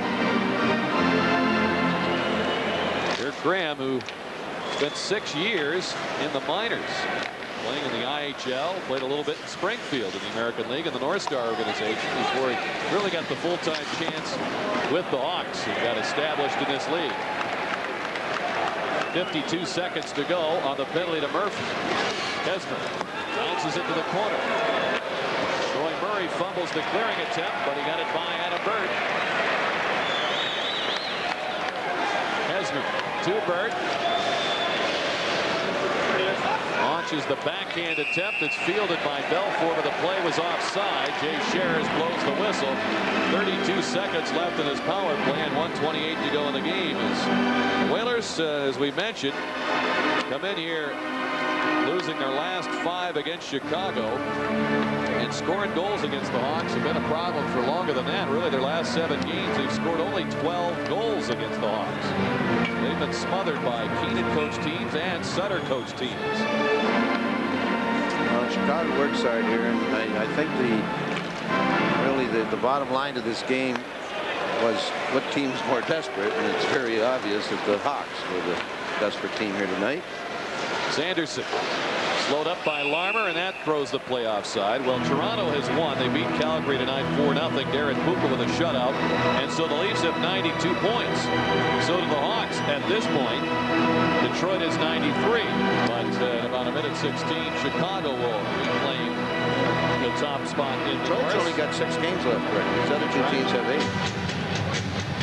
Dirk Graham, who spent 6 years in the minors, playing in the IHL, played a little bit in Springfield in the American League and the North Star organization before he really got the full-time chance with the Hawks. He got established in this league. 52 seconds to go on the penalty to Murphy. Kesner bounces into the corner. Troy Murray fumbles the clearing attempt, but he got it by Adam Bird. Kesner to Bird. Launches the backhand attempt. It's fielded by Belfour, but the play was offside. Jay Sherrish blows the whistle. 32 seconds left in his power play and 1:28 to go in the game. As the Whalers, as we mentioned, come in here losing their last 5 against Chicago, and scoring goals against the Hawks have been a problem for longer than that. Really, their last 7 games, they've scored only 12 goals against the Hawks. They've been smothered by Keenan-coached teams and Sutter-coached teams. Well, Chicago works hard here, and I think the bottom line to this game was what team's more desperate, and it's very obvious that the Hawks were the desperate team here tonight. Sanderson Slowed up by Larmer, and that throws the playoff side. Well, Toronto has won. They beat Calgary tonight 4-0. Darren Puka with a shutout. And so the Leafs have 92 points. So do the Hawks at this point. Detroit is 93. But in about a minute 16, Chicago will reclaim the top spot in the North. Only got 6 games left, Rick. These other 2 teams have 8.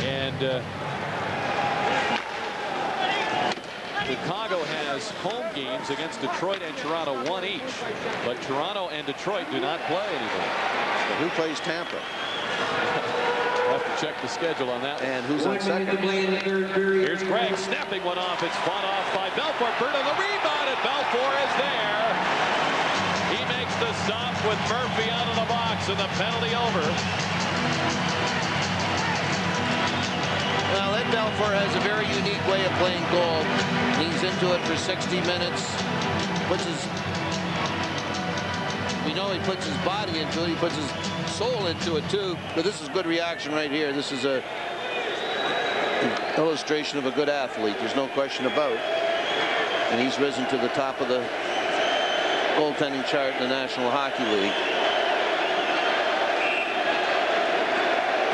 And Chicago has home games against Detroit and Toronto, 1 each. But Toronto and Detroit do not play anymore. But who plays Tampa? We'll have to check the schedule on that. And who's on second? Here's Gregg snapping one off. It's fought off by Belfour. Bird on the rebound, and Belfour is there. He makes the stop with Murphy out of the box, and the penalty over. Well, Ed Belfour has a very unique way of playing goal. He's into it for 60 minutes. We know he puts his body into it. He puts his soul into it too. But this is good reaction right here. This is an illustration of a good athlete. There's no question about it. And he's risen to the top of the goaltending chart in the National Hockey League.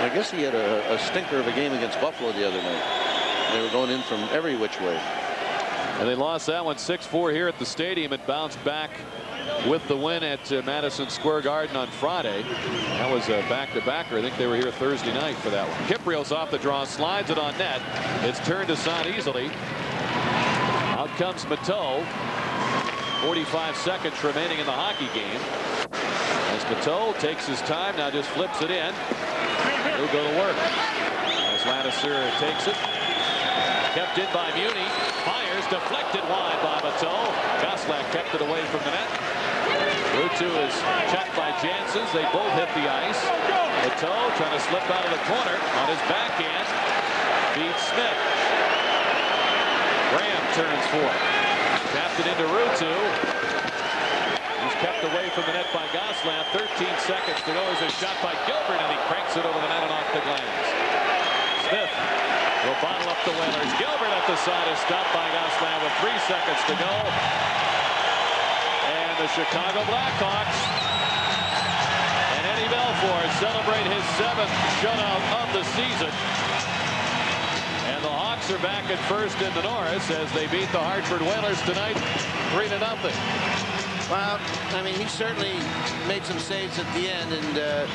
I guess he had a stinker of a game against Buffalo the other night. They were going in from every which way. And they lost that one 6-4 here at the stadium. It bounced back with the win at Madison Square Garden on Friday. That was a back-to-backer. I think they were here Thursday night for that one. Kiprios off the draw, slides it on net. It's turned aside easily. Out comes Mateau. 45 seconds remaining in the hockey game. As Mateau takes his time, now just flips it in. He'll go to work. As Ladouceur takes it. Kept in by Muni. Fires, deflected wide by Mateau. Gosselin kept it away from the net. Ruutu is checked by Janssens. They both hit the ice. Mateau trying to slip out of the corner on his backhand. Beats Smith. Graham turns for it. Tapped it into Ruutu. He's kept away from the net by Gosselin. 13 seconds to go. There's a shot by Gilbert, and he cranks it over the net and off the glass. Smith will bottle up the Whalers. Gilbert at the side is stopped by Gosselin with 3 seconds to go. And the Chicago Blackhawks and Eddie Belfour celebrate his 7th shutout of the season. And the Hawks are back at first in the Norris as they beat the Hartford Whalers tonight 3-0. Well, I mean, he certainly made some saves at the end, and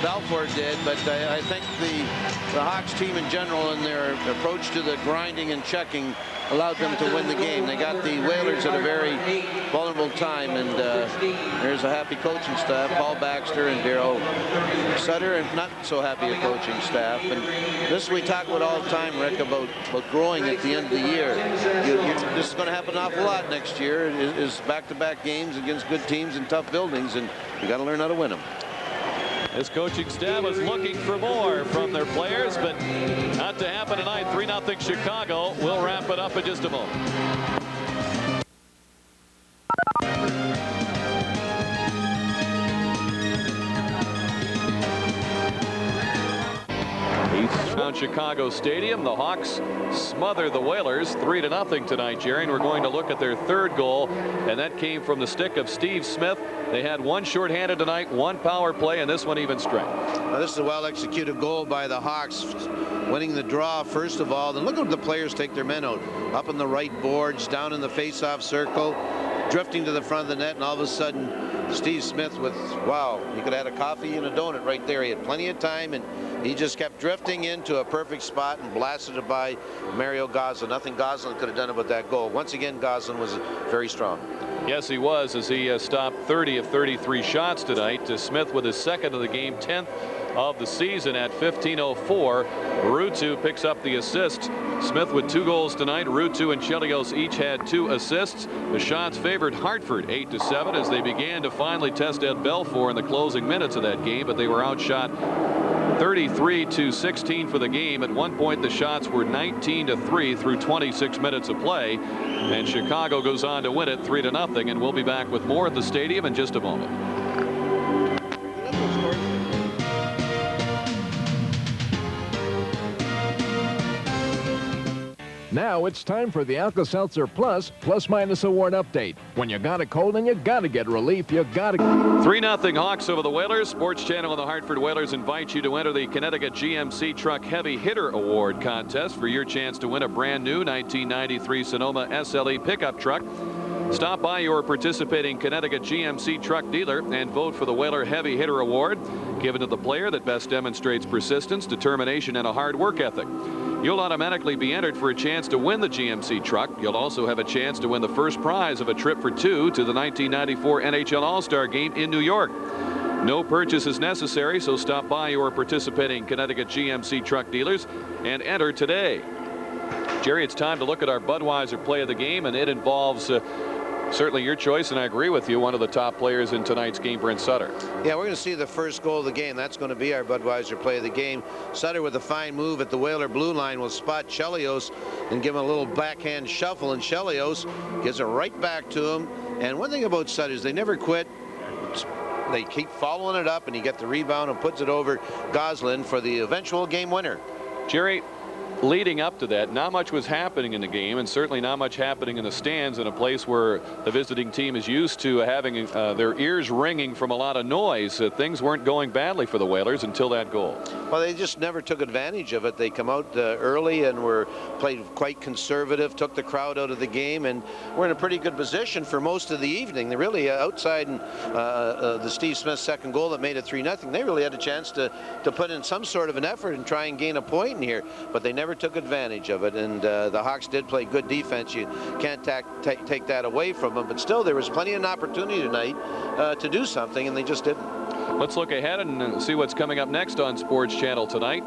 Belfour did, but I think the Hawks team in general and their approach to the grinding and checking allowed them to win the game. They got the Whalers at a very vulnerable time, and there's a happy coaching staff, Paul Baxter and Daryl Sutter, and not so happy a coaching staff. And this we talk about all the time, Rick, about growing at the end of the year. This is going to happen an awful lot next year, is back-to-back games against good teams and tough buildings, and you got to learn how to win them. This coaching staff was looking for more from their players, but not to happen tonight. 3-0 Chicago. We'll wrap it up in just a moment. Around Chicago Stadium, the Hawks smother the Whalers 3-0 tonight, Jerry. And we're going to look at their 3rd goal, and that came from the stick of Steve Smith. They had 1 shorthanded tonight, 1 power play, and this one even strength. Well, this is a well-executed goal by the Hawks, winning the draw first of all. Then look at the players take their men out. Up in the right boards, down in the face-off circle, drifting to the front of the net, and all of a sudden Steve Smith with, wow, he could have had a coffee and a donut right there. He had plenty of time, and he just kept drifting into a perfect spot and blasted it by Mario Gosselin. Nothing Gosselin could have done about that goal. Once again, Gosselin was very strong. Yes, he was, as he stopped 30 of 33 shots tonight. Smith with his 2nd of the game, 10th of the season at 15:04. Ruutu picks up the assist. Smith with 2 goals tonight. Ruutu and Chelios each had 2 assists. The shots favored Hartford 8-7 as they began to finally test Ed Belfour in the closing minutes of that game, but they were outshot 33-16 for the game. At one point, the shots were 19-3 through 26 minutes of play, and Chicago goes on to win it 3-0. And we'll be back with more at the stadium in just a moment. Now it's time for the Alka-Seltzer Plus Minus Award update. When you got a cold and you gotta get relief, you gotta... 3-0 Hawks over the Whalers. Sports Channel and the Hartford Whalers invite you to enter the Connecticut GMC Truck Heavy Hitter Award contest for your chance to win a brand new 1993 Sonoma SLE pickup truck. Stop by your participating Connecticut GMC truck dealer and vote for the Whaler Heavy Hitter Award, given to the player that best demonstrates persistence, determination, and a hard work ethic. You'll automatically be entered for a chance to win the GMC truck. You'll also have a chance to win the first prize of a trip for two to the 1994 NHL All-Star Game in New York. No purchase is necessary, so stop by your participating Connecticut GMC truck dealers and enter today. Jerry, it's time to look at our Budweiser play of the game, and it involves certainly your choice, and I agree with you, one of the top players in tonight's game, Brent Sutter. Yeah, we're going to see the first goal of the game. That's going to be our Budweiser play of the game. Sutter with a fine move at the Whaler blue line will spot Chelios and give him a little backhand shuffle, and Chelios gives it right back to him. And one thing about Sutter is they never quit. They keep following it up, and he gets the rebound and puts it over Goslin for the eventual game winner. Jerry, leading up to that, not much was happening in the game, and certainly not much happening in the stands in a place where the visiting team is used to having their ears ringing from a lot of noise. Things weren't going badly for the Whalers until that goal. Well, they just never took advantage of it. They come out early and were played quite conservative, took the crowd out of the game, and were in a pretty good position for most of the evening. They really, outside the Steve Smith second goal that made it 3-0, they really had a chance to put in some sort of an effort and try and gain a point in here, but they never took advantage of it, and the Hawks did play good defense. You can't take that away from them, but still there was plenty of an opportunity tonight to do something, and they just didn't. Let's look ahead and see what's coming up next on Sports Channel tonight.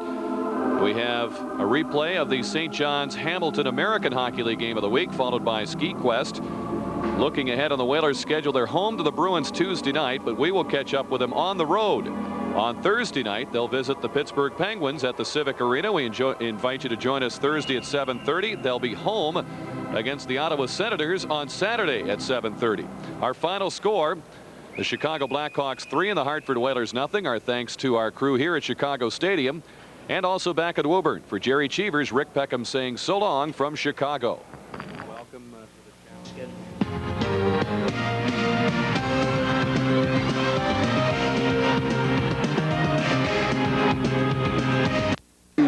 We have a replay of the St. John's Hamilton American Hockey League game of the week, followed by Ski Quest. Looking ahead on the Whalers' schedule, they're home to the Bruins Tuesday night, but we will catch up with them on the road. On Thursday night, they'll visit the Pittsburgh Penguins at the Civic Arena. We invite you to join us Thursday at 7:30. They'll be home against the Ottawa Senators on Saturday at 7:30. Our final score, the Chicago Blackhawks 3 and the Hartford Whalers 0. Our thanks to our crew here at Chicago Stadium and also back at Woburn. For Jerry Cheevers, Rick Peckham saying so long from Chicago. Welcome to the challenge.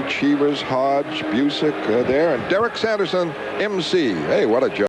Cheevers, Hodge, Busick there, and Derek Sanderson, MC. Hey, what a job.